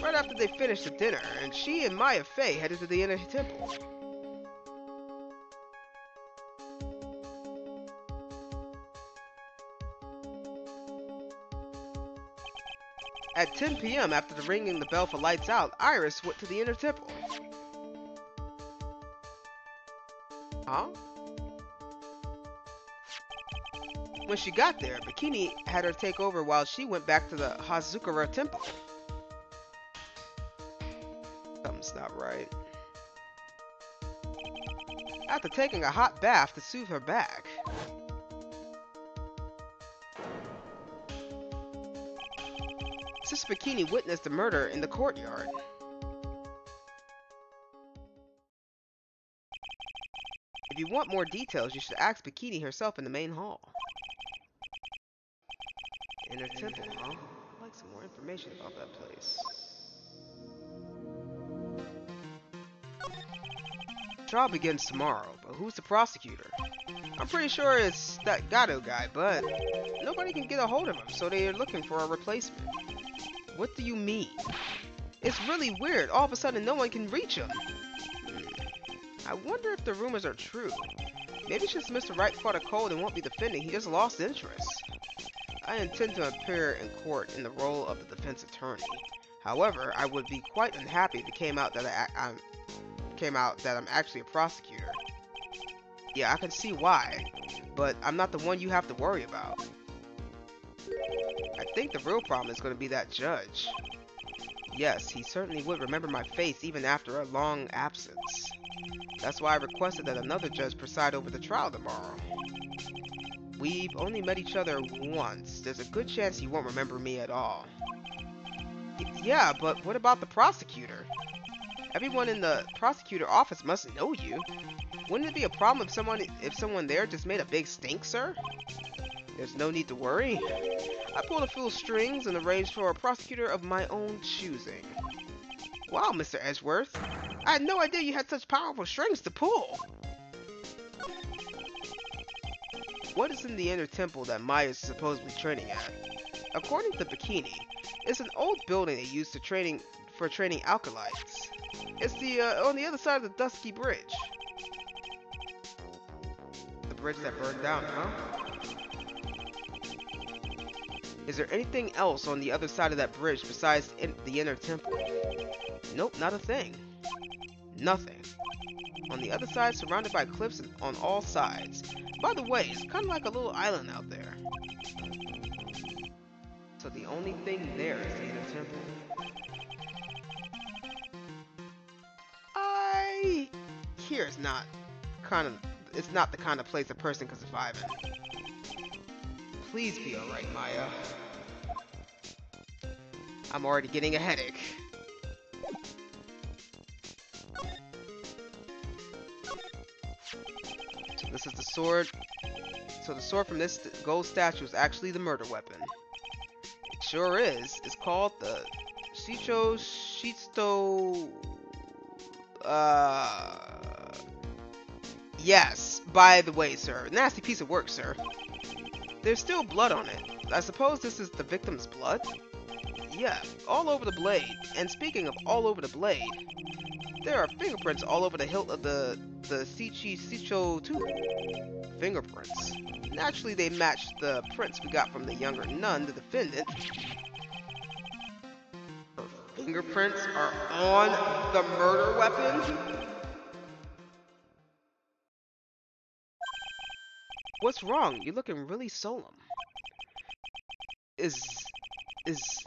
right after they finished the dinner, and she and Maya Faye headed to the inner temple. At 10 p.m., after the ringing the bell for lights out, Iris went to the inner temple. Huh? When she got there, Bikini had her take over while she went back to the Hazukara temple. Something's not right. After taking a hot bath to soothe her back, Sister Bikini witnessed the murder in the courtyard. If you want more details, you should ask Bikini herself in the main hall. Inner temple, huh? I'd like some more information about that place. Trial begins tomorrow, but who's the prosecutor? I'm pretty sure it's that Gato guy, but nobody can get a hold of him, so they are looking for a replacement. What do you mean? It's really weird. All of a sudden, no one can reach him. I wonder if the rumors are true. Maybe since Mr. Wright caught a cold and won't be defending, he just lost interest. I intend to appear in court in the role of the defense attorney. However, I would be quite unhappy if it came out that I'm actually a prosecutor. Yeah, I can see why, but I'm not the one you have to worry about. I think the real problem is going to be that judge. Yes, he certainly would remember my face even after a long absence. That's why I requested that another judge preside over the trial tomorrow. We've only met each other once. There's a good chance he won't remember me at all. Yeah, but what about the prosecutor? Everyone in the prosecutor office must know you. Wouldn't it be a problem if someone there just made a big stink, sir? There's no need to worry. I pulled a few strings and arranged for a prosecutor of my own choosing. Wow, Mr. Edgeworth. I had no idea you had such powerful strings to pull. What is in the inner temple that Maya is supposedly training at? According to Bikini, it's an old building they use for training alkalites. It's on the other side of the Dusky Bridge. The bridge that burned down, huh? Is there anything else on the other side of that bridge besides the inner temple? Nope, not a thing. Nothing. On the other side, surrounded by cliffs on all sides. By the way, it's kind of like a little island out there. So the only thing there is the inner temple. I hear it's not the kind of place a person can survive in. Please be alright, Maya. I'm already getting a headache. So this is the sword. So the sword from this gold statue is actually the murder weapon. It sure is. It's called the Shicho Shitsuto. Yes. By the way, sir. Nasty piece of work, sir. There's still blood on it. I suppose this is the victim's blood? Yeah, all over the blade. And speaking of all over the blade, there are fingerprints all over the hilt of the Shicho too. Fingerprints. Naturally, they match the prints we got from the younger nun, the defendant. Her fingerprints are on the murder weapon? What's wrong? You're looking really solemn. Is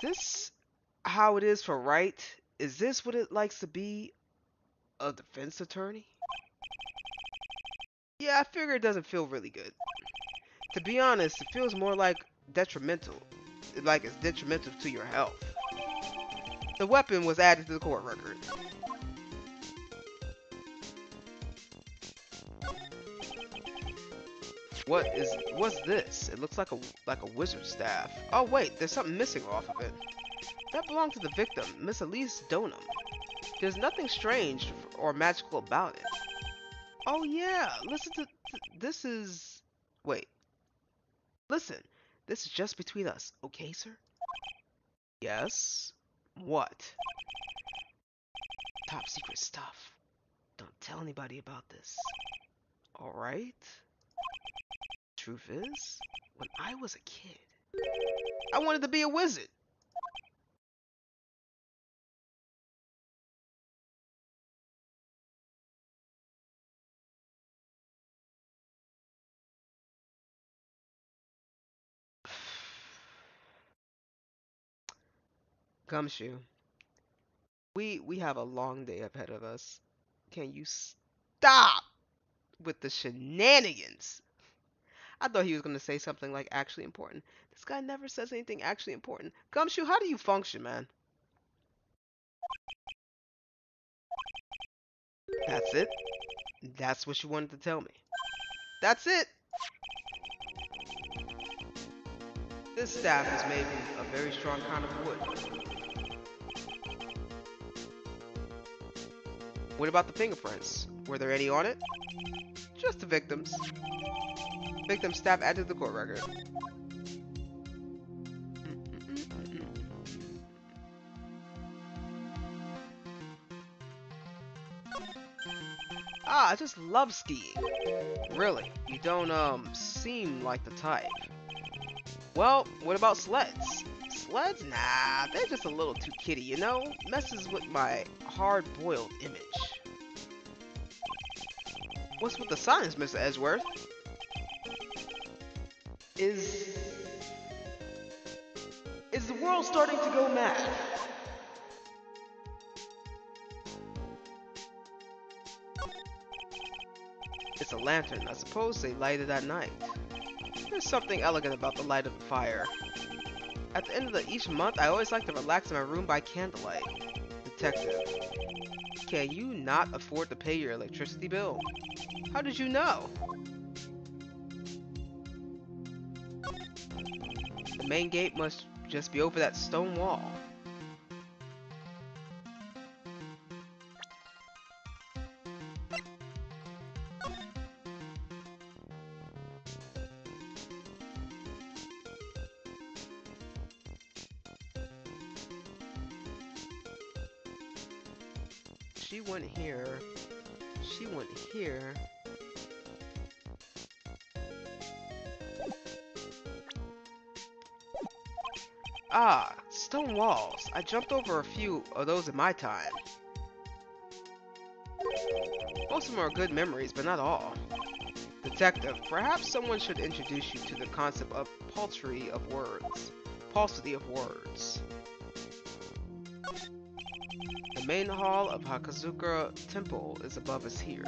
this how it is for Wright? Is this what it likes to be a defense attorney? Yeah, I figure it doesn't feel really good. To be honest, it feels more like detrimental. Like it's detrimental to your health. The weapon was added to the court record. What's this? It looks like a wizard staff. Oh wait, there's something missing off of it. That belonged to the victim, Miss Elise Donham. There's nothing strange or magical about it. Oh yeah, listen to this is wait. Listen, this is just between us, okay, sir? Yes. What? Top secret stuff. Don't tell anybody about this. All right? Truth is, when I was a kid, I wanted to be a wizard. Gumshoe, we have a long day ahead of us. Can you stop with the shenanigans? I thought he was gonna say something like actually important. This guy never says anything actually important. Gumshoe, how do you function, man? That's it? That's what you wanted to tell me. That's it. This staff is made from a very strong kind of wood. What about the fingerprints? Were there any on it? Just the victims. Victim staff added to the court record. Ah, I just love skiing. Really? You don't, seem like the type. Well, what about sleds? Sleds? Nah, they're just a little too kiddie, you know? Messes with my hard-boiled image. What's with the signs, Mr. Edgeworth? Is the world starting to go mad? It's a lantern. I suppose they light it at night. There's something elegant about the light of the fire. At the end of each month, I always like to relax in my room by candlelight. Detective, can you not afford to pay your electricity bill? How did you know? The main gate must just be over that stone wall. She went here. She went here. Ah, stone walls. I jumped over a few of those in my time. Most of them are good memories, but not all. Detective, perhaps someone should introduce you to the concept of paucity of words. Paucity of words. The main hall of Hakazukura Temple is above us here.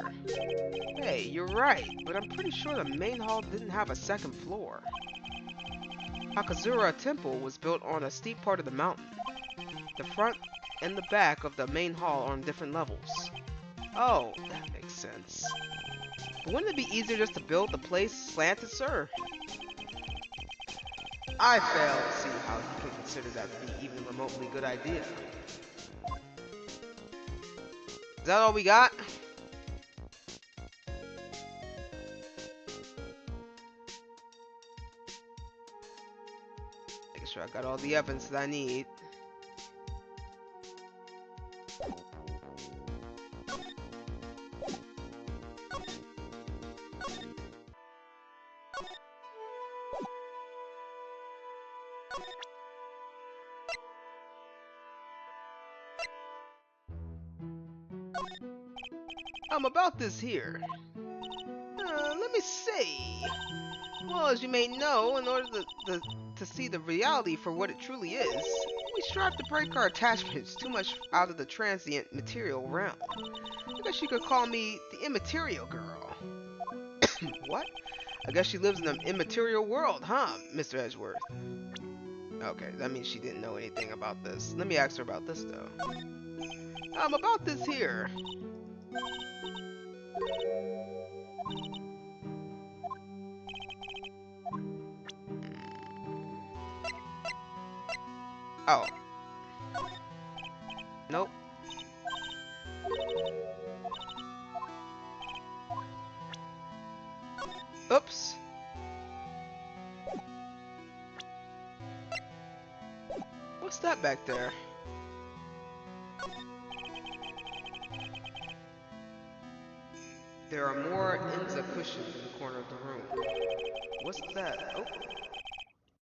Hey, you're right, but I'm pretty sure the main hall didn't have a second floor. Hakazura Temple was built on a steep part of the mountain. The front and the back of the main hall are on different levels. Oh, that makes sense. But wouldn't it be easier just to build the place slanted, sir? I fail to see how you can consider that to be even a remotely good idea. Is that all we got? Making sure I got all the evidence that I need. About this here. Let me see. Well, as you may know, in order to see the reality for what it truly is, we strive to break our attachments too much out of the transient material realm. I guess you could call me the immaterial girl. What? I guess she lives in an immaterial world, huh, Mr. Edgeworth? Okay, that means she didn't know anything about this. Let me ask her about this, though. About this here. Oh. Nope. Oops. What's that back there? There are more Enza cushions in the corner of the room. What's that? Oh.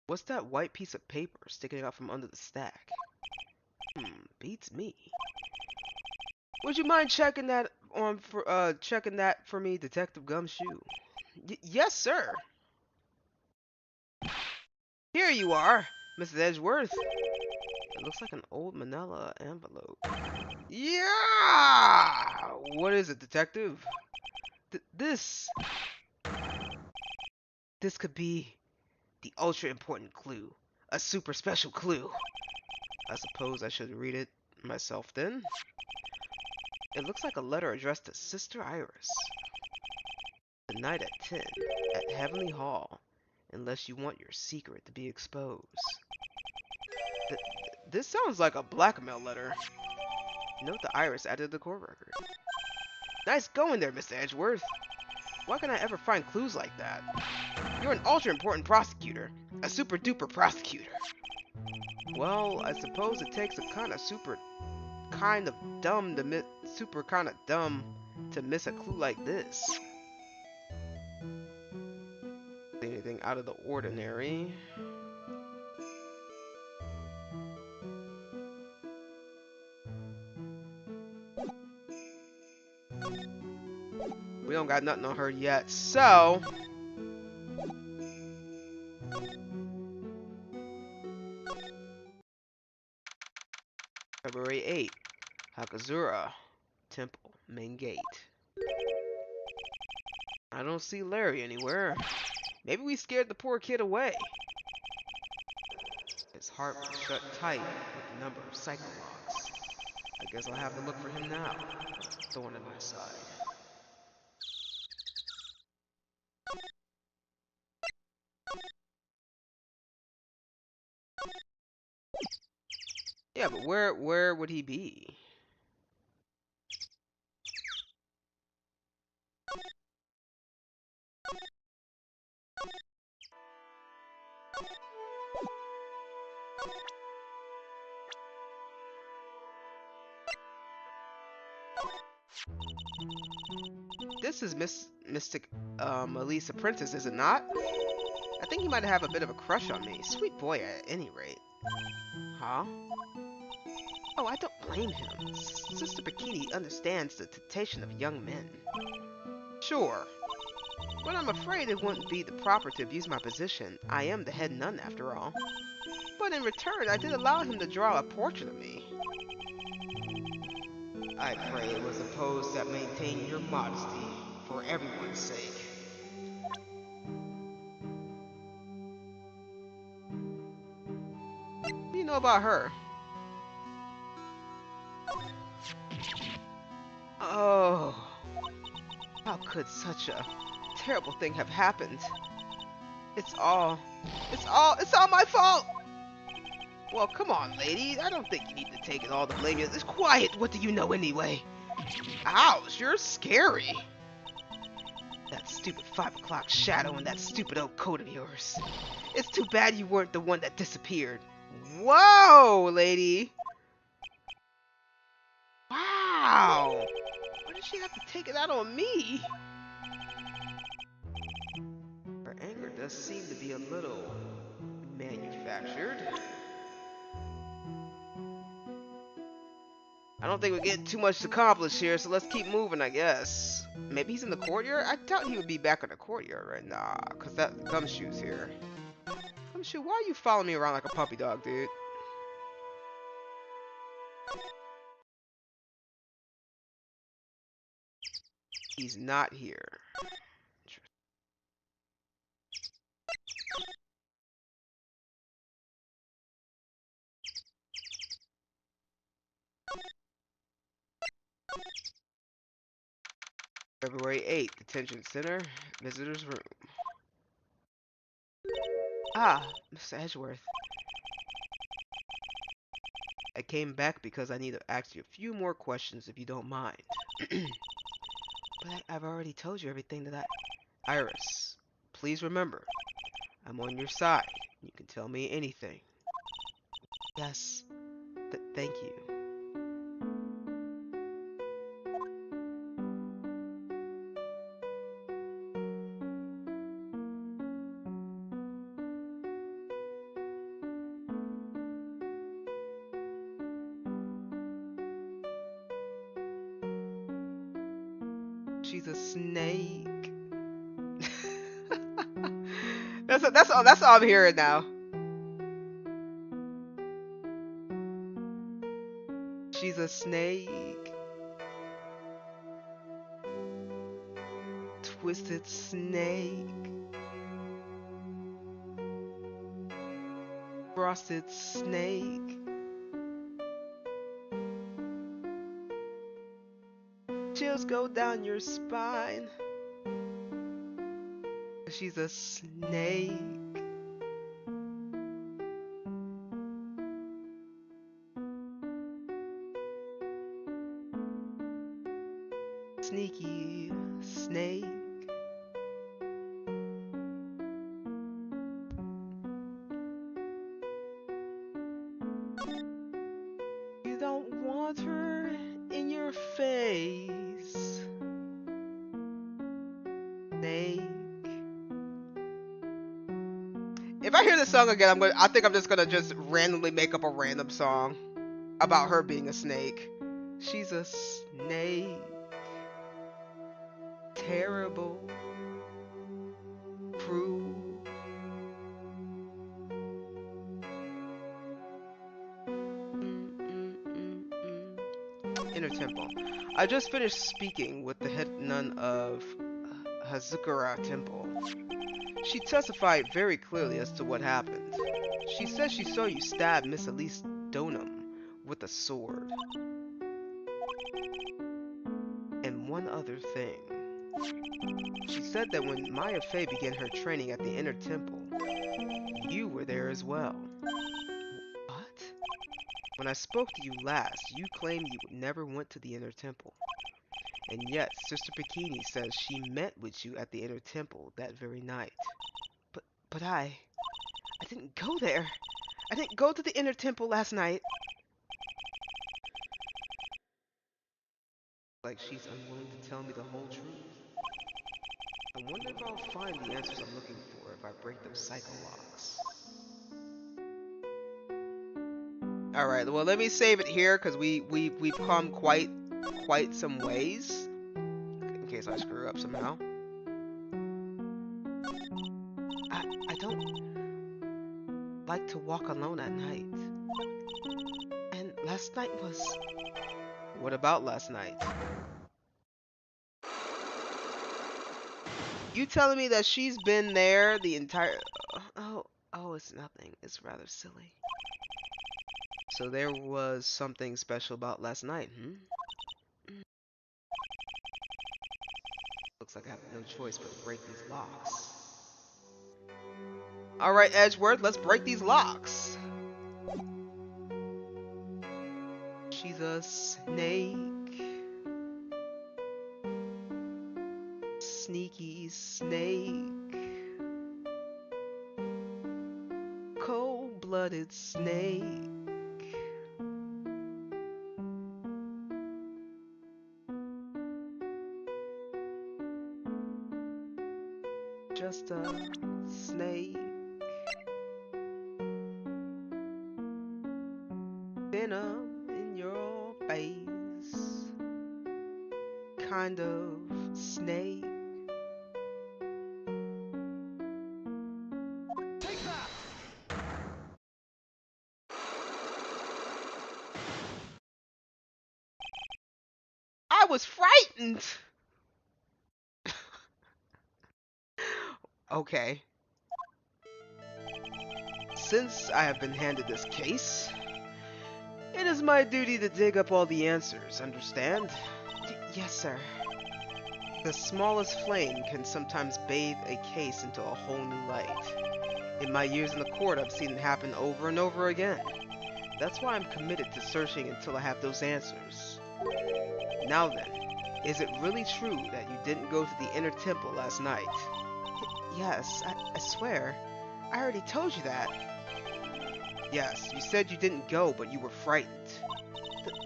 What's that white piece of paper sticking out from under the stack? Beats me. Would you mind checking that for me, Detective Gumshoe? Yes, sir. Here you are, Mrs. Edgeworth. It looks like an old manila envelope. Yeah! What is it, detective? This could be the ultra important clue. A super special clue. I suppose I should read it myself then. It looks like a letter addressed to Sister Iris. Tonight at 10 at Heavenly Hall, unless you want your secret to be exposed. This sounds like a blackmail letter. Note the Iris added to the court record. Nice going there, Mr. Edgeworth. Why can I ever find clues like that? You're an ultra important prosecutor. A super duper prosecutor. Well, I suppose it takes a kind of dumb to miss a clue like this. Anything out of the ordinary. We don't got nothing on her yet, so February 8th, Hakazura Temple, main gate. I don't see Larry anywhere. Maybe we scared the poor kid away. His heart was shut tight with the number of cycle locks. I guess I'll have to look for him now. Thorn in my side. Yeah, but where would he be? This is Mystic Elisa Prentice, is it not? I think he might have a bit of a crush on me. Sweet boy at any rate. Huh? Oh, I don't blame him. Sister Bikini understands the temptation of young men. Sure. But I'm afraid it wouldn't be the proper to abuse my position. I am the head nun after all. But in return, I did allow him to draw a portrait of me. I pray it was a pose that maintained your modesty, for everyone's sake. What do you know about her? Oh, how could such a terrible thing have happened? It's all my fault! Well, come on, lady. I don't think you need to take it all the blame. It's quiet. What do you know anyway? Ouch, you're scary. That stupid 5 o'clock shadow and that stupid old coat of yours. It's too bad you weren't the one that disappeared. Whoa, lady. Wow. Why did she have to take it out on me? Her anger does seem to be a little manufactured. I don't think we're getting too much accomplished here, so let's keep moving, I guess. Maybe he's in the courtyard? I doubt he would be back in the courtyard right now, because that Gumshoe's here. Gumshoe, why are you following me around like a puppy dog, dude? He's not here. February 8th, Detention Center, Visitor's Room. Ah, Mr. Edgeworth. I came back because I need to ask you a few more questions if you don't mind. But I've already told you everything that Iris, please remember, I'm on your side. You can tell me anything. Yes, thank you. She's a snake. That's all I'm hearing now. She's a snake. Twisted snake. Frosted snake. Chills go down your spine. She's a snake. Sneaky snake. You don't want her in your face. Snake. If I hear this song again, I think I'm just gonna just randomly make up a random song about her being a snake. She's a snake. Terrible. Cruel. Inner Temple. I just finished speaking with the head nun of Hazukura Temple. She testified very clearly as to what happened. She says she saw you stab Miss Elise Donham with a sword. And one other thing. She said that when Maya Fey began her training at the Inner Temple, you were there as well. What? When I spoke to you last, you claimed you never went to the Inner Temple. And yet, Sister Bikini says she met with you at the Inner Temple that very night. But I didn't go there. I didn't go to the Inner Temple last night. Like she's unwilling to tell me the whole truth. I wonder if I'll find the answers I'm looking for if I break those psycho locks. Alright, well let me save it here because we've come quite some ways. In case I screw up somehow. I don't like to walk alone at night. And last night was... What about last night? You telling me that she's been there the entire... Oh, it's nothing. It's rather silly. So there was something special about last night, Looks like I have no choice but to break these locks. Alright, Edgeworth, let's break these locks. She's a snake. Sneaky snake. Cold-blooded snake. Just a snake. Venom in your face. Kind of snake. Take that! I was frightened! Okay. Since I have been handed this case, it is my duty to dig up all the answers, understand? Yes, sir. The smallest flame can sometimes bathe a case into a whole new light. In my years in the court, I've seen it happen over and over again. That's why I'm committed to searching until I have those answers. Now then, is it really true that you didn't go to the Inner Temple last night? Yes, I swear. I already told you that. Yes, you said you didn't go, but you were frightened.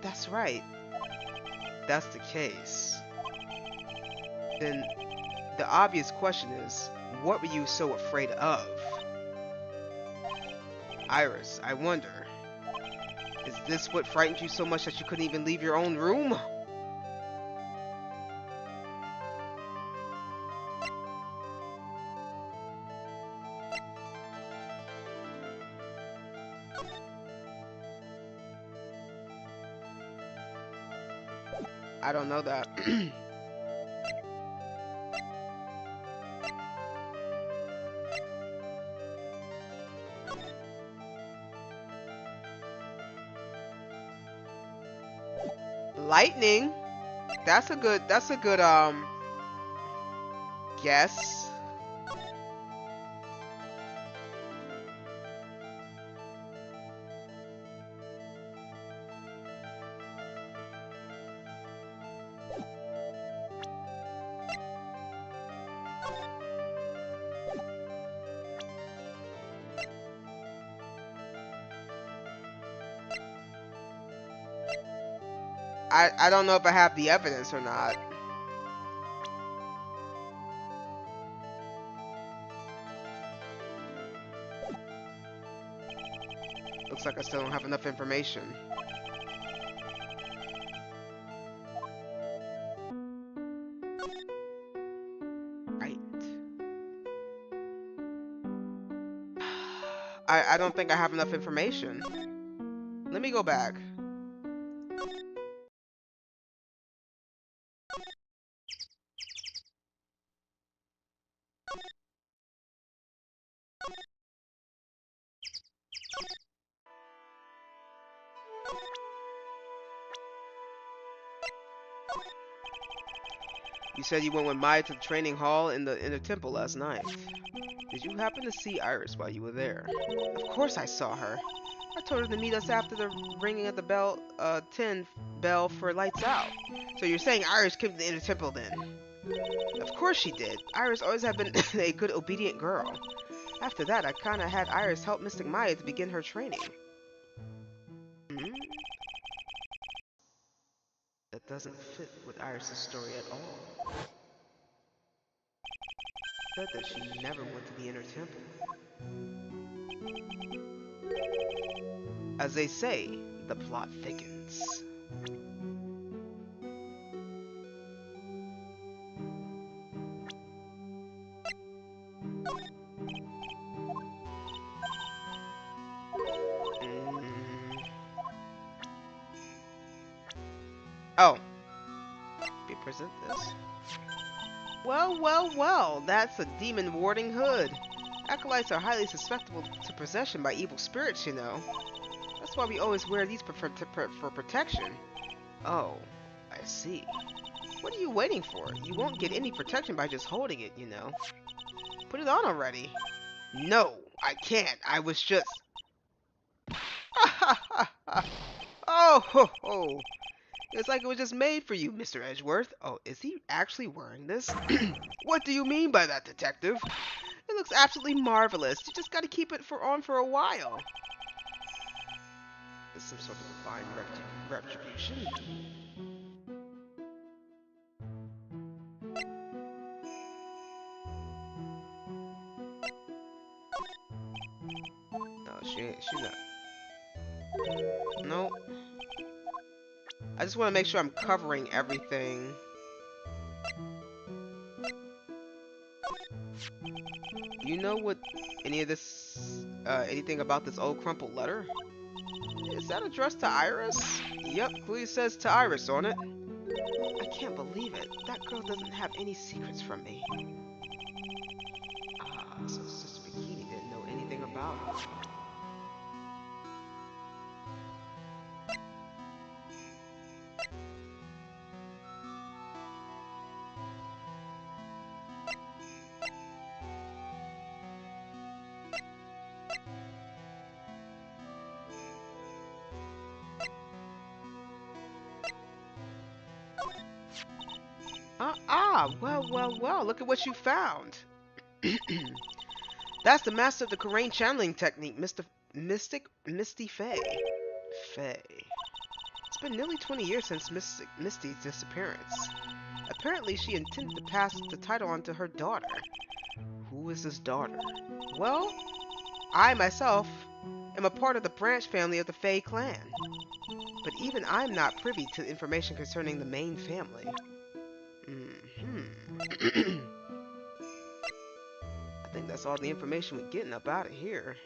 That's right. That's the case. Then, the obvious question is, what were you so afraid of? Iris, I wonder, is this what frightened you so much that you couldn't even leave your own room? I don't know that. Lightning. That's a good guess. I don't know if I have the evidence or not. Looks like I still don't have enough information. Right. I don't think I have enough information. Let me go back. You said you went with Maya to the training hall in the temple last night. Did you happen to see Iris while you were there? Of course I saw her. I told her to meet us after the ringing of the bell, 10 bell for lights out. So you're saying Iris came to the inner temple then? Of course she did. Iris always had been a good obedient girl. After that, I kinda had Iris help Mystic Maya to begin her training. Hmm? That doesn't fit with Iris' story at all. Said that she never went to the inner temple. As they say, the plot thickens. Mm. Oh, we present this. Well, well, well, that's a demon warding hood. Acolytes are highly susceptible to possession by evil spirits, you know. That's why we always wear these for protection. Oh, I see. What are you waiting for? You won't get any protection by just holding it, you know. Put it on already. No, I can't. I was just... Oh, ho, ho. It's like it was just made for you, Mr. Edgeworth. Oh, is he actually wearing this? What do you mean by that, detective? It looks absolutely marvelous. You just gotta keep it on for a while. Is some sort of divine retribution? No, she's not. No. I just want to make sure I'm covering everything. You know what any of this, anything about this old crumpled letter? Is that addressed to Iris? Yep, clearly says to Iris on it. I can't believe it. That girl doesn't have any secrets from me. Ah, so Sister Bikini didn't know anything about her. Well, well, well, look at what you found. That's the master of the Korean channeling technique, Misty Faye. Faye. It's been nearly 20 years since Misty's disappearance. Apparently, she intended to pass the title on to her daughter. Who is this daughter? Well, I myself am a part of the branch family of the Faye clan. But even I'm not privy to information concerning the main family. I think that's all the information we're getting up out of here.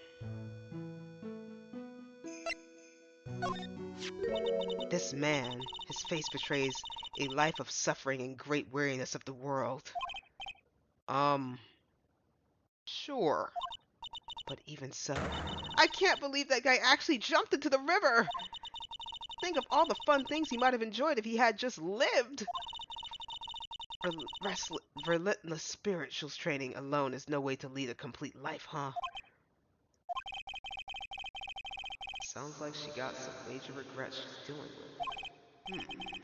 This man, his face betrays A life of suffering and great weariness of the world. Sure. But even so, I can't believe that guy actually jumped into the river! Think of all the fun things he might have enjoyed if he had just lived! Relentless spirituals training alone is no way to lead a complete life, huh? Sounds like she got some major regrets she's dealing with.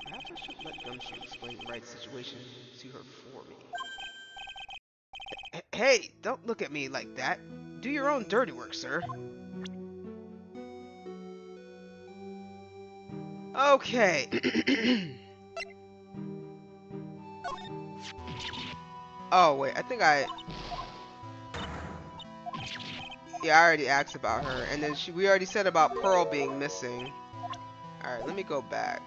Perhaps I should let Gumshoe explain Wright's situation to her for me. Hey, don't look at me like that. Do your own dirty work, sir. Okay. Oh, wait, yeah, I already asked about her, and then we already said about Pearl being missing. Alright, let me go back.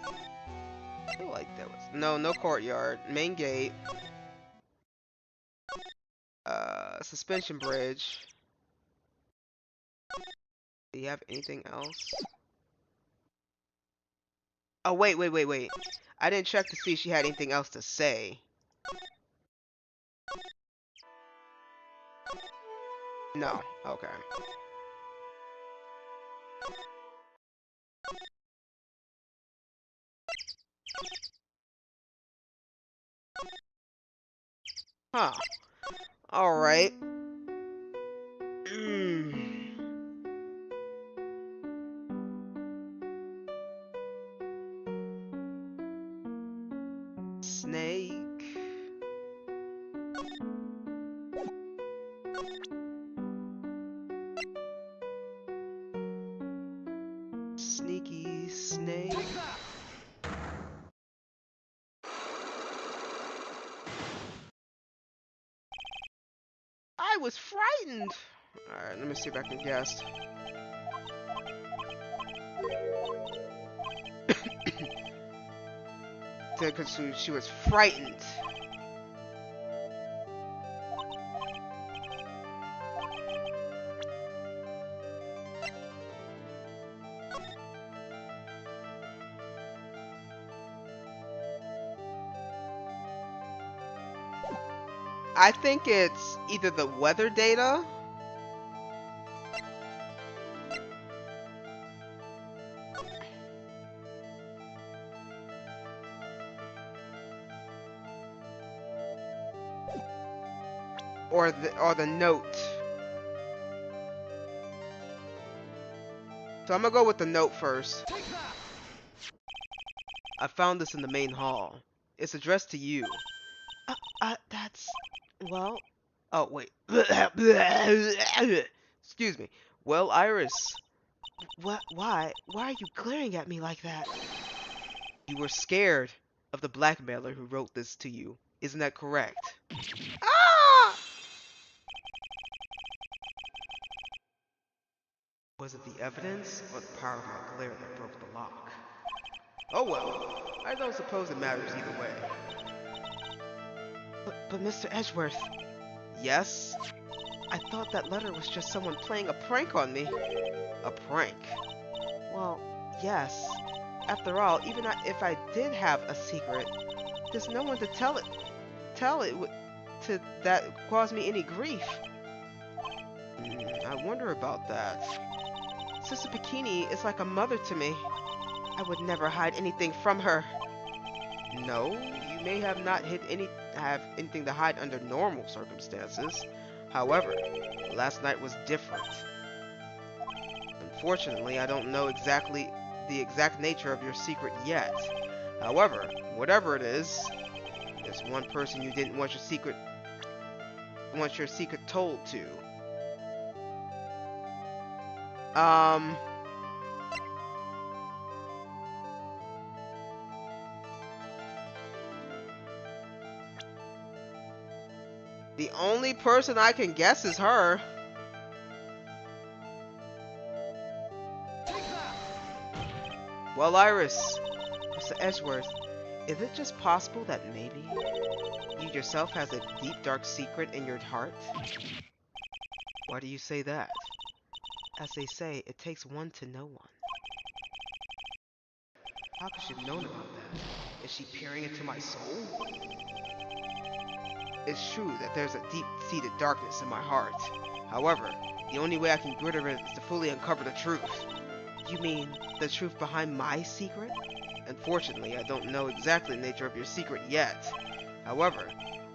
I feel like that was... No courtyard. Main gate. Suspension bridge. Do you have anything else? Oh, wait. I didn't check to see if she had anything else to say. No. Okay. Huh. Alright. Snake. Sneaky snake. I was frightened. Alright, let me see if I can guess. Because she was frightened. I think it's either the weather data or the note. So I'm gonna go with the note first. I found this in the main hall. It's addressed to you. That's... Well... Oh, wait. Excuse me. Well, Iris. What? Why? Why are you glaring at me like that? You were scared of the blackmailer who wrote this to you. Isn't that correct? Ah! Was it the evidence or the power of my glare that broke the lock? Oh well, I don't suppose it matters either way. But Mr. Edgeworth... Yes? I thought that letter was just someone playing a prank on me. A prank? Well, yes. After all, even if I did have a secret, there's no one to tell it to that cause me any grief. I wonder about that. Sister Bikini is like a mother to me. I would never hide anything from her. No, you may have not have anything to hide under normal circumstances. However, last night was different. Unfortunately, I don't know the exact nature of your secret yet. However, whatever it is, there's one person you didn't want your secret told to. The only person I can guess is her. Well, Iris, Mr. Edgeworth, is it just possible that maybe you yourself has a deep, dark secret in your heart? Why do you say that? As they say, it takes one to know one. How could she have known about that? Is she peering into my soul? It's true that there's a deep-seated darkness in my heart. However, the only way I can get rid of it is to fully uncover the truth. You mean the truth behind my secret? Unfortunately, I don't know exactly the nature of your secret yet. However,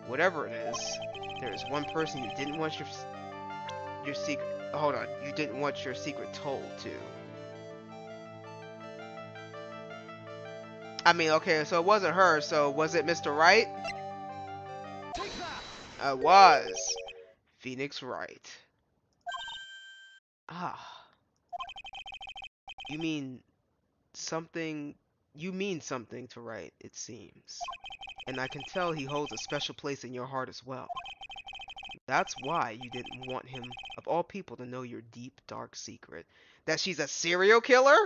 whatever it is, there is one person you didn't want your secret. Hold on, you didn't want your secret told to. I mean, okay, so it wasn't her. So was it Mr. Wright? It was Phoenix Wright. Ah, you mean something. You mean something to Wright, it seems. And I can tell he holds a special place in your heart as well. That's why you didn't want him, of all people, to know your deep, dark secret. That she's a serial killer?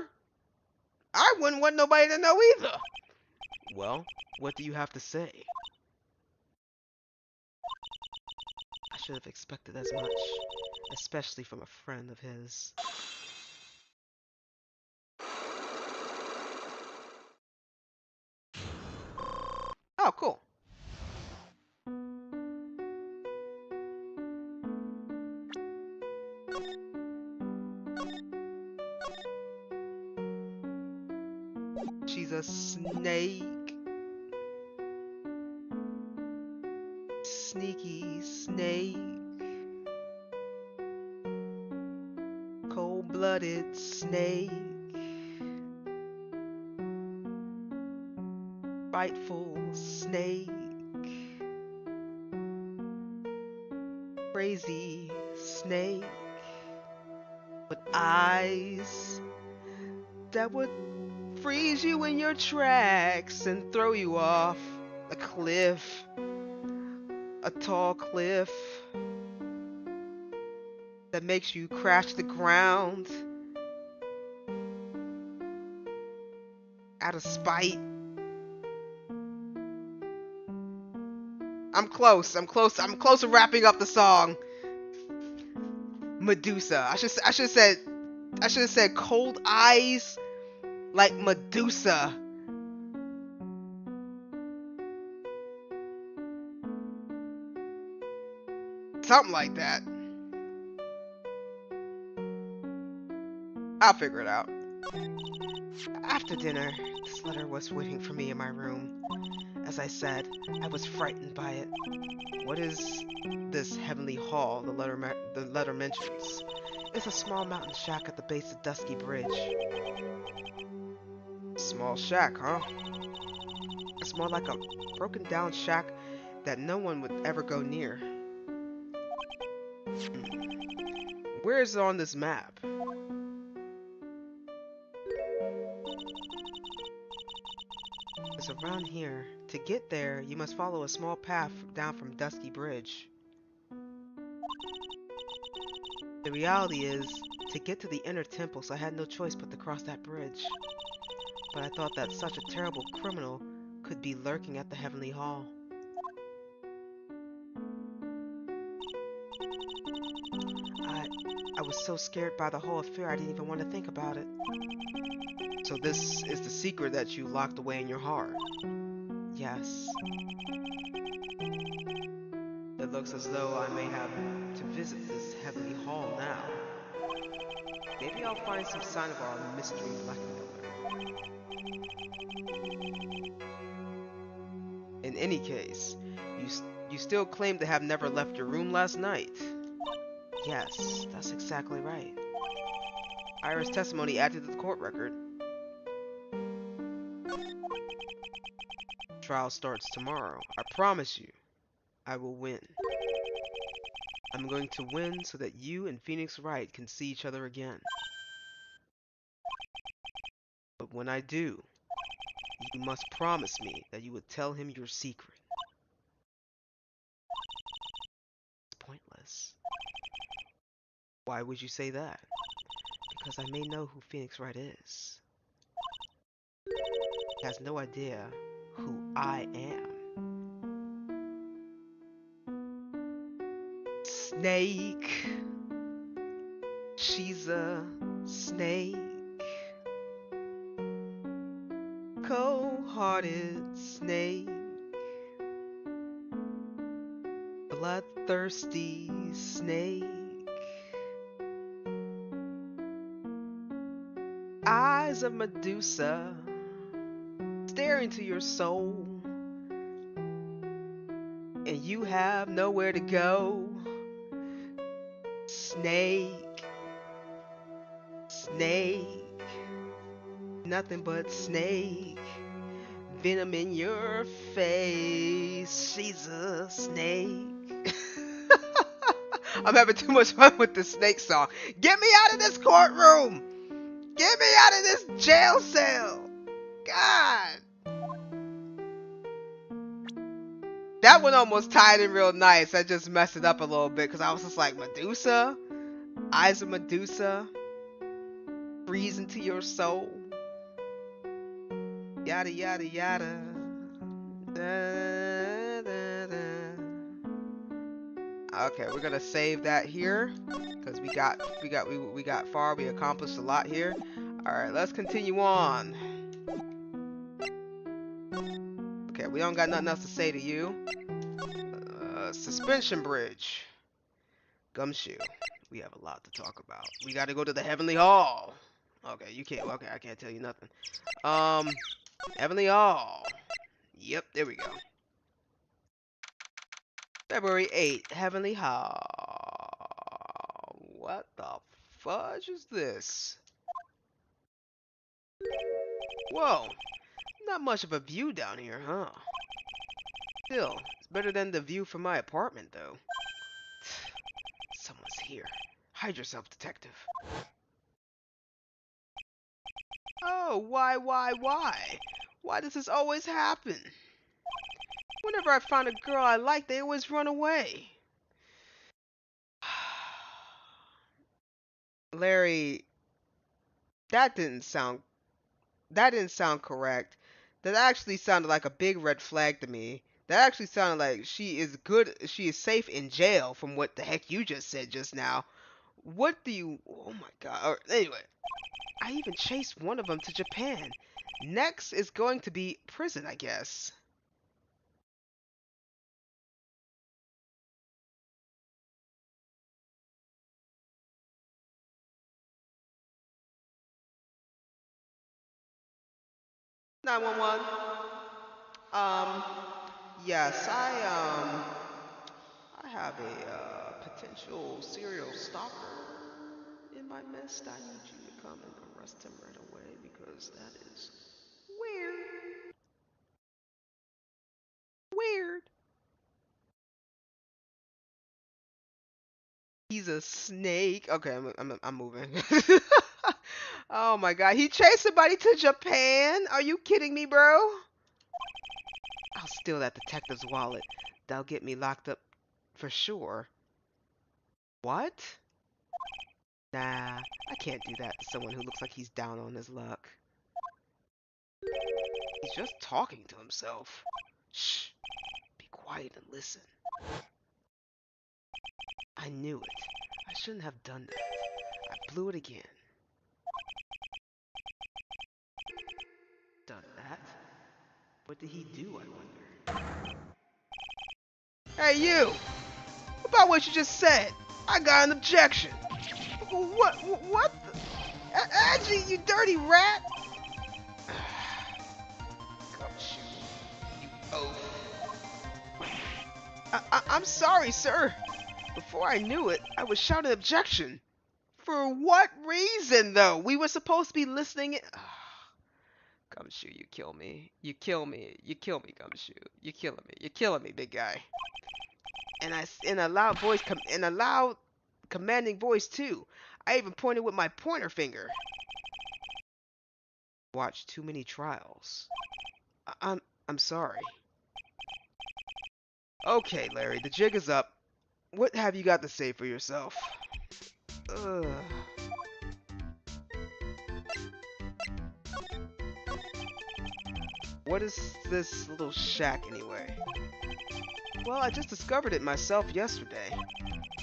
I wouldn't want nobody to know either. Well, what do you have to say? I should have expected as much, especially from a friend of his. Oh, cool. She's a snake. Sneaky snake. Cold-blooded snake. Spiteful snake. Crazy snake. With eyes that would freeze you in your tracks and throw you off a cliff. A tall cliff that makes you crash the ground out of spite. I'm close to wrapping up the song. Medusa. I should have said cold eyes like Medusa. Something like that. I'll figure it out. After dinner, this letter was waiting for me in my room. As I said, I was frightened by it. What is this heavenly hall the letter mentions? It's a small mountain shack at the base of Dusky Bridge. Small shack, huh? It's more like a broken down shack that no one would ever go near. Where is it on this map? It's around here. To get there, you must follow a small path down from Dusky Bridge. The reality is, to get to the inner temples, I had no choice but to cross that bridge. But I thought that such a terrible criminal could be lurking at the Heavenly Hall. I was so scared by the whole affair I didn't even want to think about it. So this is the secret that you locked away in your heart? Yes. It looks as though I may have to visit this Heavenly Hall now. Maybe I'll find some sign of our mystery blackmailer. In any case, you still claim to have never left your room last night. Yes, that's exactly right. Ira's testimony added to the court record. Trial starts tomorrow. I promise you, I will win. I'm going to win so that you and Phoenix Wright can see each other again. But when I do, you must promise me that you would tell him your secret. It's pointless. Why would you say that? Because I may know who Phoenix Wright is. He has no idea who I am. Snake. She's a snake. Cold cold-hearted snake, bloodthirsty snake, eyes of Medusa stare into your soul, and you have nowhere to go. Snake, snake, nothing but snake, venom in your face. She's a snake. I'm having too much fun with the snake song. Get me out of this courtroom! Get me out of this jail cell! God! That one almost tied in real nice. I just messed it up a little bit because I was just like, Medusa? Eyes of Medusa? Freeze into your soul? Yada yada yada. Da, da, da. Okay, we're gonna save that here because we got far. We accomplished a lot here. All right, let's continue on. Okay, we don't got nothing else to say to you. Suspension bridge. Gumshoe. We have a lot to talk about. We gotta go to the Heavenly Hall. Okay, you can't. Okay, I can't tell you nothing. Heavenly Hall. Yep, there we go. February 8th, Heavenly Hall. What the fudge is this? Whoa, not much of a view down here, huh? Still, it's better than the view from my apartment, though. Someone's here. Hide yourself, detective. Oh, why? Why does this always happen? Whenever I find a girl I like, they always run away. Larry, that didn't sound correct. That actually sounded like a big red flag to me. That actually sounded like she is safe in jail from what the heck you just said just now. What do you, oh my god. Anyway, I even chased one of them to Japan. Next is going to be prison, I guess. (911). Yes, I have a potential serial stalker in my midst. I need you to come and arrest him right away because that is weird. Weird. He's a snake. Okay, I'm moving. Oh my god, he chased somebody to Japan? Are you kidding me, bro? I'll steal that detective's wallet. That'll get me locked up for sure. What? Nah, I can't do that to someone who looks like he's down on his luck. He's just talking to himself. Shh. Be quiet and listen. I knew it. I shouldn't have done that. I blew it again. Done that? What did he do, I wonder? Hey, you! What about what you just said? I got an objection. What the? Angie, you dirty rat! Come shoot, you oaf. I'm sorry, sir. Before I knew it, I was shouting objection. For what reason, though? We were supposed to be listening. Gumshoe, you kill me. You kill me. You kill me, Gumshoe. You're killing me. You're killing me, big guy. And in a loud voice, in a loud, commanding voice too. I even pointed with my pointer finger. Watched too many trials. I'm sorry. Okay, Larry, the jig is up. What have you got to say for yourself? Ugh. What is this little shack anyway? Well, I just discovered it myself yesterday.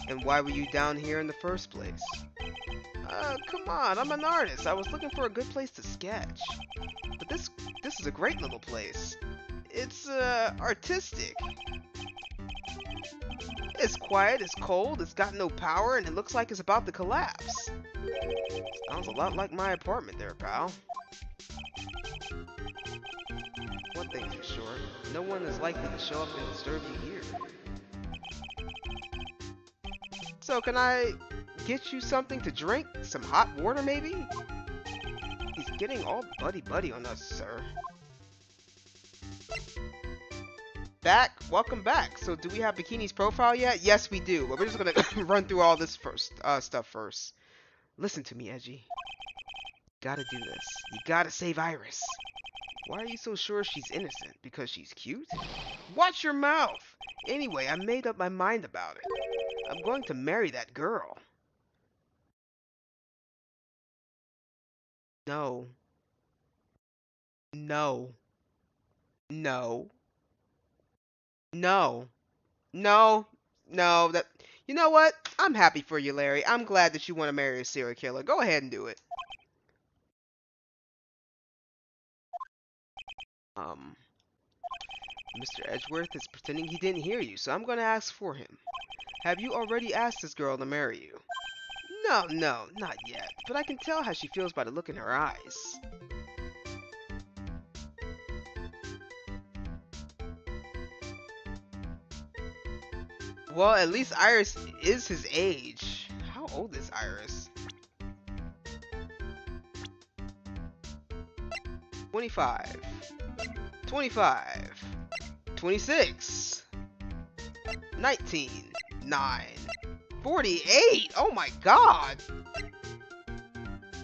And why were you down here in the first place? Come on, I'm an artist. I was looking for a good place to sketch. But this is a great little place. It's, artistic. It's quiet, it's cold, it's got no power, and it looks like it's about to collapse. Sounds a lot like my apartment there, pal. One thing's for sure, no one is likely to show up and disturb you here. So can I get you something to drink? Some hot water, maybe? He's getting all buddy-buddy on us, sir. Welcome back. So do we have Bikini's profile yet? Yes, we do. But we're just gonna run through all this stuff first. Listen to me, Edgy. Gotta do this. You gotta save Iris. Why are you so sure she's innocent? Because she's cute? Watch your mouth! Anyway, I made up my mind about it. I'm going to marry that girl. No. No. No. No. No. No. You know what? I'm happy for you, Larry. I'm glad that you want to marry a serial killer. Go ahead and do it. Mr. Edgeworth is pretending he didn't hear you, so I'm going to ask for him. Have you already asked this girl to marry you? No, not yet. But I can tell how she feels by the look in her eyes. Well, at least Iris is his age. How old is Iris? 25. 25. 26. 19. 9. 48. Oh my god.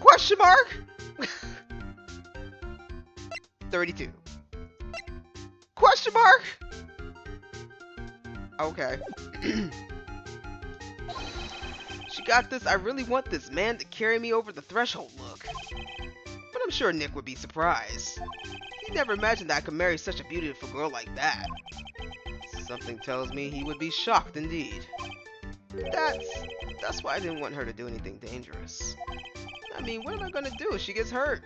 Question mark? 32. Question mark? Okay. She got this. I really want this man to carry me over the threshold look. But I'm sure Nick would be surprised. He never imagined that I could marry such a beautiful girl like that. Something tells me he would be shocked indeed. That's why I didn't want her to do anything dangerous. I mean, what am I gonna do if she gets hurt?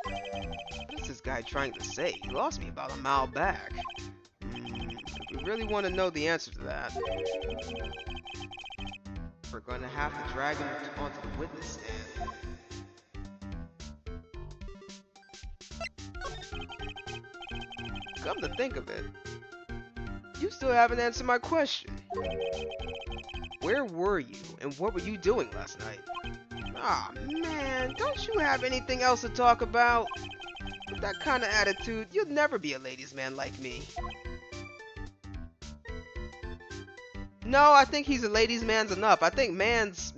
What is this guy trying to say? He lost me about a mile back. If we really want to know the answer to that, we're gonna have to drag him onto the witness stand. Come to think of it, you still haven't answered my question. Where were you, and what were you doing last night? Aw, man, don't you have anything else to talk about? With that kind of attitude, you'll never be a ladies' man like me. No, I think he's a ladies' man's enough. I think mans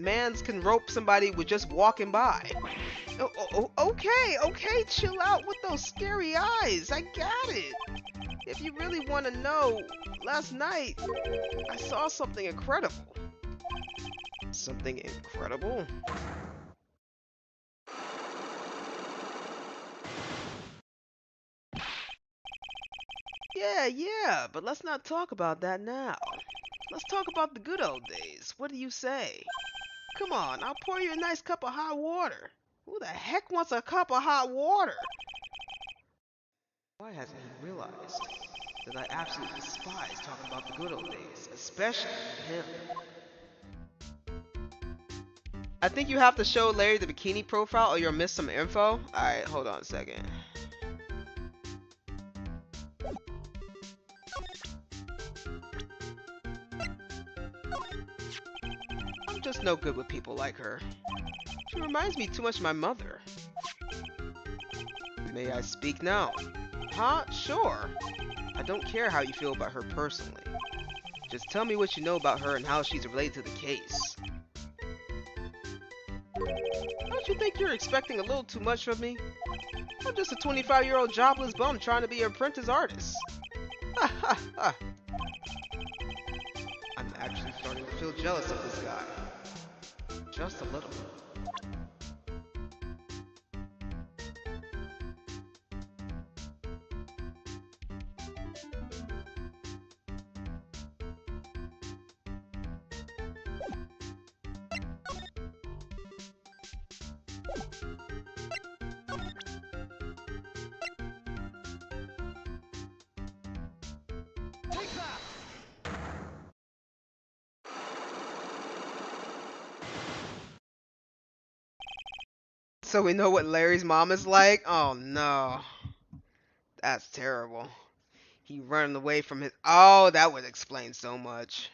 can rope somebody with just walking by. Okay, chill out with those scary eyes. I got it. If you really want to know, last night, I saw something incredible. Something incredible? Yeah, but let's not talk about that now. Let's talk about the good old days. What do you say? Come on, I'll pour you a nice cup of hot water. Who the heck wants a cup of hot water? Why hasn't he realized that I absolutely despise talking about the good old days, especially him? I think you have to show Larry the bikini profile or you'll miss some info. Alright, hold on a second. I'm just no good with people like her. She reminds me too much of my mother. May I speak now? Huh? Sure. I don't care how you feel about her personally. Just tell me what you know about her and how she's related to the case. Don't you think you're expecting a little too much from me? I'm just a 25-year-old jobless bum trying to be an apprentice artist. Ha ha ha. I'm actually starting to feel jealous of this guy. Just a little. So we know what Larry's mom is like? Oh no. That's terrible. He running away from his... Oh, that would explain so much.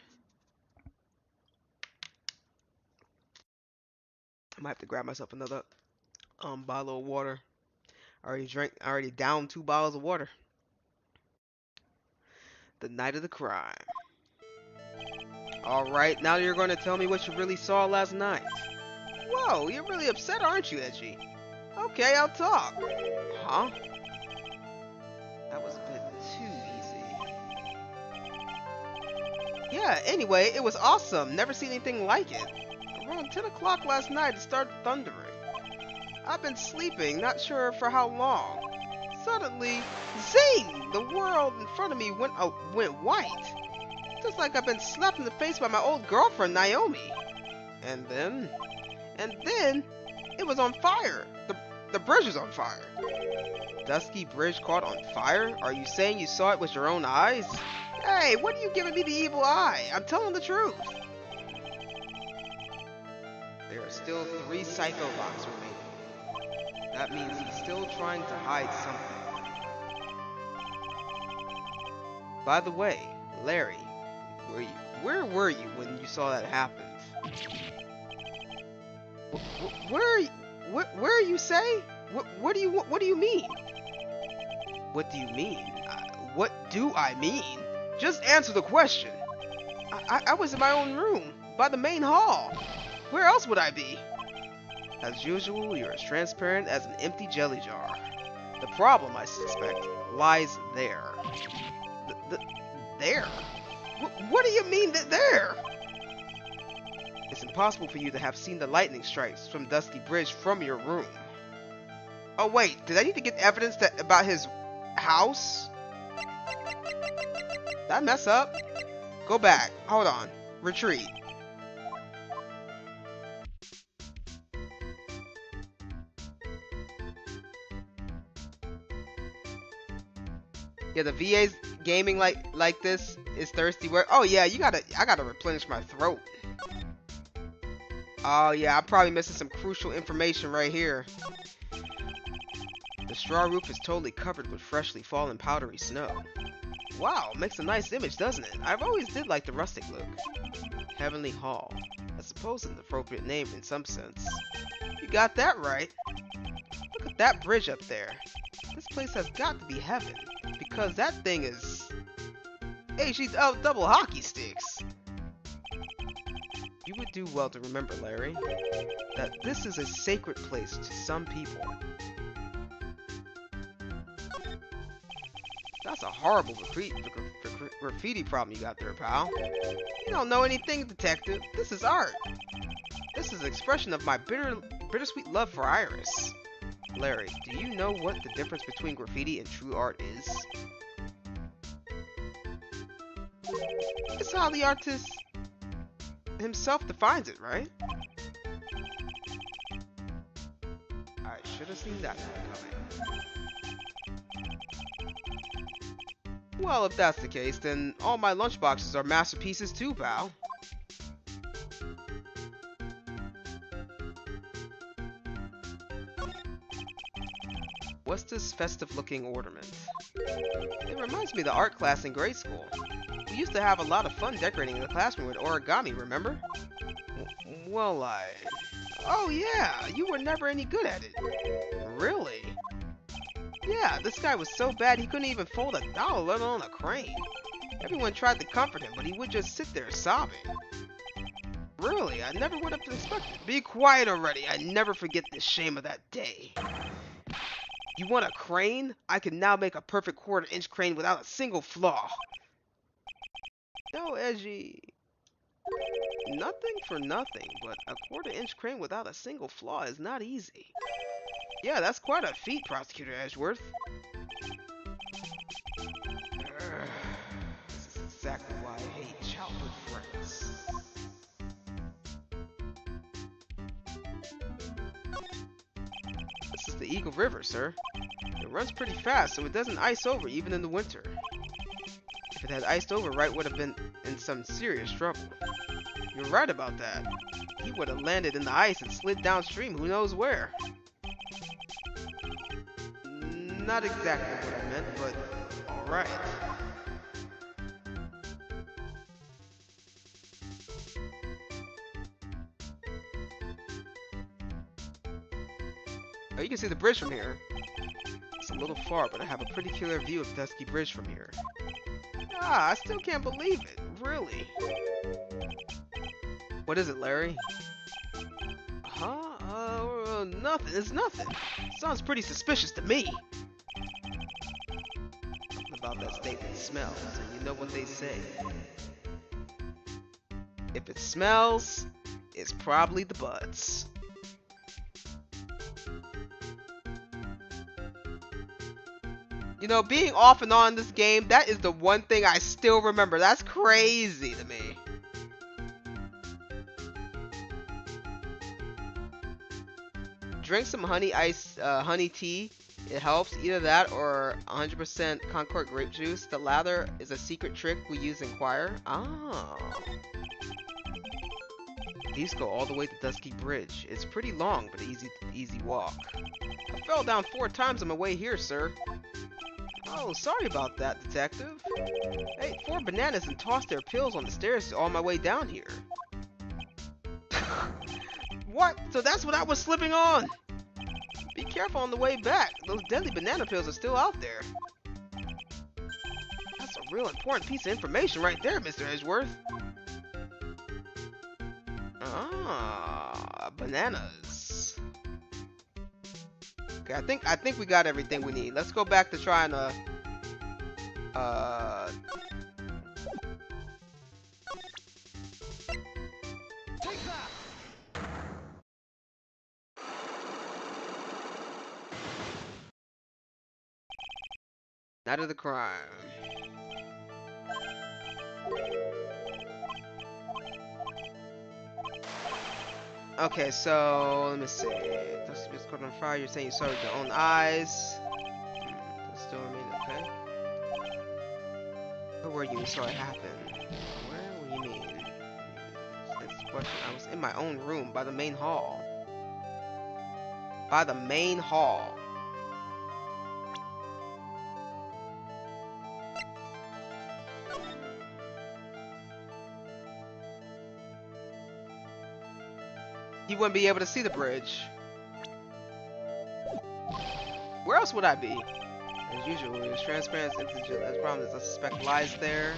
I might have to grab myself another bottle of water. I already downed 2 bottles of water. The night of the crime. Alright, now you're going to tell me what you really saw last night. Whoa, you're really upset, aren't you, Edgy? Okay, I'll talk. Huh? That was a bit too easy. Yeah, anyway, it was awesome. Never seen anything like it. Around 10 o'clock last night, it started thundering. I've been sleeping, not sure for how long. Suddenly, zing! The world in front of me went white. Just like I've been slapped in the face by my old girlfriend, Naomi. And then, it was on fire. The bridge was on fire. Dusky Bridge caught on fire? Are you saying you saw it with your own eyes? Hey, what are you giving me the evil eye? I'm telling the truth. There are still 3 Psycho Locks remaining. That means he's still trying to hide something. By the way, Larry, where were you when you saw that happen? Where you say? What do you mean? What do you mean? What do I mean? Just answer the question. I was in my own room, by the main hall. Where else would I be? As usual, you're as transparent as an empty jelly jar. The problem, I suspect, lies there. There? What do you mean there? It's impossible for you to have seen the lightning strikes from Dusky Bridge from your room. Oh wait, did I need to get evidence about his house? Did I mess up? Go back. Hold on. Retreat. Yeah, the VA's gaming like this is thirsty. Oh yeah, I gotta replenish my throat. Oh yeah, I'm probably missing some crucial information right here. The straw roof is totally covered with freshly fallen powdery snow. Wow, makes a nice image, doesn't it? I've always did like the rustic look. Heavenly Hall. I suppose an appropriate name in some sense. You got that right. Look at that bridge up there. This place has got to be heaven, because that thing is... double hockey sticks. You would do well to remember, Larry, that this is a sacred place to some people. That's a horrible graffiti problem you got there, pal. You don't know anything, detective. This is art. This is an expression of my bittersweet love for Iris. Larry, do you know what the difference between graffiti and true art is? It's how the artist himself defines it, right? I should have seen that coming. Well, if that's the case, then all my lunchboxes are masterpieces too, pal. What's this festive-looking ornament? It reminds me of the art class in grade school. We used to have a lot of fun decorating in the classroom with origami, remember? Oh yeah, you were never any good at it. Really? Yeah, this guy was so bad he couldn't even fold a dollar, let alone a crane. Everyone tried to comfort him, but he would just sit there sobbing. Really, I never would have expected. Be quiet already, I never forget the shame of that day. You want a crane? I can now make a perfect quarter-inch crane without a single flaw. No, Edgy. Nothing for nothing, but a quarter-inch crane without a single flaw is not easy. Yeah, that's quite a feat, Prosecutor Edgeworth. This is exactly why I hate childhood friends. This is the Eagle River, sir. It runs pretty fast, so it doesn't ice over even in the winter. If it had iced over, Wright would have been in some serious trouble. You're right about that. He would have landed in the ice and slid downstream who knows where. Not exactly what I meant, but alright. Oh, you can see the bridge from here. It's a little far, but I have a pretty clear view of Dusky Bridge from here. Ah, I still can't believe it. Really? What is it, Larry? Huh? Nothing. It's nothing. Sounds pretty suspicious to me. Something about that statement smells, and you know what they say. If it smells, it's probably the butts. You know, being off and on in this game, that is the one thing I still remember. That's crazy to me. Drink some honey tea. It helps. Either that or 100% Concord grape juice. The latter is a secret trick we use in choir. Oh. These go all the way to Dusky Bridge. It's pretty long, but easy walk. I fell down 4 times on my way here, sir. Oh, sorry about that, detective. I ate 4 bananas and tossed their pills on the stairs all my way down here. What? So that's what I was slipping on? Be careful on the way back. Those deadly banana pills are still out there. That's a real important piece of information right there, Mr. Edgeworth. Ah, bananas. Okay, I think we got everything we need. Let's go back to trying to Take that! Night of the crime. Okay, so let me see. Dusty was caught on fire. You're saying you saw it with your own eyes. That still remain okay. Where were you? You saw it happen. Where were you mean? That's the question. I was in my own room by the main hall. By the main hall. He wouldn't be able to see the bridge. Where else would I be? As usual, it's transparent as problem is I suspect lies there.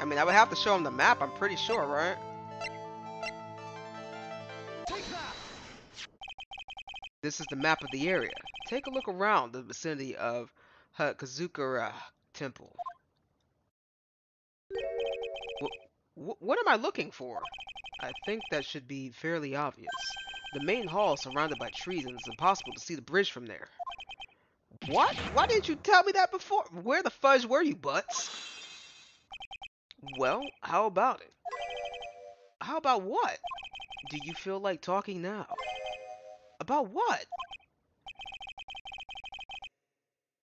I mean, I would have to show him the map, I'm pretty sure, right? Take that! This is the map of the area. Take a look around the vicinity of Kazukara Temple. What am I looking for? I think that should be fairly obvious. The main hall is surrounded by trees and it's impossible to see the bridge from there. What? Why didn't you tell me that before? Where the fudge were you, butts? Well, how about it? How about what? Do you feel like talking now? About what?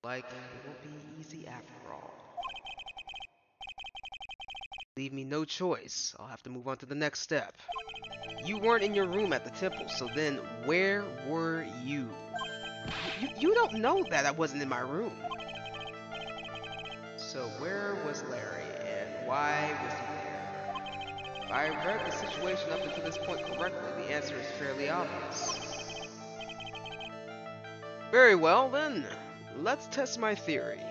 Like, it won't be easy after all. Leave me no choice. I'll have to move on to the next step. You weren't in your room at the temple, so then where were you? You don't know that I wasn't in my room. So where was Larry, and why was he there? If I read the situation up until this point correctly, the answer is fairly obvious. Very well, then. Let's test my theory.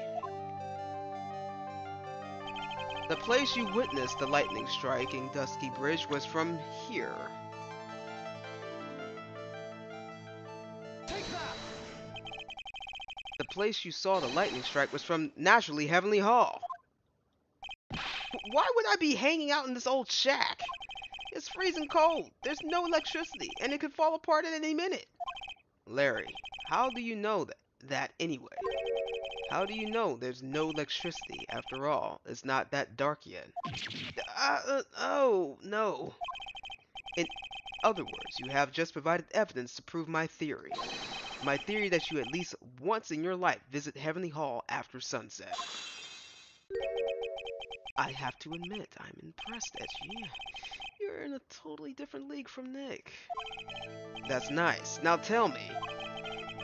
The place you witnessed the lightning striking Dusky Bridge was from here. Take that! The place you saw the lightning strike was from, naturally, Heavenly Hall. Why would I be hanging out in this old shack? It's freezing cold, there's no electricity, and it could fall apart at any minute. Larry, how do you know that anyway? How do you know there's no electricity? After all, it's not that dark yet. Oh, no. In other words, you have just provided evidence to prove my theory. My theory that you at least once in your life visit Heavenly Hall after sunset. I have to admit, I'm impressed, Edgy. You're in a totally different league from Nick. That's nice. Now tell me,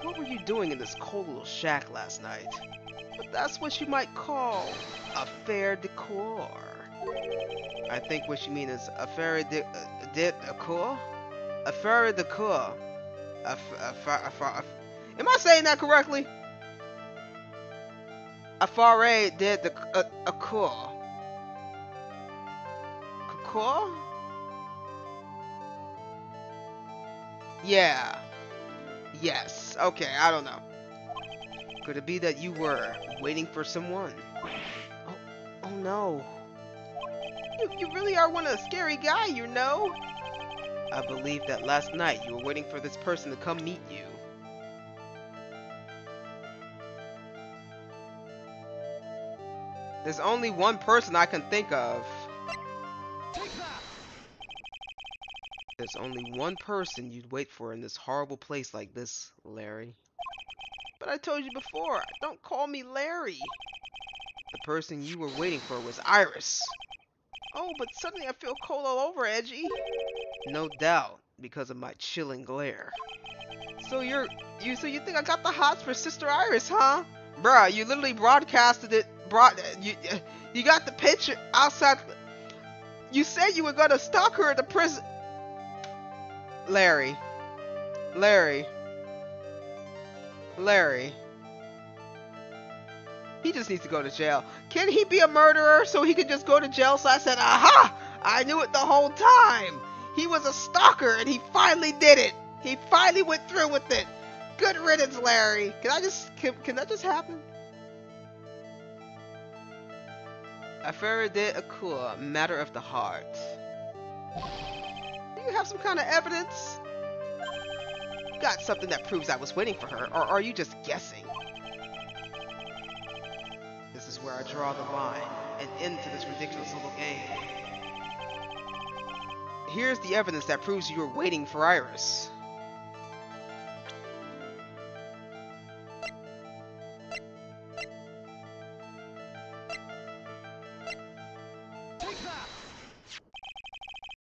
what were you doing in this cold little shack last night? But that's what you might call affaire de cour. I think what you mean is affaire de cour? Affaire de cour. Am I saying that correctly? Affaire de cour. Cour? Yeah. Yes. Okay, I don't know. Could it be that you were waiting for someone? Oh, oh no. You really are one scary guy, you know? I believe that last night you were waiting for this person to come meet you. There's only one person I can think of. There's only one person you'd wait for in this horrible place like this, Larry. But I told you before, don't call me Larry. The person you were waiting for was Iris. Oh, but suddenly I feel cold all over, Edgy. No doubt, because of my chilling glare. So you think I got the hots for Sister Iris, huh? Bruh, you literally broadcasted it. You got the picture outside. You said you were gonna stalk her at the prison. Larry. Larry. Larry. He just needs to go to jail. Can he be a murderer so he can just go to jail? So I said, aha! I knew it the whole time. He was a stalker and he finally did it. He finally went through with it. Good riddance, Larry. Can that just happen? Affaire de cour, matter of the heart. Do you have some kind of evidence? Got something that proves I was waiting for her, or are you just guessing? This is where I draw the line, and end to this ridiculous little game. Here's the evidence that proves you were waiting for Iris.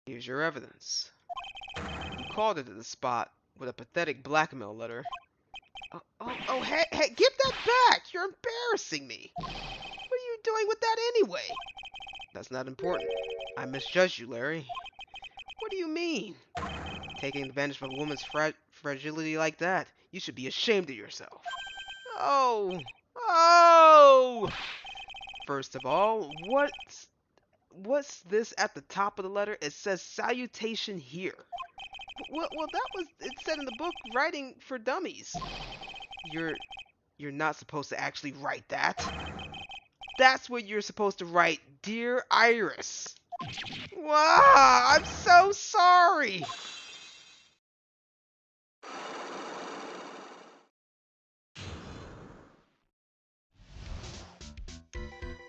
Here's your evidence. You called it to the spot with a pathetic blackmail letter. Hey, give that back! You're embarrassing me! What are you doing with that anyway? That's not important. I misjudged you, Larry. What do you mean? Taking advantage of a woman's fragility like that? You should be ashamed of yourself. Oh! First of all, what's this at the top of the letter? It says salutation here. Well, that was it said in the book Writing for Dummies. You're not supposed to actually write that. That's what you're supposed to write, Dear Iris. Wow, I'm so sorry.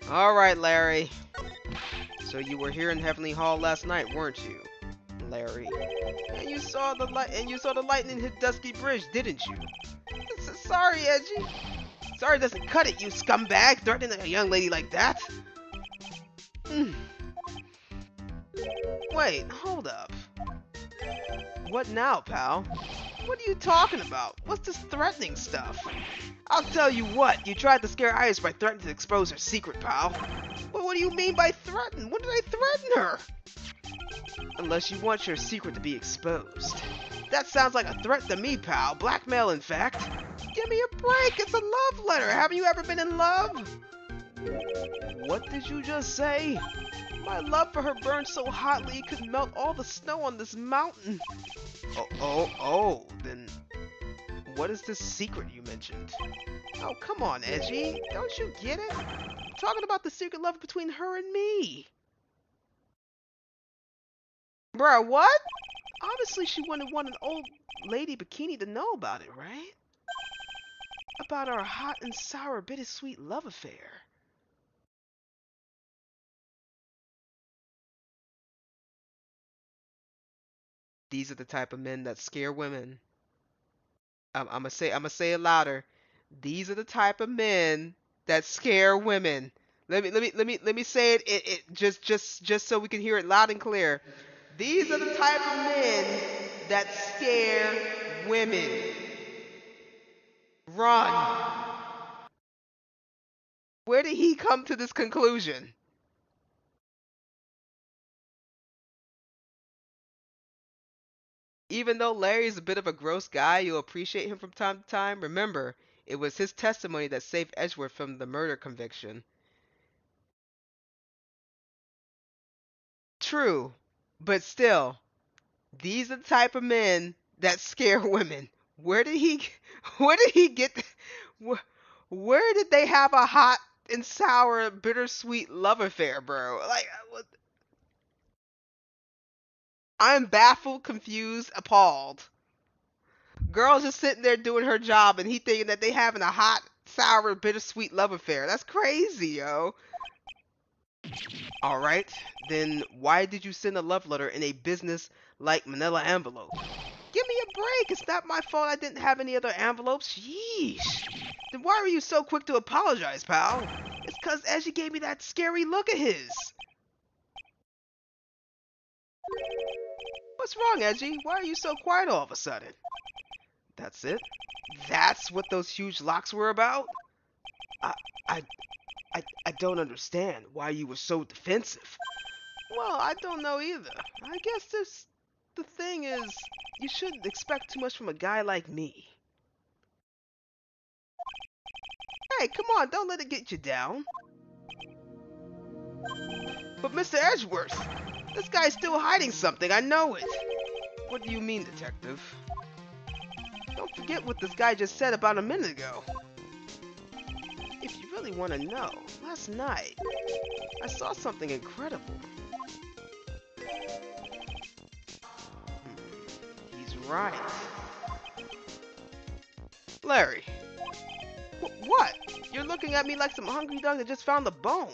All right, Larry. So you were here in Heavenly Hall last night, weren't you, Larry? And you saw the lightning hit Dusky Bridge, didn't you? Sorry, Edgy. Sorry doesn't cut it, you scumbag, threatening a young lady like that. Wait, hold up. What now, pal? What are you talking about? What's this threatening stuff? I'll tell you what, you tried to scare Iris by threatening to expose her secret, pal. Well, what do you mean by threaten? When did I threaten her? Unless you want your secret to be exposed. That sounds like a threat to me, pal. Blackmail, in fact. Give me a break, it's a love letter. Haven't you ever been in love? What did you just say? My love for her burned so hotly it could melt all the snow on this mountain. Then what is this secret you mentioned? Oh, come on, Edgy. Don't you get it? I'm talking about the secret love between her and me. Bruh, what? Obviously she wouldn't want an old lady bikini to know about it, right? About our hot and sour bittersweet love affair. These are the type of men that scare women. I'm gonna say it louder. These are the type of men that scare women. Let me say it just so we can hear it loud and clear. These are the type of men that scare women. Run. Where did he come to this conclusion? Even though Larry is a bit of a gross guy, you'll appreciate him from time to time. Remember, it was his testimony that saved Edgeworth from the murder conviction. True, but still, these are the type of men that scare women. Where did he where did he get where did they have a hot and sour bittersweet love affair, bro? Like I'm baffled, confused, appalled. Girl's just sitting there doing her job and he thinking that they having a hot, sour, bittersweet love affair. That's crazy, yo. Alright, then why did you send a love letter in a business like manila envelope? Give me a break. It's not my fault I didn't have any other envelopes. Yeesh. Then why were you so quick to apologize, pal? It's cause Edgy gave me that scary look of his. What's wrong, Edgy? Why are you so quiet all of a sudden? That's it? That's what those huge locks were about? I, I, I don't understand why you were so defensive. Well, I don't know either. I guess the thing is, you shouldn't expect too much from a guy like me. Hey, come on, don't let it get you down. But Mr. Edgeworth, this guy's still hiding something, I know it. What do you mean, detective? Don't forget what this guy just said about a minute ago. If you really want to know, last night, I saw something incredible. He's right. Larry. What? You're looking at me like some hungry dog that just found the bone.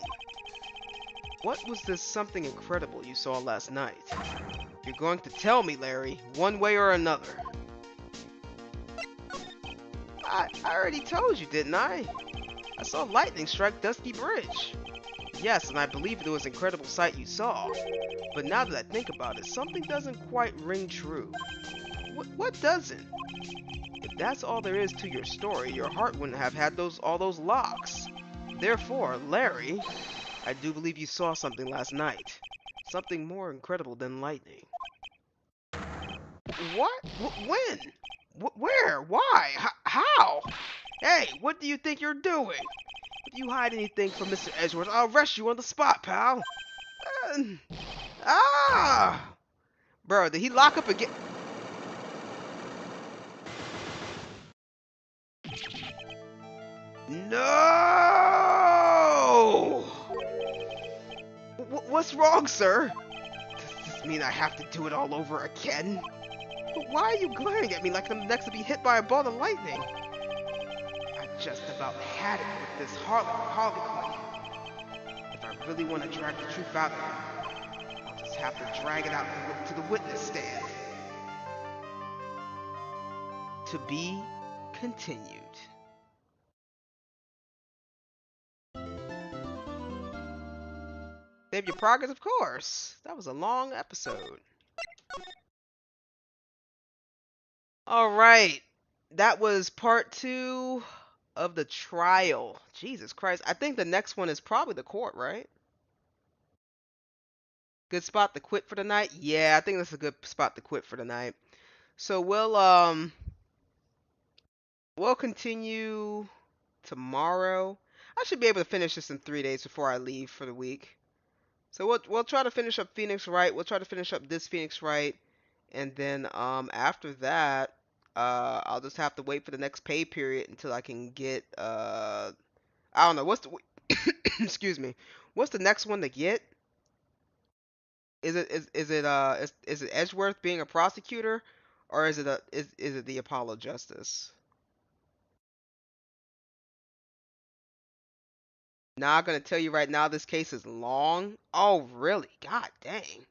What was this something incredible you saw last night? You're going to tell me, Larry, one way or another. I already told you, didn't I? I saw lightning strike Dusky Bridge. Yes, and I believe it was an incredible sight you saw. But now that I think about it, something doesn't quite ring true. What doesn't? If that's all there is to your story, your heart wouldn't have had all those locks. Therefore, Larry, I do believe you saw something last night. Something more incredible than lightning. What? When? Where? Why? How? Hey, what do you think you're doing? If you hide anything from Mr. Edgeworth, I'll arrest you on the spot, pal. Uh, ah! Bro, did he lock up again? No! What's wrong, sir? Does this mean I have to do it all over again? But why are you glaring at me like I'm next to be hit by a ball of lightning? I just about had it with this Harley Quinn. If I really want to drag the truth out of him, I'll just have to drag it out to the witness stand. To be continued. Save your progress, of course. That was a long episode. Alright. That was part 2 of the trial. Jesus Christ. I think the next one is probably the court, right? Good spot to quit for the night? Yeah, I think that's a good spot to quit for the night. So we'll continue tomorrow. I should be able to finish this in 3 days before I leave for the week. So we'll try to finish up Phoenix Wright. We'll try to finish up this Phoenix Wright, and then after that, I'll just have to wait for the next pay period until I can get I don't know what's the excuse me, what's the next one to get? Is it Edgeworth being a prosecutor, or is it the Apollo Justice? Now I'm gonna tell you right now, this case is long. Oh really? God dang.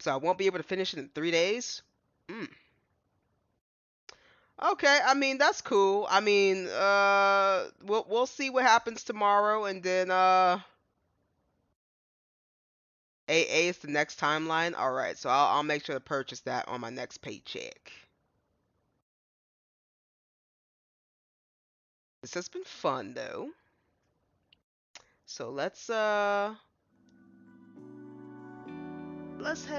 So I won't be able to finish it in 3 days? Mm. Okay, I mean that's cool. I mean, we'll see what happens tomorrow, and then AA is the next timeline. All right, so I'll make sure to purchase that on my next paycheck. This has been fun though. So let's head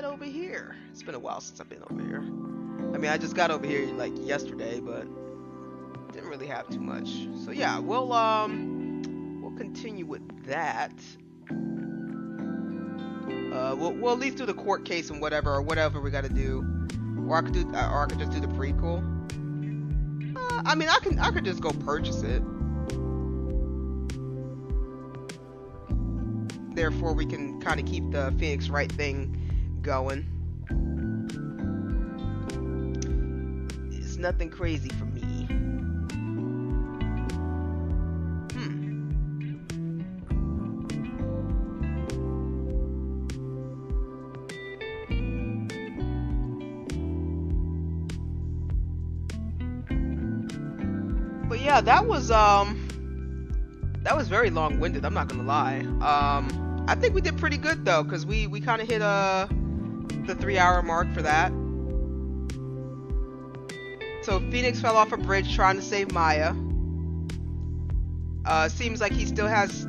over here. It's been a while since I've been over here. I mean, I just got over here like yesterday, but didn't really have too much. So yeah, we'll continue with that. We'll at least do the court case and whatever we gotta do, or I could just do the prequel. I mean, I could just go purchase it. Therefore, we can kind of keep the Phoenix Wright thing going. It's nothing crazy for me. But yeah, that was very long-winded, I'm not gonna lie. I think we did pretty good though, because we kind of hit the 3-hour mark for that. So Phoenix fell off a bridge trying to save Maya. Seems like he still has,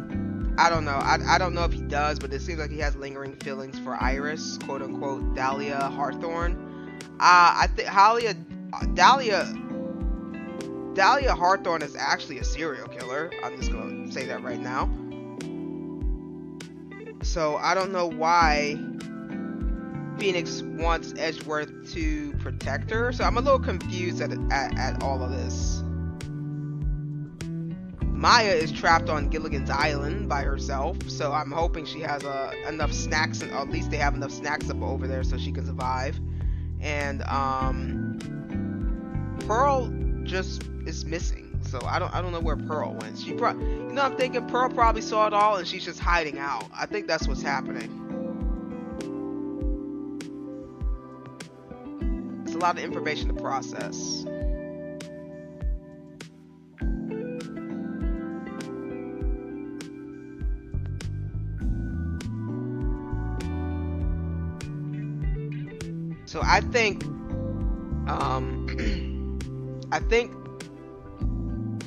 I don't know, I don't know if he does, but it seems like he has lingering feelings for Iris, quote unquote Dahlia Hawthorne. I think Dahlia Hawthorne is actually a serial killer. I'm just gonna say that right now. So I don't know why Phoenix wants Edgeworth to protect her. So I'm a little confused at all of this. Maya is trapped on Gilligan's Island by herself, so I'm hoping she has enough snacks, or at least they have enough snacks up over there so she can survive. And Pearl just is missing, so I don't know where Pearl went. She I'm thinking Pearl probably saw it all and she's just hiding out. I think that's what's happening. It's a lot of information to process. So I think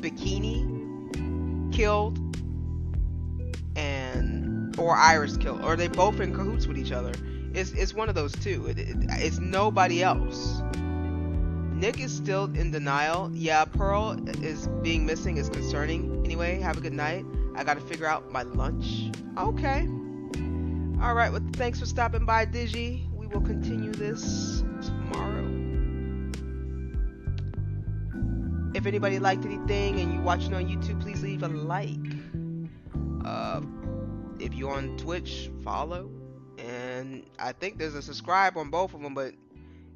Bikini killed or Iris killed, or they both in cahoots with each other. It's one of those two. It's nobody else. Nick is still in denial. Yeah, Pearl is being missing is concerning. Anyway, have a good night. I gotta figure out my lunch. Okay. Alright, well, thanks for stopping by, Digi. We will continue this tomorrow. If anybody liked anything and you're watching on YouTube, please leave a like. If you're on Twitch, follow. And I think there's a subscribe on both of them, but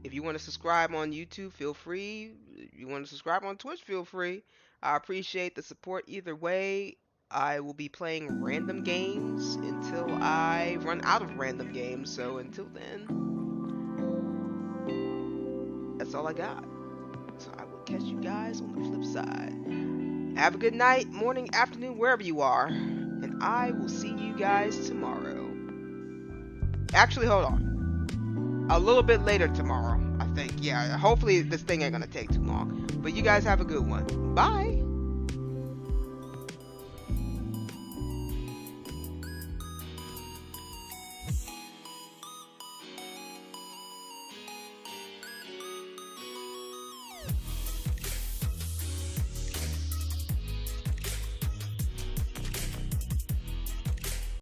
if you want to subscribe on YouTube, feel free. If you want to subscribe on Twitch, feel free. I appreciate the support either way. I will be playing random games until I run out of random games. So until then, that's all I got. So I will catch you guys on the flip side. Have a good night, morning, afternoon, wherever you are. And I will see you guys tomorrow. Actually, hold on. A little bit later tomorrow, I think. Yeah, hopefully this thing ain't gonna take too long. But you guys have a good one. Bye.